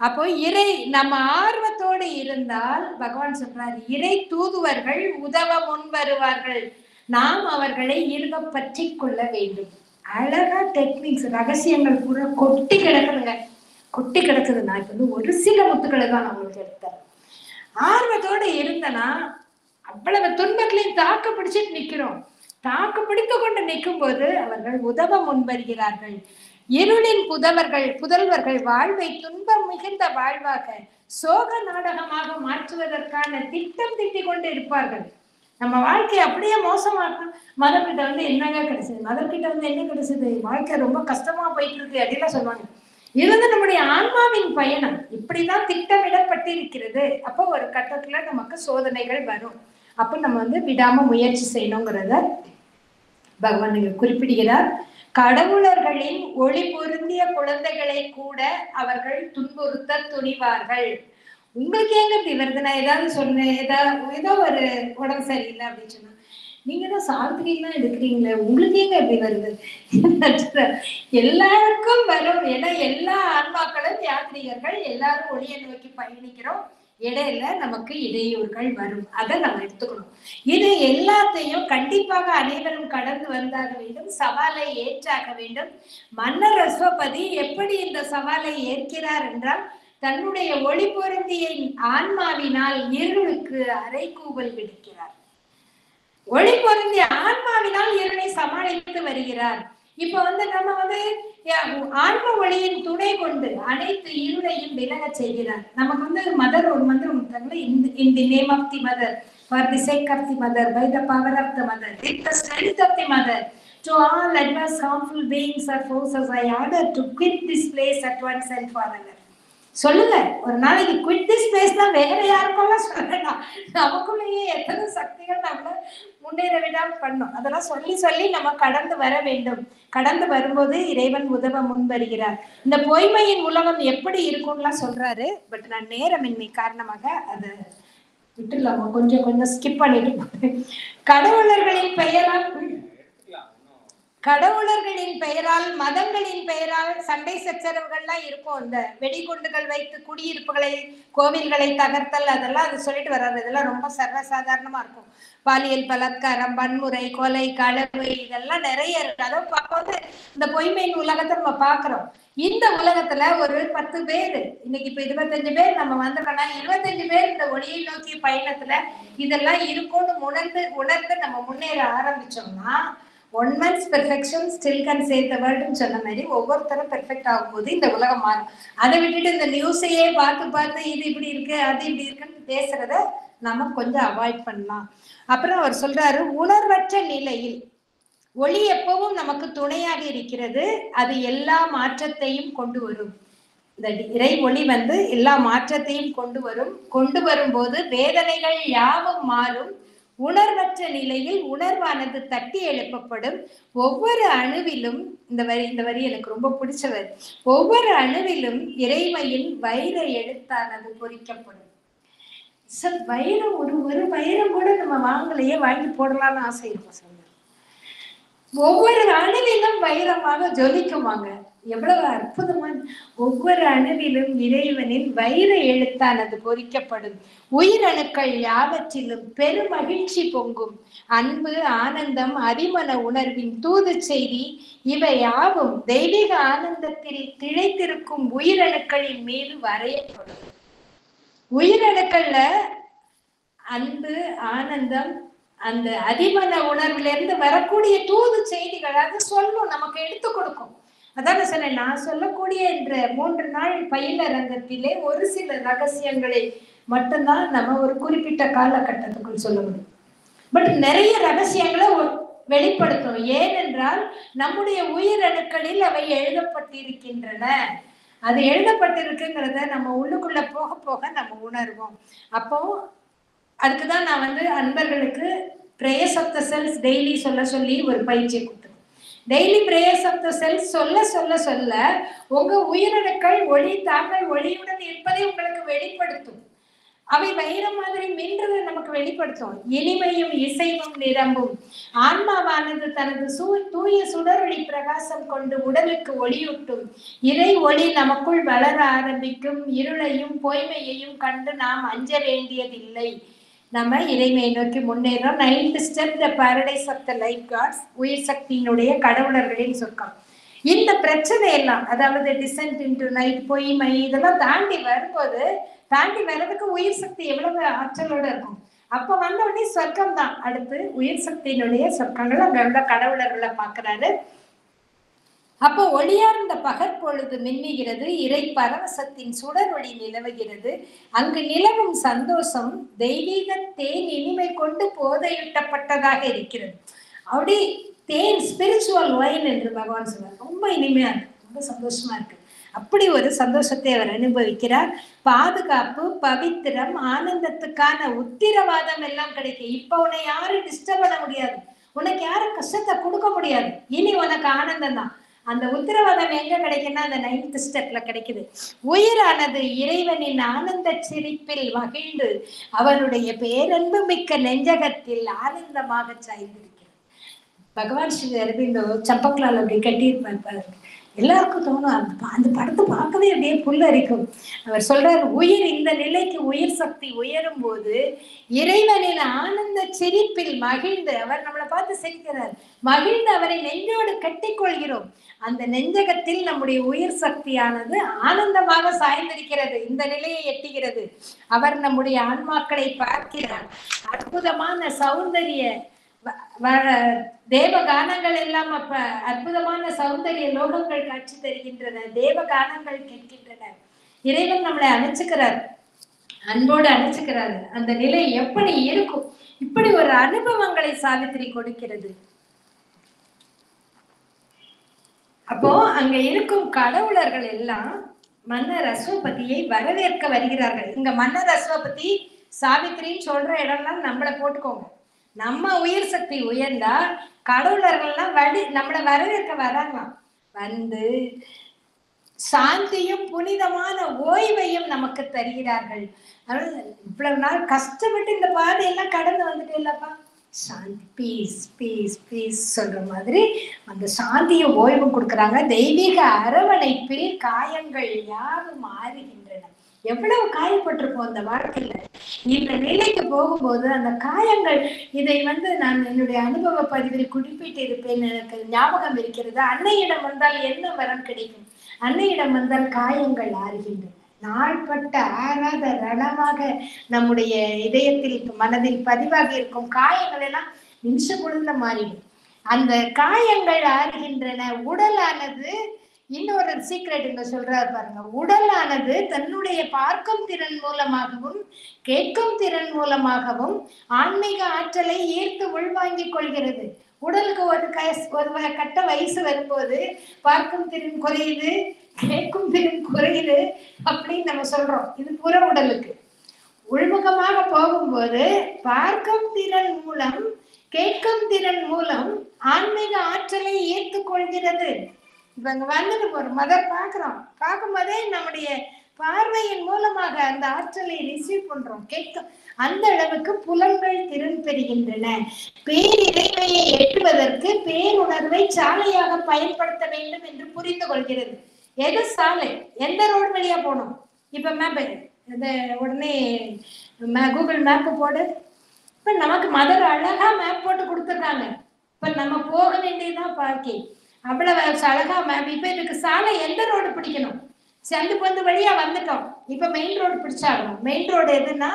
அப்போ இறை நம்ம ஆர்வத்தோடு இருந்தால் பகவான் சொல்றாரு, இறை தூதுவர்கள் உதவ முன் வருவார்கள், நாம் அவர்களை இருக பற்றி கொள்ள வேண்டும். அழகா டெக்னிக்ஸ் ரகசியங்கள் பூரா கொட்டி கிடக்குதுங்க, கொட்டி கிடக்குது. நான் இப்ப ஒரு சில முத்துக்களை தான் நான் உங்களுக்கு எடுத்தேன். ஆர்வத்தோடு இருந்தனா அவ்வளவு துன்பங்களையும் தாக்கு பிடிச்சிட்டு நிக்கிறோம். தாக்கு பிடித்து கொண்டு நிற்கும் போது அவர்கள் உதவ முன்வருகிறார்கள். இருளின் புதல்வர்கள் வாழ்வை துன்பம் மிகுந்த வாழ்வாக சோக நாடகமாக மாற்றுவதற்கான திட்டம் திட்டிக் கொண்டு இருப்பார்கள். நம்ம வாழ்க்கை அப்படியே மோசமாக்கும். மதர்கிட்ட என்னங்க கிடைச்சது, மதர்கிட்ட என்ன கிடைச்சது, வாழ்க்கை ரொம்ப கஷ்டமா போயிட்டு இருக்கு அப்படிலாம் சொல்லுவாங்க. இது நம்முடைய ஆன்மாவின் பயணம், இப்படிதான் திட்டமிடப்பட்டிருக்கிறது. அப்போ ஒரு கட்டத்துல நமக்கு சோதனைகள் வரும். அப்ப நம்ம விடாம முயற்சி செய்யணுங்கிறத பகவான் இங்க குறிப்பிடுகிறார். கடவுளர்களின் ஒளி பொருந்திய குழந்தைகளை கூட அவர்கள் துன்புறுத்த துணிவார்கள். உங்களுக்கு ஏங்க இப்படி வருது? நான் ஏதாவது சொன்னேன், ஏதோ ஒரு உடம்பு சரியில்லை அப்படின்னு சொன்னா, நீங்க தான் சாவித்திரிலாம் எடுக்கிறீங்களே, உங்களுக்கு ஏங்க இப்படி வருது? எல்லாருக்கும் வரும். ஏன்னா எல்லா ஆன்மாக்களும் யாத்திரிகர்கள், எல்லாரும் ஒளியை நோக்கி பயணிக்கிறோம். இடையில நமக்கு இடையூறுகள் வரும், அதை நம்ம எடுத்துக்கணும். இது எல்லாத்தையும் கண்டிப்பாக அனைவரும் கடந்து வந்தாக வேண்டும், சவாலை ஏற்றாக வேண்டும். மன்னர் அஸ்வபதி எப்படி இந்த சவாலை ஏற்கிறார் என்றால், தன்னுடைய ஒளி பொருந்திய ஆன்மாவினால் இருளுக்கு அரைக்கூவல் விடுக்கிறார். ஒளி பொருந்திய ஆன்மாவினால் இருளை சமாளித்து வருகிறார். இப்ப நம்ம ஆன்ம ஒளியின் துணை கொண்டு அனைத்து இருளையும் விலக செய்கிறார். நமக்கு மதர் ஒரு மந்திரம் in the name of the mother, for the sake of the mother, by the power of the mother, with the strength of the mother, to all adverse harmful beings or forces I order to quit this place at once and forever. சொல்லுங்க, ஒரு நாளைக்கு quit this place தான், வேற யாருக்கெல்லாம் சொல்லலாம். நமக்குள்ளேயே எத்தனை சக்திகள் நம்மள முன்னேற விடாம பண்ணோம். அதெல்லாம் சொல்லி சொல்லி நம்ம கடந்து வர வேண்டும். கடந்து வரும்போது இறைவன் உதவ முன் வருகிறார். இந்த பொய்மையின் உலகம் எப்படி இருக்கும்லாம் சொல்றாரு. பட் நான் நேரமின்மை காரணமாக அதை விட்டுலாமா, கொஞ்சம் ஸ்கிப் பண்ணிட்டு கடவுளர்களின் பெயரால் மதங்களின் பெயரால் சண்டை சச்சரவுகள்லாம் இருக்கும். இந்த வெடிகுண்டுகள் வைத்து குடியிருப்புகளை கோவில்களை தகர்த்தல் அதெல்லாம் அது சொல்லிட்டு வர்றாரு. இதெல்லாம் ரொம்ப சர்வசாதாரணமா இருக்கும். பாலியல் பலாத்காரம், வன்முறை, கொலை, களவு இதெல்லாம் நிறைய இருக்கு. அதை பார்க்கும்போது இந்த பொய்மையின் உலகத்தை நம்ம பாக்குறோம். இந்த உலகத்துல ஒரு 10 பேர், இன்னைக்கு இப்ப 25 பேர் நம்ம வந்திருக்கோம்னா 25 பேர் இந்த ஒளியை நோக்கிய பயணத்துல இதெல்லாம் இருக்கும்னு உணர்ந்து நம்ம முன்னேற ஆரம்பிச்சோம்னா, one man's perfection still can save the world ன்னு சொன்ன மாதிரி ஒவ்வொருத்தரும் பெர்ஃபெக்ட் ஆகும்போது இந்த உலகம் மாறும். அதை விட்டுட்டு இந்த நியூஸையே பார்த்து இது இப்படி இருக்கு அது இப்படி இருக்குன்னு பேசுறத நம்ம கொஞ்சம் அவாய்ட் பண்ணலாம். அப்புறம் அவர் சொல்றாரு, உணர்வற்ற நிலையில் ஒளி எப்பவும் நமக்கு துணையாக இருக்கிறது. அது எல்லா மாற்றத்தையும் கொண்டு வரும். இந்த இறை ஒளி எல்லா மாற்றத்தையும் கொண்டு வரும்போது வேதனைகள் யாவும் மாறும். உணர்வற்ற நிலையில் உணர்வானது தட்டி எழுப்பப்படும். ஒவ்வொரு அணுவிலும் இந்த வரி எனக்கு ரொம்ப பிடிச்சவர், ஒவ்வொரு அணுவிலும் இறைமையின் வைர எழுத்தானது பொறிக்கப்படும். வைரம் ஒரு வைரம் கூட நம்ம வாங்கலையே, வாங்கி போடலாம்னு ஆசை இருக்கும். ஒவ்வொரு அணுவிலும் வைரமாக ஜொலிக்குவாங்க. எவ்வளவு அற்புதமான! ஒவ்வொரு அணுவிலும் இறைவனின் வைர எழுத்தானது பொறிக்கப்படும். உயிரணுக்கள் யாவற்றிலும் பெருமகிழ்ச்சி பொங்கும். அன்பு, ஆனந்தம், அதிமன உணர்வின் தூது செய்தி இவை யாவும் தெய்வீக ஆனந்தத்தில் திளைத்திருக்கும் உயிரணுக்களின் மீது வரையப்படும். உயிரணுக்கள்ல அன்பு, ஆனந்தம், அந்த அதிமன உணர்வுல இருந்து வரக்கூடிய தூது செய்திகள் அது சொல்லும், நமக்கு எடுத்து கொடுக்கும். அதான் சொன்னேன், நான் சொல்லக்கூடிய என்ற 3 நாள் பயிலரங்கத்திலே ஒரு சில ரகசியங்களை மட்டும்தான் நம்ம ஒரு குறிப்பிட்ட காலகட்டத்துக்குள் சொல்ல முடியும். பட் நிறைய ரகசியங்களை வெளிப்படுத்தும். ஏனென்றால் நம்முடைய உயிரணுக்களில் அவை எழுதப்பட்டிருக்கின்றன. அது எழுதப்பட்டிருக்குங்கிறத நம்ம உள்ளுக்குள்ள போக போக நம்ம உணர்வோம். அப்போ அதுக்குதான் நான் அன்பர்களுக்கு prayers of the cells daily சொல்ல சொல்லி ஒரு பயிற்சியை கொடுத்தேன். Daily prayers of the cells சொல்ல சொல்ல சொல்ல உங்க உயிரணுக்கள் ஒளி, தாங்கள் ஒளியுடன் இருப்பதை உங்களுக்கு வெளிப்படுத்தும். அவை வைரம் மாதிரி மின்றதை நமக்கு வெளிப்படுத்தும். இனிமையும் இசைவும் நிரம்பும் ஆன்மாவானது தனது தூய சுடரொளி பிரகாசம் கொண்டு உடலுக்கு ஒளியூட்டும். இறை ஒளி நமக்குள் வளர ஆரம்பிக்கும். இருளையும் பொய்மையையும் கண்டு நாம் அஞ்ச வேண்டியதில்லை. நம்ம இறைமையை நோக்கி முன்னேறோம். 9th step, the paradise of the life gods, உயிர் சக்தியினுடைய கடவுளர்களின் சொர்க்கம். இந்த பிரச்சனை எல்லாம், அதாவது டிசென்ட் இன்டு நைட், பொய்மை, இதெல்லாம் தாண்டி வரும்போது, தாண்டி வர்றதுக்கு உயிர் சக்தி எவ்வளவு ஆற்றலோட இருக்கும். அப்ப வந்த உடனே சொர்க்கம் தான் அடுத்து. உயிர் சக்தியினுடைய சொர்க்கங்கள் அங்க உள்ள கடவுளர்களை பாக்குறாரு. அப்போ ஒளியார்ந்த பகற்பொழுது மின்னுகிறது. இறை பரவசத்தின் சுடர் ஒளி நிலவுகிறது. அங்கு நிலவும் சந்தோஷம் தெய்வீக தேன் இனிமை கொண்டு போதையிட்டப்பட்டதாக இருக்கிறது. அப்படி தேன், ஸ்பிரிச்சுவல் வைன் என்று பகவான் சொல்றார். ரொம்ப இனிமையா இருக்கு, ரொம்ப சந்தோஷமா இருக்கு. அப்படி ஒரு சந்தோஷத்தை அவர் அனுபவிக்கிறார். பாதுகாப்பு, பவித்திரம், ஆனந்தத்துக்கான உத்திரவாதம் எல்லாம் கிடைக்கும். இப்ப உன்னை யாரும் டிஸ்டர்ப் பண்ண முடியாது, உனக்கு யாரும் கஷ்டத்தை கொடுக்க முடியாது. இனி உனக்கு ஆனந்தம் தான். அந்த உத்தரவாதம் எங்க கிடைக்குன்னா அந்த 9th ஸ்டெப்ல கிடைக்குது. உயிரானது இறைவனின் ஆனந்த சிரிப்பில் மகிழ்ந்து அவருடைய பேரன்பு மிக்க நெஞ்சகத்தில் ஆனந்தமாக சாய்ந்திருக்கிறது. பகவான் ஸ்ரீ அரவிந்தோ சம்பக்லால் அப்படி கட்டியிருப்பார் பாருங்க. எல்லாருக்கும் தோணும், அந்த படத்தை பார்க்கவே அப்படியே புல்லரிக்கும். அவர் சொல்றாரு, உயிர் இந்த நிலைக்கு உயிர் சக்தி உயரும் போது இறைவனின் ஆனந்த சிரிப்பில் மகிழ்ந்து, அவர் நம்மளை பார்த்து சிரிக்கிறார், மகிழ்ந்து அவரை நெஞ்சோடு கட்டிக்கொள்கிறோம். அந்த நெஞ்சகத்தில் நம்முடைய உயிர் சக்தியானது ஆனந்தமாக சாய்ந்திருக்கிறது, இந்த நிலையை எட்டுகிறது. அவர் நம்முடைய ஆன்மாக்களை பார்க்கிறார். அற்புதமான சௌந்தரிய தேவ கானங்கள் எல்லாம் அப்ப அற்புதமான சௌந்தரிய லோகங்கள் காட்சி தருகின்றன. தேவ கானங்கள் கேட்கின்றன. இறைவன் நம்மளை அணைச்சுக்கிறார், அன்போடு அணைச்சுக்கிறாரு. அந்த நிலை எப்படி இருக்கும்? இப்படி ஒரு அனுபவங்களை சாவித்திரி கொடுக்கிறது. அப்போ அங்க இருக்கும் கடவுளர்கள் எல்லாம் மன்னர் அஸ்வபதியை வரவேற்க வருகிறார்கள். இங்க மன்னர் அஸ்வபதி சாவித்திரின்னு சொல்ற இடம்லாம் நம்மளை போட்டுக்கோங்க. நம்ம உயிர் சக்தி உயர்ந்தா கடவுளர்கள்லாம் நம்மளை வரவேற்க வராங்களாம். வந்து சாந்தியும் புனிதமான ஓய்வையும் நமக்கு தருகிறார்கள். இவ்வளவு நாள் கஷ்டப்பட்டு இந்த பாதையெல்லாம் கடந்து வந்துட்டு இல்லப்பா, சாந்தி, பீஸ் பீஸ் பீஸ் சொல்ற மாதிரி அந்த சாந்திய ஓய்வும் கொடுக்குறாங்க. தெய்வீக அரவணைப்பில் காயங்கள் யாரும் மாறுகின்றன. எவ்வளவு காயப்பட்டிருப்போம் அந்த வாழ்க்கையில. இந்த நிலைக்கு போகும்போது அந்த காயங்கள், இதை நான் என்னுடைய அனுபவ பதிவில் குறிப்பிட்டு இருப்பேன், எனக்கு ஞாபகம் இருக்கிறது. அன்னையிடம் வந்தால் என்ன வரம் கிடைக்கும்? அன்னையிடம் வந்தால் காயங்கள் ஆறுகின்றன. நாள்பட்ட ஆறாத ரணமாக நம்முடைய இதயத்தில் மனதில் பதிவாகி இருக்கும் காயங்கள் எல்லாம் நிமிஷ பொழுதுல மாறிடும். அந்த காயங்கள் ஆறுகின்றன. உடலானது, இன்னொரு சீக்ரெட் இங்க சொல்றாரு பாருங்க, உடலானது தன்னுடைய பார்க்கும் திறன் மூலமாகவும் கேட்கும் திறன் மூலமாகவும் ஆன்மீக ஆற்றலை ஈர்த்து உள்வாங்கிக் கொள்கிறது. உடலுக்கு ஒரு கட்ட வயசு வரும்போது பார்க்கும் திறன் குறையுது, கேட்கும் திறன் குறையுது அப்படின்னு நம்ம சொல்றோம். இது புற உடலுக்கு. உள்முகமாக போகும்போது பார்க்கும் திறன் மூலம் கேட்கும் திறன் மூலம் ஆன்மீக ஆற்றலை ஈர்த்து கொள்கிறது. இப்ப அங்க வந்துட்டு ஒரு மதர் பாக்குறோம், பார்க்கும் போதே நம்முடைய பார்வையின் மூலமாக அந்த ஆற்றலை ரிசீவ் பண்றோம், கேட்கும். அந்த அளவுக்கு புலன்கள் திறன் பெறுகின்றன. பேரிறைமையை எட்டுவதற்கு பேருணர்வை சாலையாக பயன்படுத்த வேண்டும் என்று புரிந்து கொள்கிறது. எது சாலை? எந்த ரோடு வழியா போனோம்? இப்ப மேப் இந்த உடனே கூகுள் மேப் போடு. இப்ப நமக்கு மதர் அழகா மேப் போட்டு கொடுத்துருக்காங்க. இப்ப நம்ம போக வேண்டியதுதான் பார்க்கிங். அவ்வளவு அழகா மேப். இப்ப இதுக்கு சாலை எந்த ரோடு பிடிக்கணும்? சந்து பொந்து வழியா வந்துட்டோம். இப்ப மெயின் ரோடு பிடிச்சாகணும். மெயின் ரோடு எதுன்னா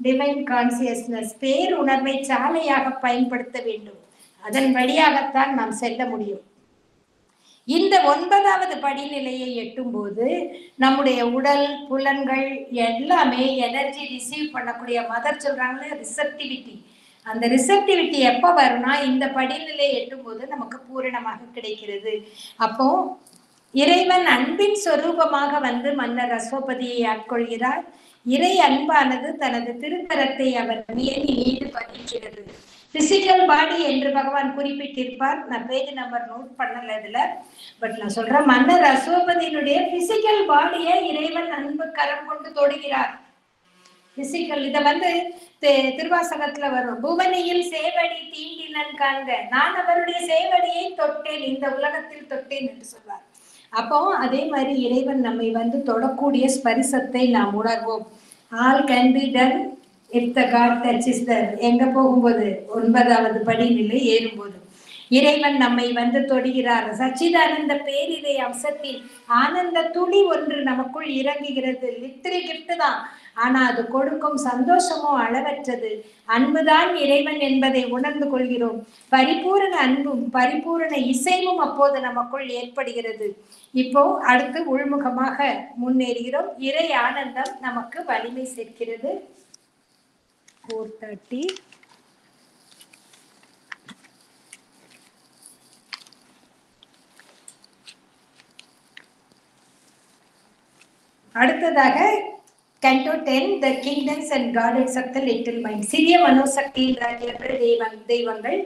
டிவைன் கான்சியஸ்னஸ், பேருணர்வை சாலையாக பயன்படுத்த வேண்டும். அதன் வழியாகத்தான் நாம் செல்ல முடியும். இந்த 9வது படிநிலையை எட்டும் போது நம்முடைய உடல் புலன்கள் எல்லாமே எனர்ஜி ரிசீவ் பண்ணக்கூடிய, மதர் சொல்றாங்களே ரிசப்டிவிட்டி, அந்த ரிசப்டிவிட்டி எப்ப வரும்னா இந்த படிநிலையை எட்டும் போது நமக்கு பூரணமாக கிடைக்கிறது. அப்போ இறைவன் அன்பின் சொரூபமாக வந்து மன்னர் அஸ்வபதியை ஆட்கொள்கிறார். இறை அன்பானது தனது திருக்கரத்தை அவர் மேனி மீது பதிக்கிறது. பிசிக்கல் பாடி என்று பகவான் குறிப்பிட்டிருப்பார். நான் பேஜ் நம்பர் நோட் பண்ணல இதுல, பட் நான் சொல்றேன், மன்னர் அஸ்வபதியினுடைய பிசிக்கல் பாடியை இறைவன் அன்பு கரம் கொண்டு தொடுகிறார். பிசிக்கல் இத வந்து திருவாசகத்துல வரும். புவனியில் சேவடி தீண்டினன் காண்க, நான் அவருடைய சேவடியை தொட்டேன், இந்த உலகத்தில் தொட்டேன் என்று சொல்வார். அப்போ அதே மாதிரி இறைவன் நம்மை வந்து தொடக்கூடிய ஸ்பரிசத்தை நாம் உணர்வோம். All can be done if the god touches the. எங்க போகும்போது 9வது படிநிலை ஏறும்போது இறைவன் நம்மை வந்து தொடுகிறார். சச்சிதானந்த பேரிரை அம்சத்தில் ஆனந்த துளி ஒன்று நமக்குள் இறங்குகிறது. லிட்டரி கிஃப்ட் தான், ஆனா அது கொடுக்கும் சந்தோஷமோ அளவற்றது. அன்புதான் இறைவன் என்பதை உணர்ந்து கொள்கிறோம். பரிபூரண அன்பும் பரிபூரண இசைவும் அப்போது நமக்குள் ஏற்படுகிறது. இப்போ அடுத்து உள்முகமாக முன்னேறுகிறோம். இறை ஆனந்தம் நமக்கு வலிமை சேர்க்கிறது. 4:30. அடுத்ததாக Canto 10, The Kingdoms and Gardens of the Little Mind. சிறிய மனோசக்தியின் ராஜ்யங்கள் தெய்வங்கள்.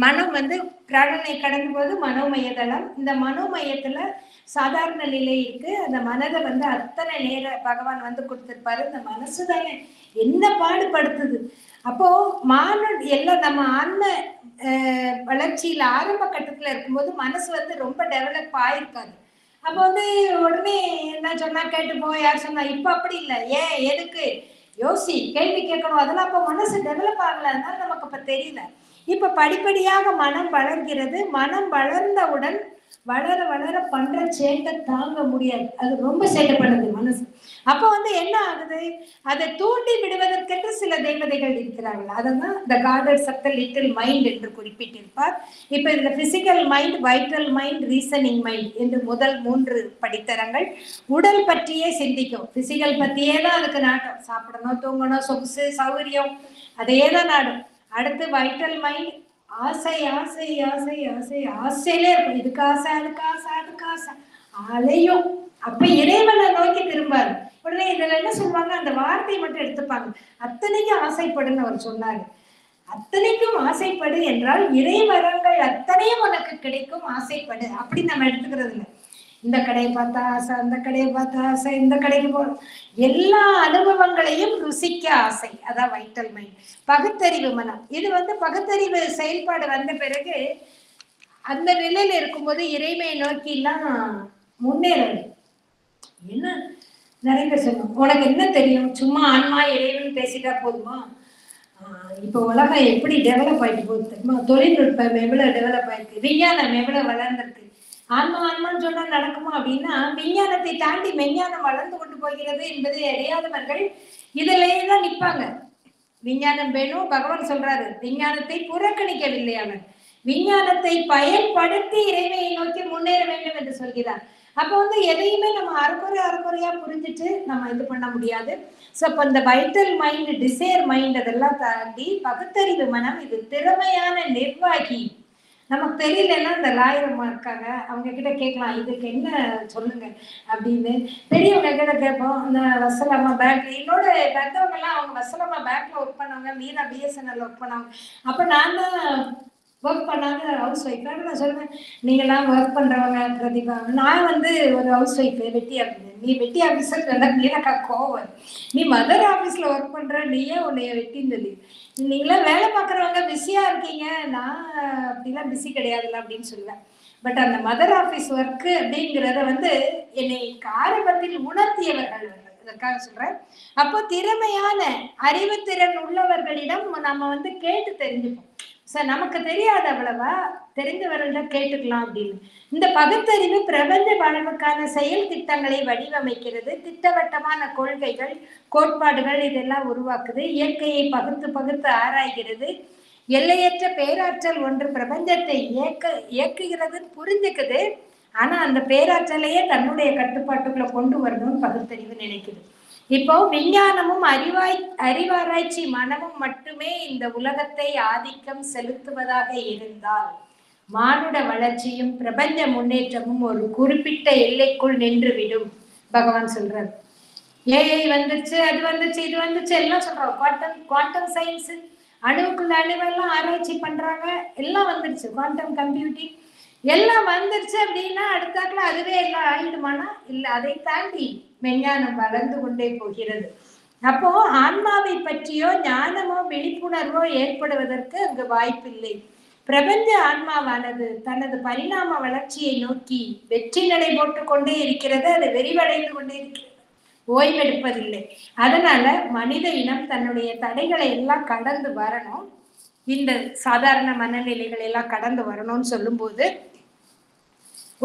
மனம் வந்து பிராணனை கடந்த போது மனோமயதளம். இந்த மனோமயத்துல சாதாரண நிலை இருக்கு. அந்த மனதை வந்து அத்தனை நேர பகவான் வந்து கொடுத்திருப்பாரு. இந்த மனசு தானே என்ன பாடுபடுத்துது. அப்போ எல்லாம் நம்ம ஆன்ம வளர்ச்சியில ஆரம்ப கட்டத்துல இருக்கும்போது மனசு வந்து ரொம்ப டெவலப் ஆயிருக்காது. அப்ப வந்து உடனே என்ன சொன்னா கேட்டுப்போம், யார் சொன்னா. இப்ப அப்படி இல்லை. ஏன் எதுக்கு யோசி, கேள்வி கேட்கணும். அதெல்லாம் அப்ப மனசு டெவலப் ஆகல, அதனால நமக்கு அப்ப தெரியல. இப்ப படிப்படியாக மனம் வளர்கிறது. மனம் வளர்ந்தவுடன் வளர வளர பண்ற சேட்டை தாங்க முடியாது. அது ரொம்ப சேட்டை பண்ணுது மனசு. அப்ப வந்து என்ன ஆகுது, அதை தூண்டி விடுவதற்கென்று சில தேவதைகள் இருக்கிறார்கள். அதான் த cadres of the little mind என்று குறிப்பிட்டிருப்பார். இப்ப இந்த physical mind, vital mind, reasoning mind என்று முதல் 3 படித்தரங்கள் உடல் பற்றியே சிந்திக்கும். பிசிக்கல் பத்தியே தான் அதுக்கு நாட்டம். சாப்பிடணும், தூங்கணும், சொகுசு சௌகரியம், அதே தான் நாடும். அடுத்து வைட்டல் மைண்ட், ஆசை ஆசை ஆசை ஆசை ஆசையிலே இருக்கும். இதுக்கு ஆசை, அதுக்கு ஆசை, அதுக்கு ஆசை அலையும். அப்ப இறைவனை நோக்கி திரும்பாரு. உடனே இதுல என்ன சொல்லுவாங்க, அந்த வார்த்தை மட்டும் எடுத்துப்பாங்க. அத்தனைக்கும் ஆசைப்படுன்னு அவர் சொன்னாரு. அத்தனைக்கும் ஆசைப்படு என்றால் இறைவரங்கள் அத்தனையும் உனக்கு கிடைக்கும், ஆசைப்படு. அப்படி நம்ம எடுத்துக்கிறது இல்லை. இந்த கடையை பார்த்தா ஆசை, அந்த கடையை பார்த்தா ஆசை, இந்த கடைக்கு போகணும், எல்லா அனுபவங்களையும் ருசிக்க ஆசை. அதான் வைட்டல் மைண்ட். பகுத்தறிவு மனம். இது வந்து பகுத்தறிவு செயல்பாடு வந்த பிறகு அந்த நிலையில இருக்கும்போது இறைமையை நோக்கி எல்லாம் முன்னேறது. என்ன நிறைய பேர் சொல்லணும், உனக்கு என்ன தெரியும், சும்மா ஆன்மா இறைவன் பேசிட்டா போதுமா? இப்போ உலகம் எப்படி டெவலப் ஆயிட்டு போகுது தெரியுமா? தொழில்நுட்பம் எவ்வளவு டெவலப் ஆயிருக்கு, விஞ்ஞானம் எவ்வளவு வளர்ந்துருக்கு. ஆன்மா ஆன்மான்னு சொன்னா நடக்குமா அப்படின்னா, விஞ்ஞானத்தை தாண்டி மெஞ்ஞானம் வளர்ந்து கொண்டு போகிறது என்பதை அறியாதவர்கள் இதிலேயே தான் நிற்பாங்க. விஞ்ஞானம் வேணும், பகவான் சொல்றாரு. விஞ்ஞானத்தை புறக்கணிக்கவில்லை அவர், விஞ்ஞானத்தை பயன்படுத்தி இறைமையை நோக்கி முன்னேற வேண்டும் என்று சொல்கிறார். அப்ப வந்து எதையுமே நம்ம அரைக்குறையா புரிஞ்சுட்டு நம்ம இது பண்ண முடியாது. ஸோ அப்போ இந்த வைட்டல் மைண்ட், டிசைர் மைண்ட் அதெல்லாம் தாண்டி பகுத்தறிவு மனம், இது திறமையான நிர்வாகி. நமக்கு தெரியலன்னா இந்த லாயரம்மா இருக்காங்க, அவங்க கிட்ட கேட்கலாம், இதுக்கு என்ன சொல்லுங்க அப்படின்னு. பெரியவங்க கிட்ட கேட்போம். இந்த வசலம்மா பேங்க்ல, என்னோட வந்தவங்க எல்லாம் அவங்க வசலம்மா பேங்க்ல ஒர்க் பண்ணவங்க, மீரா பிஎஸ்என்எல் ஒர்க் பண்ணவங்க. அப்ப நான் தான் ஒர்க் பண்ணாத ஹவுஸ் ஒய்ஃப். நான் சொல்லுவேன், நீங்களாம் ஒர்க் பண்றவங்க பிரதிபா, நான் வந்து ஒரு ஹவுஸ் ஒய்ஃப், வெட்டி ஆஃபீஸர். நீ வெட்டி ஆஃபீஸர் நீனக்கா கோவம், நீ மதர் ஆஃபீஸ்ல ஒர்க் பண்ற, நீயே உன்னைய வெட்டின்னு சொல்லி. நீங்களாம் வேலை பார்க்குறவங்க பிஸியா இருக்கீங்க, நான் அப்படிலாம் பிஸி கிடையாதுல்ல அப்படின்னு சொல்லுவேன். பட் அந்த மதர் ஆஃபீஸ் ஒர்க்கு அப்படிங்கிறத வந்து என்னை ஆரம்பத்தில் உணர்த்தியவர்கள், அதற்காக சொல்றேன். அப்போ திறமையான அறிவுத்திறன் உள்ளவர்களிடம் நம்ம வந்து கேட்டு தெரிஞ்சுப்போம். சார் நமக்கு தெரியாது அவ்வளவா, தெரிந்தவர்களிடம் கேட்டுக்கலாம் அப்படின்னு. இந்த பகுத்தறிவு பிரபஞ்ச வாழ்வுக்கான செயல் திட்டங்களை வடிவமைக்கிறது, திட்டவட்டமான கொள்கைகள் கோட்பாடுகள் இதெல்லாம் உருவாக்குது, இயற்கையை பகுத்து பகுத்து ஆராய்கிறது, எல்லையற்ற பேராற்றல் ஒன்று பிரபஞ்சத்தை இயக்குகிறதுன்னு புரிஞ்சுக்குது. ஆனா அந்த பேராற்றலையே தன்னுடைய கட்டுப்பாட்டுக்குள்ள கொண்டு வரணும்னு பகுத்தறிவு நினைக்குது. இப்போ விஞ்ஞானமும் அறிவாராய்ச்சி மனமும் மட்டுமே இந்த உலகத்தை ஆதிக்கம் செலுத்துவதாக இருந்தால் மானுட வளர்ச்சியும் பிரபஞ்ச முன்னேற்றமும் ஒரு குறிப்பிட்ட எல்லைக்குள் நின்றுவிடும். பகவான் சொல்றார், ஏஐ வந்துச்சு, அது வந்துச்சு, இது வந்துச்சு, எல்லாம் சொல்றோம். குவாண்டம் சயின்ஸ், அணுவுக்குள்ள அணுவெல்லாம் ஆராய்ச்சி பண்றாங்க, எல்லாம் வந்துருச்சு. குவாண்டம் கம்ப்யூட்டிங் எல்லாம் வந்துருச்சு அப்படின்னா அடுத்தாக்குல அதுவே எல்லாம் ஆயிடுமானா இல்லை, அதை தாண்டி விஞ்ஞானம் வளர்ந்து கொண்டே போகிறது. அப்போ ஆன்மாவை பற்றியோ ஞானமோ விழிப்புணர்வோ ஏற்படுவதற்கு அங்கு வாய்ப்பில்லை. பிரபஞ்ச ஆன்மாவானது தனது பரிணாம வளர்ச்சியை நோக்கி வெற்றி நடை போட்டுக் கொண்டே இருக்கிறது. அது விரிவடைந்து கொண்டே இருக்கிறது, ஓய்வெடுப்பதில்லை. அதனால மனித இனம் தன்னுடைய தடைகளை எல்லாம் கடந்து வரணும். இந்த சாதாரண மனநிலைகளை எல்லாம் கடந்து வரணும்னு சொல்லும் போது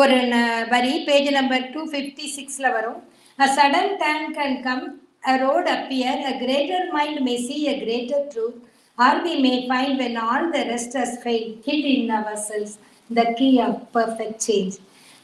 ஒரு வரி பேஜ் நம்பர் 256ல வரும். A sudden turn can come, a road appear, a greater mind may see a greater truth, or we may find when all the rest has failed, hid in ourselves, the key of perfect change.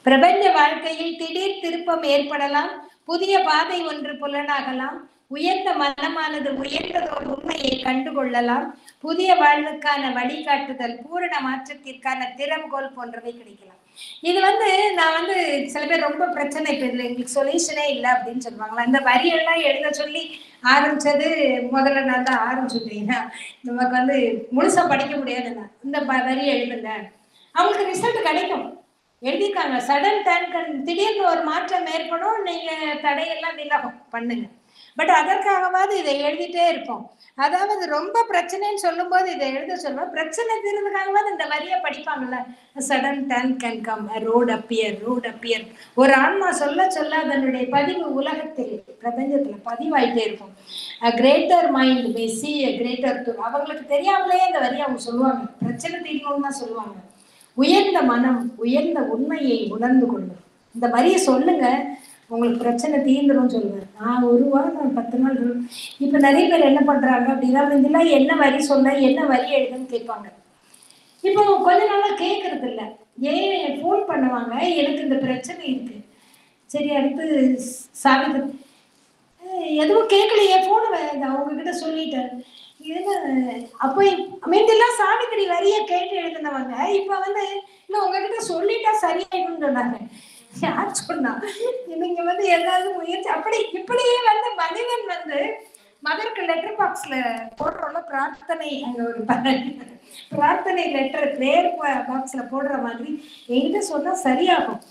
பிரபஞ்ச வாழ்க்கையில் திடீர் திருப்பம் ஏற்படலாம், புதிய பாதை ஒன்று புலனாகலாம், உயர்ந்த மனமானது உயர்ந்ததோர் உண்மையை கண்டுகொள்ளலாம், புதிய வாழ்வுக்கான வழிகாட்டுதல், பூரண மாற்றத்திற்கான திறவுகோல் போன்றவை கிடைக்கலாம். இது வந்து நான் வந்து சில பேர் ரொம்ப பிரச்சனை, இப்போ இதில் எங்களுக்கு சொல்யூஷனே இல்லை அப்படின்னு சொல்லுவாங்களா. இந்த வரியெல்லாம் எழுத சொல்லி ஆரம்பிச்சது முதல்ல நான் தான் ஆரம்பிச்சுட்டீங்கன்னா நமக்கு வந்து முழுசா படிக்க முடியாதுண்ணா. இந்த வரி எழுதுங்க, அவங்களுக்கு ரிசல்ட் கிடைக்கும். எழுதிக்காங்க, சடன் டேன், திடீர்னு ஒரு மாற்றம் ஏற்படும், நீங்க தடையெல்லாம் விலகும், பண்ணுங்க. பட் அதற்காகவாது இதை எழுதிட்டே இருப்போம். அதாவது ரொம்ப பிரச்சனைன்னு சொல்லும் போது இதை எழுத சொல்லுவோம். பிரச்சனை தீர்றதுக்காகவாது இந்த வரியை படிப்பாங்கல்ல. Sudden turn can come, road appear, road appear. ஒரு ஆன்மா சொல்ல சொல்ல அதனுடைய பதிவு உலகத்தில் பிரபஞ்சத்துல பதிவாயிட்டே இருக்கும். Greater mind may see a greater truth. அவங்களுக்கு தெரியாமலே இந்த வரியை அவங்க சொல்லுவாங்க, பிரச்சனை தீர்க்கணும்னு தான் சொல்லுவாங்க. உயர்ந்த மனம் உயர்ந்த உண்மையை உணர்ந்து கொள்ளும். இந்த வரியை சொல்லுங்க, உங்களுக்கு பிரச்சனை தீர்ந்துடும் சொல்லுவேன். நான் ஒரு வாரம், நான் 10 நாள். இப்போ நிறைய பேர் என்ன பண்றாங்க அப்படின்னா, இதெல்லாம் என்ன வரி சொல்ல, என்ன வரி எழுதுன்னு கேட்பாங்க. இப்போ கொஞ்ச நாளா கேட்கறது இல்லை. ஏன் ஃபோன் பண்ணுவாங்க, எனக்கு இந்த பிரச்சனை இருக்கு. சரி, அடுத்து சாவித்திரி எதுவும் கேட்கலையே, ஃபோன் அவங்க கிட்ட சொல்லிட்டேன். அப்போ மீண்டெல்லாம் சாவித்திரி வரிய கேட்டு எழுதினவங்க இப்ப வந்து இல்ல உங்ககிட்ட சொல்லிட்டா சரியாயிடும் சொன்னாங்க. யார் சொன்னா? நீங்க வந்து ஏதாவது முயற்சி அப்படி இப்படியே வந்து மனிதன் வந்து மதருக்கு லெட்டர் பாக்ஸ்ல போடுறோம்ல பிரார்த்தனை, அங்க ஒரு பிரார்த்தனை லெட்டர் பிரேயர் பாக்ஸ்ல போடுற மாதிரி எங்க சொன்னா சரியாகும்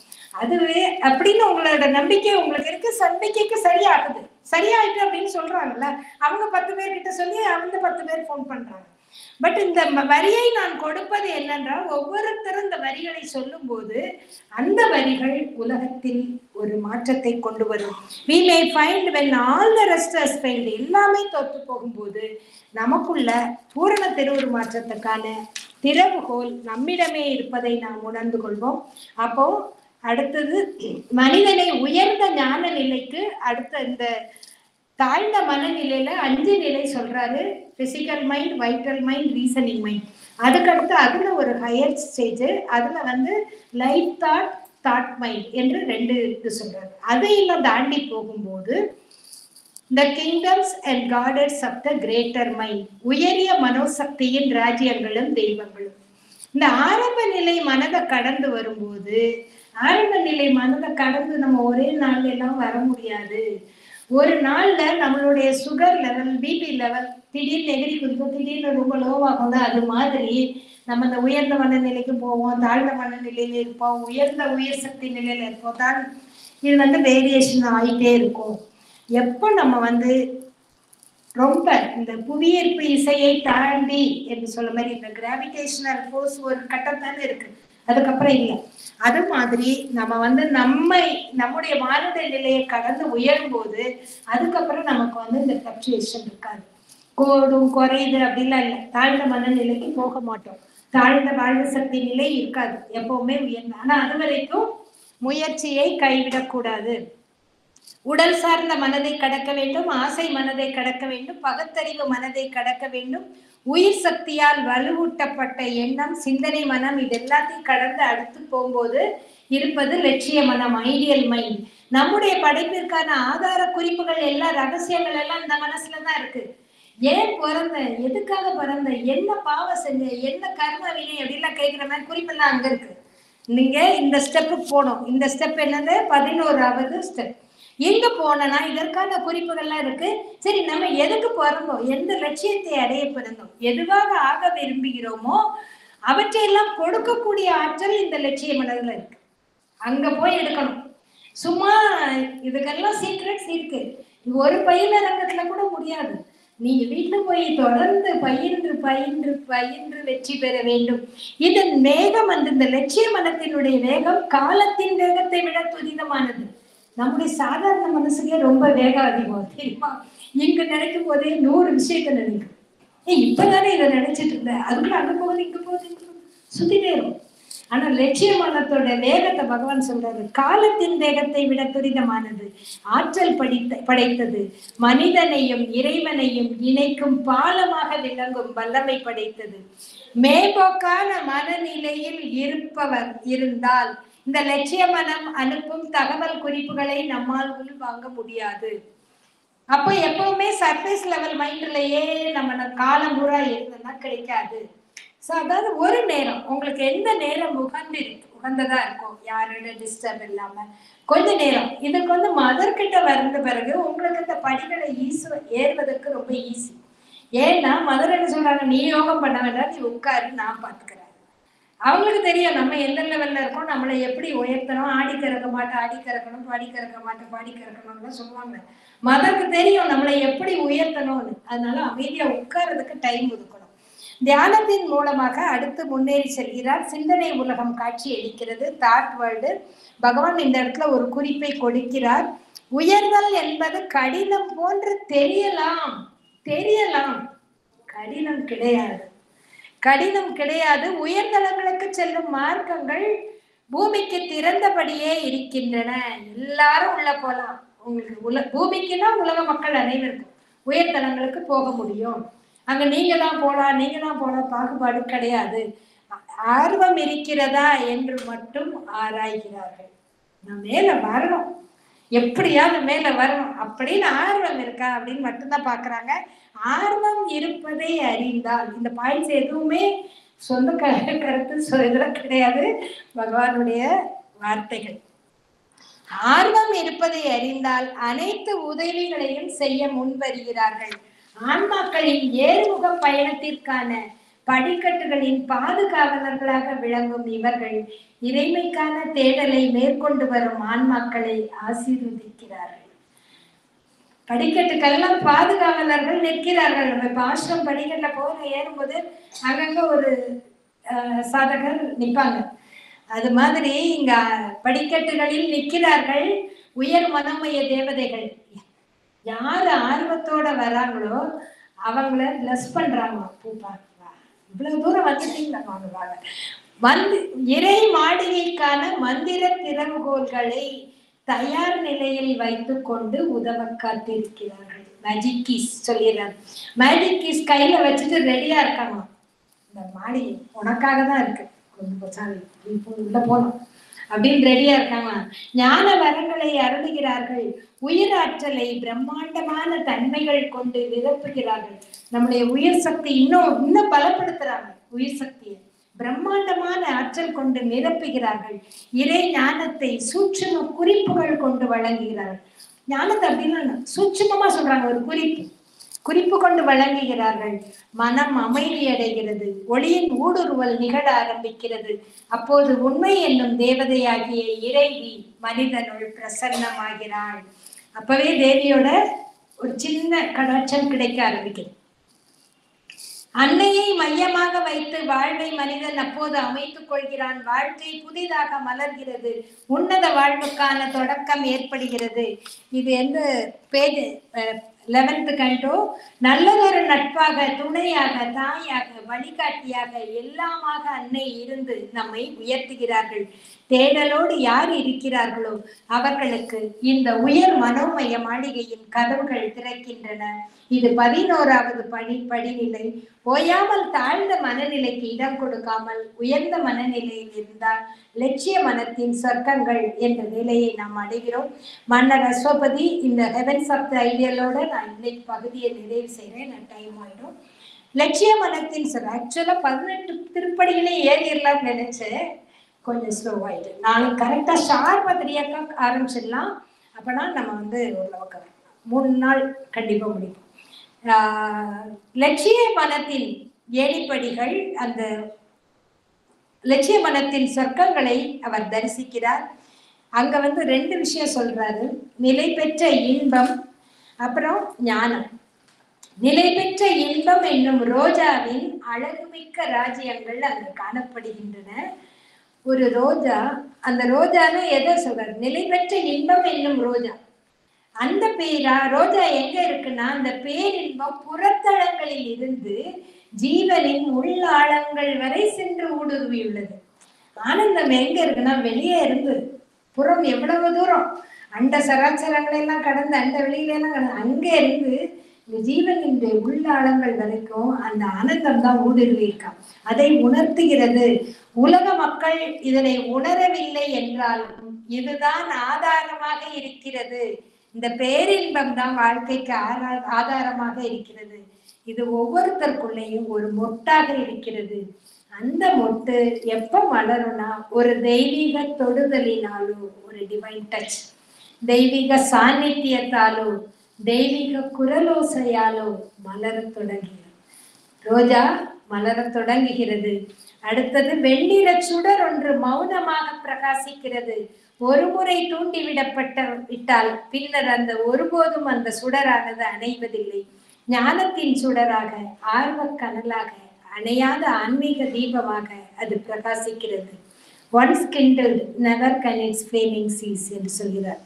அதுவே அப்படின்னு உங்களோட நம்பிக்கை உங்களுக்கு இருக்கு. நம்பிக்கைக்கு சரியாகுது, சரியாயிட்டு அப்படின்னு சொல்றாங்கல்ல. அவங்க 10 பேர்கிட்ட சொல்லி அவங்க 10 பேர் போன் பண்றாங்க. பட் இந்த வரியை நான் கொடுப்பது என்னென்றால், ஒவ்வொருத்தரும் இந்த வரிகளை சொல்லும் போது அந்த வரிகள் உலகத்தில் ஒரு மாற்றத்தை கொண்டு வரும். we may find when all the rest has failed, எல்லாமே தோற்று போகும்போது நமக்குள்ள பூரண திருவுரு மாற்றத்துக்கான திறவுகோல் நம்மிடமே இருப்பதை நாம் உணர்ந்து கொள்வோம். அப்போ அடுத்தது மனிதனை உயர்ந்த ஞான நிலைக்கு, அடுத்த இந்த தாழ்ந்த மனநிலையில 5 நிலை சொல்றாரு. Physical mind, vital mind, reasoning mind. அதுக்கடுத்து அதுல ஒரு ஹையர் ஸ்டேஜ், அதுல வந்து லைஃப் தாட், தாட் மைண்ட் என்று 2 இது சொல்றாரு. அதையெல்லாம் தாண்டி போகும்போது the kingdoms and goddess of the greater mind, உயரிய மனோசக்தியின் ராஜ்யங்களும் தெய்வங்களும். இந்த ஆரம்ப நிலை மனதை கடந்து வரும்போது, ஆரம்ப நிலை மனதை கடந்து நம்ம ஒரே நாள்ல எல்லாம் வர முடியாது. ஒரு நாள்ல நம்மளுடைய சுகர் லெவல், பிபி லெவல் திடீர்னு எகிரி குதிக்கும், திடீர்னு ரொம்ப லோவாகும். அது மாதிரி நம்ம இந்த உயர்ந்த மனநிலைக்கு போவோம், தாழ்ந்த மனநிலையில இருப்போம், உயர் சக்தி நிலையில இருப்போம். இது வேரியேஷன் ஆகிட்டே இருக்கும். எப்போ நம்ம ரொம்ப இந்த புவியீர்ப்பு இசையை தாண்டி என்று சொல்ல மாதிரி இந்த கிராவிடேஷனல் ஃபோர்ஸ் ஒரு கட்டத்தானே இருக்கு, அதுக்கப்புறம் இல்லை. அது மாதிரி நம்ம நம்முடைய மாறுத நிலையை கடந்து உயரும் போது அதுக்கப்புறம் நமக்கு இந்த ஃப்ளக்சுவேஷன் இருக்காது. கோடும் குறையுது அப்படிலாம் இல்லை. தாழ்ந்த மனநிலைக்கு போக மாட்டோம். தாழ்ந்த வாழ்வு சக்தி நிலை இருக்காது, எப்பவுமே உயர்ந்த. ஆனா அது வரைக்கும் முயற்சியை கைவிடக்கூடாது. உடல் சார்ந்த மனதை கடக்க வேண்டும், ஆசை மனதை கடக்க வேண்டும், பகுத்தறிவு மனதை கடக்க வேண்டும். உயிர் சக்தியால் வலுவூட்டப்பட்ட எண்ணம், சிந்தனை மனம், இது எல்லாத்தையும் கடந்து அடுத்து போகும்போது இருப்பது லட்சிய மனம், ஐடியல் மைண்ட். நம்முடைய படைப்பிற்கான ஆதார குறிப்புகள் எல்லாம், ரகசியங்கள் எல்லாம் இந்த மனசுலதான் இருக்கு. ஏன் பிறந்த, எதுக்காக பிறந்த, என்ன பாவம் செஞ்ச, என்ன கர்ம வினை அப்படிலாம் கேட்கிற மாதிரி குறிப்பெல்லாம் அங்க இருக்கு. நீங்க இந்த ஸ்டெப்புக்கு போனோம். இந்த ஸ்டெப் என்னது? 11வது ஸ்டெப். எங்க போனா இதற்கான குறிப்புகள்லாம் இருக்கு. சரி, நம்ம எதுக்கு பிறந்தோம், எந்த லட்சியத்தை அடைய பிறந்தோம், எதுவாக ஆக விரும்புகிறோமோ அவற்றையெல்லாம் கொடுக்கக்கூடிய ஆற்றல் இந்த லட்சிய மனதுல இருக்கு. அங்க போய் எடுக்கணும். சும்மா இதுக்கெல்லாம் சீக்ரெட்ஸ் இருக்கு. ஒரு பயிலரங்கத்துல கூட முடியாது. நீங்க வீட்டுல போய் தொடர்ந்து பயின்று வெற்றி பெற வேண்டும். இதன் வேகம் இந்த லட்சிய மனத்தினுடைய வேகம் காலத்தின் வேகத்தை விட துரிதமானது. நம்முடைய சாதாரண மனசுக்கே ரொம்ப வேகம் அதிகம் தெரியுமா? இங்க நினைக்கும் போதே 100 விஷயத்த நினைக்கும். இப்பதானே இதை நினைச்சிட்டு இருந்தேன், அதுக்குள்ள அங்க போகுது, இங்க போகுது, சுத்திட்டே இருக்கும். ஆனா லட்சிய மனத்தோட வேகத்தை பகவான் சொல்றாரு, காலத்தின் வேகத்தை விட துரிதமானது, ஆற்றல் படைத்தது, மனிதனையும் இறைவனையும் இணைக்கும் பாலமாக விளங்கும் வல்லமை படைத்தது. மேம்போக்கான மனநிலையில் இருப்பவர் இருந்தால் இந்த லட்சிய மனம் அனுப்பும் தகவல் குறிப்புகளை நம்மால் உள்வாங்க முடியாது. அப்போ எப்பவுமே சர்ஃபேஸ் லெவல் மைண்ட்லயே நம்ம காலம் பூரா இருந்ததுன்னா கிடைக்காது. ஸோ அதாவது ஒரு நேரம், உங்களுக்கு எந்த நேரம் உகந்ததா இருக்கும், யாரோட டிஸ்டர்ப் இல்லாம கொஞ்ச நேரம், இதுக்கு மதர் கிட்ட வந்த பிறகு உங்களுக்கு இந்த படிகளை ஏறுவதற்கு ரொம்ப ஈஸி. ஏன்னா மதர் என்ன சொல்றாங்க, நீ யோகம் பண்ண வேண்டாம், நீ உட்காரு, நான் பார்த்துக்கிறேன். அவங்களுக்கு தெரியும் நம்ம எந்த லெவல்ல இருக்கோம், நம்மளை எப்படி உயர்த்தணும். ஆடி கறக்க மாட்டோம், ஆடி கறக்கணும், பாடி கறக்க மாட்டோம், பாடி கறக்கணும்னு சொல்லுவாங்க. மதருக்கு தெரியும் நம்மளை எப்படி உயர்த்தணும்னு. அதனால அமைதியா உட்கார்றதுக்கு டைம் ஒதுக்கணும். தியானத்தின் மூலமாக அடுத்து முன்னேறி செல்கிறார். சிந்தனை உலகம் காட்சி அளிக்கிறது, தாட் வேர்ல்டு. பகவான் இந்த இடத்துல ஒரு குறிப்பை கொடுக்கிறார். உயர்தல் என்பது கடினம் போன்று தெரியலாம், கடினம் கிடையாது. உயர்தலங்களுக்கு செல்லும் மார்க்கங்கள் பூமிக்கு திறந்தபடியே இருக்கின்றன. எல்லாரும் உள்ள போலாம். உங்களுக்கு பூமிக்குன்னா உலக மக்கள் அனைவருக்கும் உயர்தலங்களுக்கு போக முடியும். அங்க நீங்க தான் போலாம் பாகுபாடு கிடையாது. ஆர்வம் இருக்கிறதா என்று மட்டும் ஆராய்கிறார்கள். நான் மேல வரணும், எப்படியாவது மேல வரணும் அப்படின்னு ஆர்வம் இருக்கா அப்படின்னு மட்டும்தான் பாக்குறாங்க. ஆர்வம் இருப்பதை அறிந்தால், இந்த பாயிண்ட்ஸ் எதுவுமே சொந்த கருத்து இதெல்லாம் கிடையாது, பகவானுடைய வார்த்தைகள். ஆர்வம் இருப்பதை அறிந்தால் அனைத்து உதவிகளையும் செய்ய முன்வருகிறார்கள். ஆன்மாக்களின் ஏறுமுக பயணத்திற்கான படிக்கட்டுகளின் பாதுகாவலர்களாக விளங்கும் இவர்கள் இறைமைக்கான தேடலை மேற்கொண்டு வரும் ஆன்மாக்களை ஆசீர்வதிக்கிறார்கள். படிக்கட்டுக்கெல்லாம் பாதுகாவலர்கள் நிற்கிறார்கள். நம்ம இப்ப ஆசிரம் படிக்கட்டுல ஏறும்போது அங்கங்க ஒரு சாதகர் நிற்பாங்க. அது மாதிரி இங்க படிக்கட்டுகளில் நிற்கிறார்கள் உயர் மனமய தேவதைகள். யாரு ஆர்வத்தோட வராங்களோ அவங்கள பிளஸ் பண்றாங்க. இவ்வளவு தூரம் வந்துட்டீங்களா, இறை மாளிகைக்கான மந்திர திறவுகோள்களை தயார் நிலையில் வைத்துக் கொண்டு உதவ காத்திருக்கிறார்கள். மேஜிக் கீஸ் சொல்லிடுறாங்க. மேஜிக் கீஸ் கையில வச்சுட்டு ரெடியா இருக்காங்க. இந்த மாளிகை உனக்காக தான் இருக்கு, உள்ள போனோம் அப்படின்னு ரெடியா இருக்காங்க. ஞான வரங்களை அருளுகிறார்கள். உயிராற்றலை பிரம்மாண்டமான தன்மைகள் கொண்டு நிரப்புகிறார்கள். நம்முடைய உயிர் சக்தி இன்னும் பலப்படுத்துறாங்க. உயிர் சக்தியை பிரம்மாண்டமான ஆற்றல் கொண்டு நிரப்புகிறார்கள். இறை ஞானத்தை சூட்சும குறிப்புகள் கொண்டு வழங்குகிறார்கள். ஞானத்தை அப்படின்னா சூட்சுமமா சொல்றாங்க. ஒரு குறிப்பு, குறிப்பு கொண்டு வழங்குகிறார்கள். மனம் அமைதி அடைகிறது. ஒளியின் ஊடுருவல் நிகழ ஆரம்பிக்கிறது. அப்போது உண்மை என்னும் தேவதையாகிய இறைவி மனிதனுள் பிரசன்னமாகிறாள். அப்பவே தேவியோட ஒரு சின்ன கடாட்சம் கிடைக்க ஆரம்பிக்கிறது. அன்னையை மையமாக வைத்து வாழ்வை மனிதன் அப்போது அமைத்துக் கொள்கிறான். வாழ்க்கை புதிதாக மலர்கிறது. உன்னத வாழ்வுக்கான தொடக்கம் ஏற்படுகிறது. இது எந்த பேஜ்? 11th கண்டோ. நல்லதொரு நட்பாக, துணையாக, தாயாக, வழிகாட்டியாக எல்லாமாக அன்னை இருந்து நம்மை உயர்த்துகிறார்கள். தேடலோடு யார் இருக்கிறார்களோ அவர்களுக்கு இந்த உயர் மனோமய மாளிகையின் கதவுகள் திறக்கின்றன. இது 11வது படிநிலை. ஓயாமல் தாழ்ந்த மனநிலைக்கு இடம் கொடுக்காமல் உயர்ந்த மனநிலையில் இருந்தால் லட்சிய மனத்தின் சொர்க்கங்கள் என்ற நிலையை நாம் அடைகிறோம். மன்னர் அஸ்வபதி இந்த ஹெவன்ஸ் ஆஃப் த ஐடியலோட நான் இன்னைக்கு பகுதியை நிறைவு செய்கிறேன். நான் டைம் ஆயிடும். லட்சிய மனத்தின் ஆக்சுவலா 18 திருப்படிகளே ஏறிடலாம்னு நினைச்சேன். கொஞ்சம் ஸ்லோ ஆயிட்டு. நாளைக்கு கரெக்டா ஷார்ப்பா 3 o'clock ஆரம்பிச்சிடலாம். அப்பனா நம்ம ஓரளவுக்கு 3 நாள் கண்டிப்பா முடிப்போம். லட்சிய மனத்தின் ஏணிப்படிகள், அந்த லட்சிய மனத்தின் சொர்க்கங்களை அவர் தரிசிக்கிறார். அங்க 2 விஷயம் சொல்றாரு. நிலை பெற்ற இன்பம், அப்புறம் ஞானம். நிலை பெற்ற இன்பம் என்னும் ரோஜாவின் அழகுமிக்க ராஜ்யங்கள் அங்கு காணப்படுகின்றன. ஒரு ரோஜா, அந்த ரோஜான்னு எதை சொல்றாரு? நிலை பெற்ற இன்பம் என்னும் ரோஜா. அந்த ரோஜா எங்க இருக்குன்னா, அந்த பேரின்பம் புறத்தளங்களில் இருந்து ஜீவனின் உள்ளாழங்கள் வரை சென்று ஊடுருவியுள்ளது. ஆனந்தம் எங்க இருக்குன்னா, வெளியே இருந்து புறம் எவ்வளவு தூரம் அண்ட சராச்சரங்களை எல்லாம் கடந்து, அண்ட வெளியில எல்லாம் கடந்து, அங்க இருந்து ஜீவனின் உள்ளாழங்கள் வரைக்கும் அந்த ஆனந்தம் தான் ஊடுருவி இருக்கான். அதை உணர்த்துகிறது. உலக மக்கள் இதனை உணரவில்லை என்றாலும் இதுதான் ஆதாரமாக இருக்கிறது. இந்த பேரின்பம் தான் வாழ்க்கைக்கு ஆதாரமாக இருக்கிறது. இது ஒவ்வொருத்தருக்குள்ளேயும் ஒரு மொட்டாக இருக்கிறது. அந்த மொட்டு எப்ப மலரும்னா, ஒரு தெய்வீக தொடுதலினாலோ, ஒரு டிவைன் டச், தெய்வீக சாநித்தியத்தாலோ, தெய்வீக குரலோசையாலோ மலர தொடங்குகிறது. ரோஜா மலர தொடங்குகிறது. அடுத்தது வெண்ணிற சுடர் ஒன்று மௌனமாக பிரகாசிக்கிறது. ஒரு முறை விட்டால் பின்னர் அந்த ஒருபோதும் அந்த சுடரானது அணைவதில்லை. ஞானத்தின் சுடராக, ஆர்வ கனலாக, அணையாத ஆன்மீக தீபமாக அது பிரகாசிக்கிறது. Once kindled, never can its flaming cease என்று சொல்கிறார்.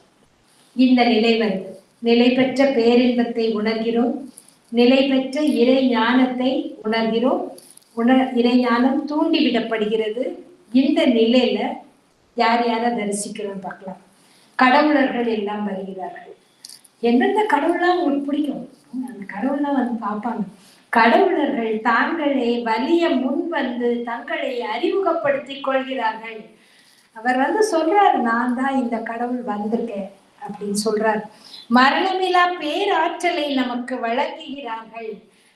இந்த நிலை வருது. நிலை பெற்ற பேரின்பத்தை உணர்கிறோம். நிலை பெற்ற இறை ஞானத்தை உணர்கிறோம். இறை ஞானம் தூண்டிவிடப்படுகிறது. இந்த நிலையில யார் யார தரிசிக்கிறோம் பார்க்கலாம். கடவுளர்கள் எல்லாம் வருகிறார்கள். எந்தெந்த கடவுள்லாம் உங்களுக்கு பிடிக்கும்? அந்த கடவுள்லாம் பார்ப்பாங்க. கடவுளர்கள் தாங்களே வலிய முன் தங்களை அறிமுகப்படுத்திக் கொள்கிறார்கள். அவர் சொல்றாரு, நான் தான் இந்த கடவுள் வந்திருக்கேன் அப்படின்னு சொல்றாரு. மரணமில்லா பேராற்றலை நமக்கு வழங்குகிறார்கள்.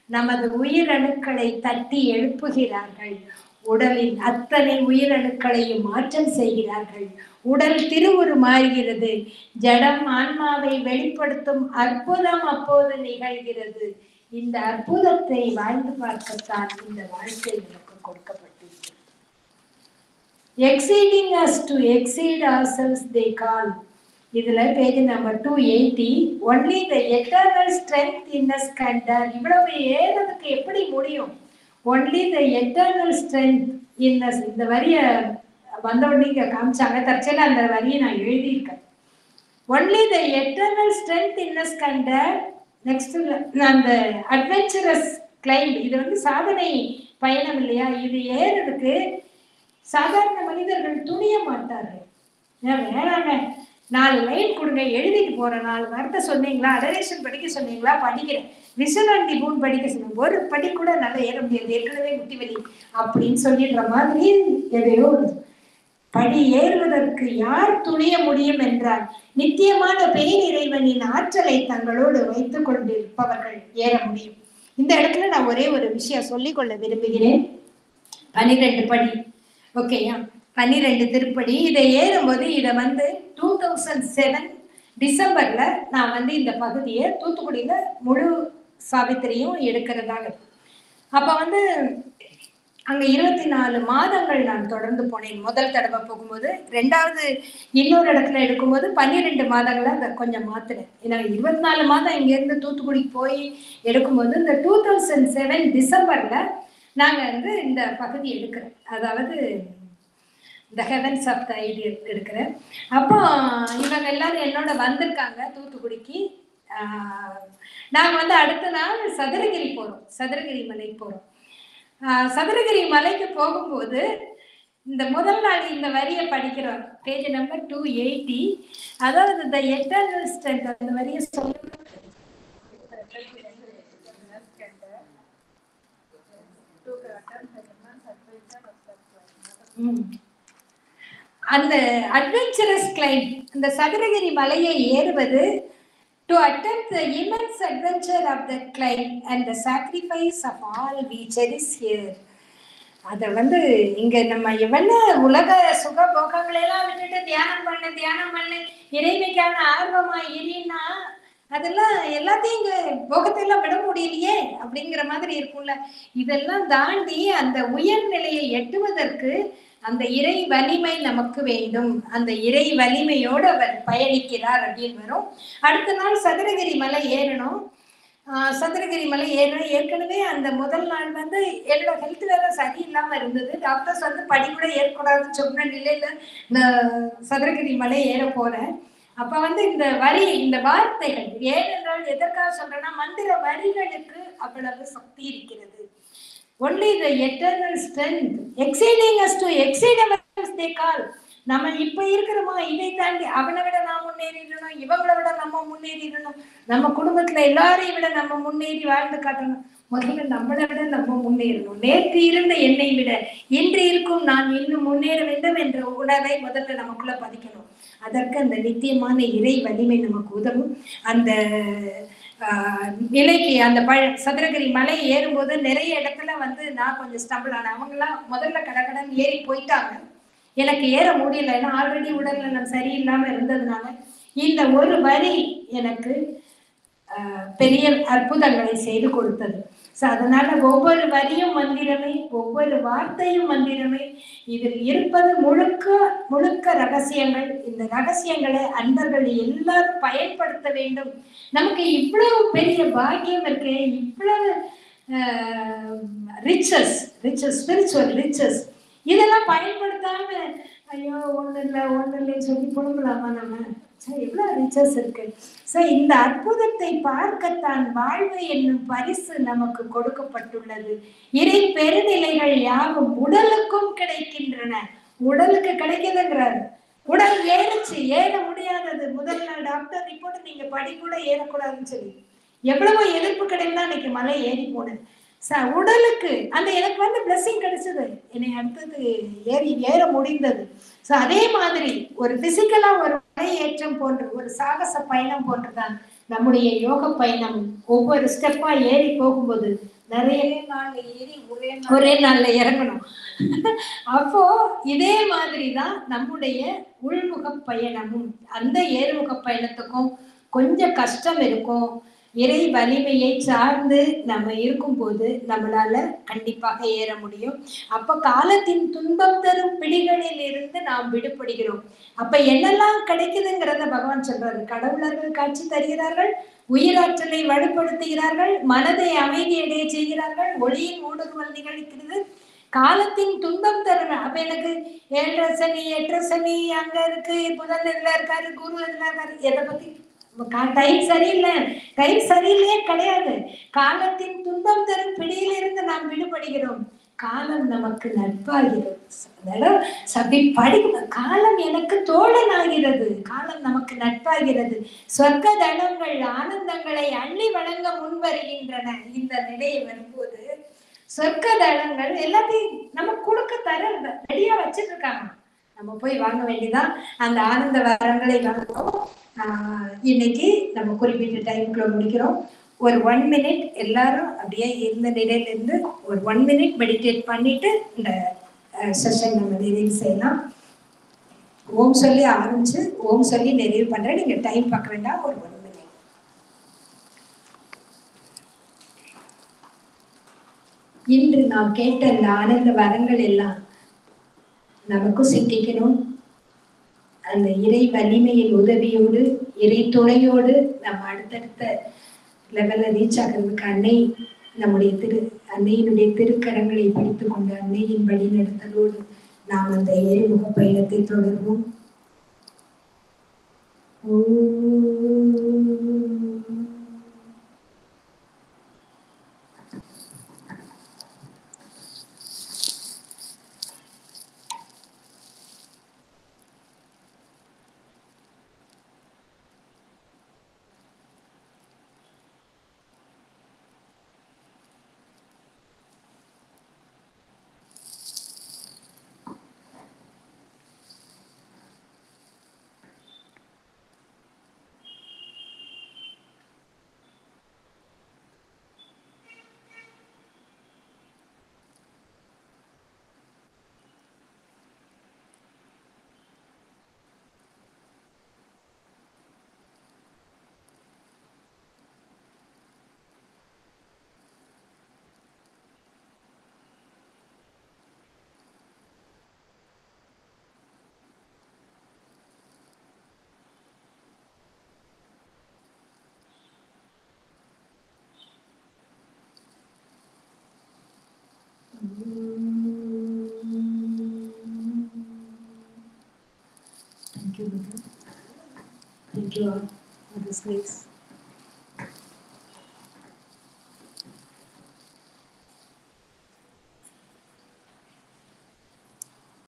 நமது உயிரணுக்களை தட்டி எழுப்புகிறார்கள். உடலின் அத்தனை உயிரணுக்களையும் மாற்றம் செய்கிறார்கள். உடல் திருவுருமாறுகிறது. ஜடம் ஆன்மாவை வெளிப்படுத்தும் அற்புதம் அப்போது நிகழ்கிறது. இந்த அற்புதத்தை வாழ்ந்து பார்க்கத்தான் இந்த வாழ்க்கை நமக்கு கொடுக்கப்பட்டிருக்கிறது. Exceeding us to exceed ourselves they call. இதுல page number 280. Only the eternal strength in us can dare. இவ்வளவு ஏறதுக்கு எப்படி முடியும்? Only the eternal strength in us. இந்த வரிய வந்தோடனே காமிச்சாங்க. தற்செயலா அந்த வரியை நான் எழுதியிருக்கேன். Only the eternal strength in us can dare. Next அந்த அட்வென்ச்சரஸ் கிளைம். இது சாதனை பயணம் இல்லையா? இது ஏறதுக்கு சாதாரண மனிதர்கள் துணிய மாட்டார்கள். வேணாங்க, 4 லைன் கொடுங்க, எழுதிட்டு போறேன். 4 வார்த்தை சொன்னீங்களா, அடரேஷன் படிக்க சொன்னீங்களா, படிக்கிறேன். விசுவல் பூன் படிக்க சொன்னீங்க, ஒரு படி கூட நல்லா ஏற முடியாது, ஏற்கனவே முட்டி வலி அப்படின்னு சொல்லிடுற மாதிரி எதையோ படி ஏறுவதற்கு யார் துணிய முடியும் என்றால் நித்தியமான பேரிறைவனின் ஆற்றலை தங்களோடு வைத்துக் கொண்டிருப்பவர்கள் ஏற முடியும். இந்த இடத்துல நான் ஒரே ஒரு விஷயம் சொல்லிக்கொள்ள விரும்புகிறேன். 12 படி, ஓகேயா? 12 திருப்படி. இதை ஏறும்போது இதை 2007 டிசம்பர்ல நான் இந்த பகுதியை தூத்துக்குடியில முழு சாவித்திரியும் எடுக்கிறதாக. அப்ப வந்து அங்க 24 மாதங்கள் நான் தொடர்ந்து போனேன். முதல் தடவை போகும்போது. ரெண்டாவது இன்னொரு இடத்துல எடுக்கும்போது 12 மாதங்களை அதை கொஞ்சம் மாத்தினேன். ஏன்னா 24 மாதம் இங்க இருந்து தூத்துக்குடிக்கு போய் எடுக்கும்போது இந்த 2007 டிசம்பர்ல நாங்க வந்து இந்த பகுதி எடுக்கிறோம். அதாவது the heavens of the ideal எடுக்கிறேன். அப்போ இவங்க எல்லாரும் என்னோட வந்திருக்காங்க தூத்துக்குடிக்கு. நாங்க வந்து அடுத்த நாள் சதுரகிரி போறோம், சதுரகிரி மலைக்கு போறோம். சதுரகிரி மலைக்கு போகும்போது இந்த முதல் நாள் இந்த வரியை படிக்கிறோம், பேஜ் நம்பர் 280. அதாவது த எட்டர்னல் ஸ்ட்ரென்த் அந்த வரியை சொல்ல அந்த அட்வென்ச்சரஸ் கிளைம், இந்த சதுரகிரி மலையை ஏறுவது, to attempt the immense adventure of the climb and the sacrifice of all we cherish here. அத வந்து இங்க நம்ம எவ்வளவு உலக சுக போகங்களை எல்லாம் விட்டுட்டு தியானம் பண்ணு இறைமைக்கான ஆர்வமா இருன்னா அதெல்லாம் எல்லாத்தையும் இங்க போகத்தெல்லாம் விட முடியலையே அப்படிங்கிற மாதிரி இருக்கும்ல. இதெல்லாம் தாண்டி அந்த உயர்நிலையை எட்டுவதற்கு அந்த இறை வலிமை நமக்கு வேண்டும். அந்த இறை வலிமையோடு அவர் பயணிக்கிறார் அப்படின்னு வரும். அடுத்த நாள் சதுரகிரி மலை ஏறணும். சதுரகிரி மலை ஏறணும். ஏற்கனவே அந்த முதல் நாள் வந்து என்னோட ஹெல்த் வேற சரியில்லாம இருந்தது. டாக்டர்ஸ் வந்து படி கூட ஏறக்கூடாதுன்னு சொன்ன நிலையில சதுரகிரி மலை ஏற போறேன். அப்ப வந்து இந்த வரி, இந்த வார்த்தைகள் ஏனென்றால் எதற்காக சொல்றேன்னா, மந்திர வரிகளுக்கு அவ்வளவு சக்தி இருக்கிறது. Only the eternal strength exceeding us to exceed ourselves they call. நம்ம இப்ப இருக்கிறோமா, இதை தாண்டி அவனை விட நாம் முன்னேறிடணும், இவங்களை விட நம்ம முன்னேறிடணும், நம்ம குடும்பத்துல எல்லாரையும் விட நம்ம முன்னேறி வாழ்ந்து காட்டணும். முதல்ல நம்மளை விட நம்ம முன்னேறணும். நேற்று இருந்த என்னை விட இன்று இருக்கும் நான் இன்னும் முன்னேற வேண்டும் என்ற உணர்வை முதல்ல நமக்குள்ள பதிக்கணும். அதற்கு அந்த நித்தியமான இறை வலிமை நமக்கு உதவும். அந்த நிலைக்கு அந்த சதுரகிரி மலை ஏறும்போது நிறைய இடத்துல வந்து நான் கொஞ்சம் ஸ்டம்பிள் ஆனேன். அவங்கெல்லாம் முதல்ல கடகடன் ஏறி போயிட்டாங்க. எனக்கு ஏற முடியல, ஏன்னா ஆல்ரெடி உடல்ல நான் சரியில்லாம இருந்ததுனால. இந்த ஒரு வரி எனக்கு பெரிய அற்புதங்களை செய்து கொடுத்தது. அதனால ஒவ்வொரு வரியும் மந்திரமே, ஒவ்வொரு வார்த்தையும் மந்திரமே. இதில் இருப்பது முழுக்க முழுக்க ரகசியங்கள். இந்த ரகசியங்களை அன்பர்கள் எல்லாரும் பயன்படுத்த வேண்டும். நமக்கு இவ்வளவு பெரிய பாக்கியம் இருக்கு, இவ்வளவு ரிச்சஸ் ஸ்பிரிச்சுவல் ரிச்சஸ், இதெல்லாம் பயன்படுத்தாம ஐயோ ஒண்ணு இல்லைன்னு சொல்லி புலம்பலாமா? நம்ம எவ்வளவு ரிச்சஸ் இருக்கு. இந்த அற்புதத்தை பார்க்கத்தான் வாழ்வு என்னும் பரிசு நமக்கு கொடுக்கப்பட்டுள்ளது. இறை பெருநிலைகள் யாவும் உடலுக்கும் கிடைக்கின்றன. உடலுக்கு கிடைக்குதுங்கிறாரு. உடல் ஏறிச்சு, ஏற முடியாதது. முதல் நாள் டாக்டர் ரிப்போர்ட் நீங்க படி கூட ஏறக்கூடாதுன்னு சொல்லி எவ்வளவோ எதிர்ப்பு கிடையாது. இன்னைக்கு மலை ஏறி போனேன். உடலுக்கு அந்த எனக்கு வந்து பிளஸிங் கிடைச்சது, என்னை அடுத்தது ஏற முடிந்தது. அதே மாதிரி ஒரு பிசிக்கலா ஒரு மலை ஏற்றம் போன்று, ஒரு சாகச பயணம் போன்றுதான் நம்முடைய யோக பயணம். ஒவ்வொரு ஸ்டெப்பா ஏறி போகும்போது நிறைய நாள் ஏறி ஒரே நாள்ல இறங்கணும். அப்போ இதே மாதிரிதான் நம்முடைய உள்முக பயணமும். அந்த ஏறுமுக பயணத்துக்கும் கொஞ்சம் கஷ்டம் இருக்கும். இறை வலிமையை சார்ந்து நம்ம இருக்கும்போது நம்மளால கண்டிப்பாக ஏற முடியும். அப்ப காலத்தின் துன்பம் தரும் பிடிகளில் இருந்து நாம் விடுபடுகிறோம். அப்ப என்னெல்லாம் கிடைக்குதுங்கிறத பகவான் சொல்றாரு. கடவுளர்கள் காட்சி தருகிறார்கள், உயிராற்றலை வலுப்படுத்துகிறார்கள், மனதை அமைதியடைய செய்கிறார்கள், ஒளியின் ஊடுருவல் நிகழ்கிறது, காலத்தின் துன்பம் தரும். அப்ப எனக்கு 7 சனி 8 சனி அங்க இருக்கு, புதன் இதுல இருக்காரு, குரு இதுல இருக்காரு, எதை பத்தி டைம் சரியில்லையே கிடையாது. காலத்தின் துன்பம் தரும் பிடியிலிருந்து நாம் விடுபடுகிறோம். காலம் நமக்கு நட்பாகிறது. காலம் எனக்கு தோழன் ஆகிறது, காலம் நமக்கு நட்பாகிறது. சொர்க்க தனங்கள் ஆனந்தங்களை அள்ளி வழங்க முன் வருகின்றன. இந்த நிலையை வரும்போது சொர்க்க தனங்கள் எல்லாத்தையும் நம்ம கொடுக்க தர ரெடியா வச்சிட்டு இருக்காங்க. நம்ம போய் வாங்க வேண்டியதான். அந்த ஆனந்த வரங்களை வாங்குவோம். இன்னைக்கு நம்ம குறிப்பிட்ட டைமுக்குள்ள முடிக்கிறோம். ஒரு 1 மினிட் எல்லாரும் அப்படியே இருந்த நிலையில இருந்து ஒரு 1 மினிட் மெடிடேட் பண்ணிட்டு இந்த செஷன் நம்ம நிறைவு செய்யலாம். ஓம் சொல்லி ஆரம்பிச்சு ஓம் சொல்லி நிறைவு பண்றேன். நீங்க டைம் பார்க்க வேண்டாம். ஒரு 1 மினிட். இன்று நாம் கேட்ட அந்த ஆனந்த வரங்கள் எல்லாம் நமக்கும் சித்திக்கணும். அந்த இறை வலிமையின் உதவியோடு, இறை துணையோடு நம்ம அடுத்தடுத்த லெவல்ல ரீச் ஆகிறதுக்கு நம்முடைய அன்னையினுடைய திருக்கரங்களை பிடித்து கொண்டு அன்னையின் வழி நடத்தலோடு நாம் அந்த ஏறுமுக பயணத்தை தொடர்வோம். Thank you all for this place.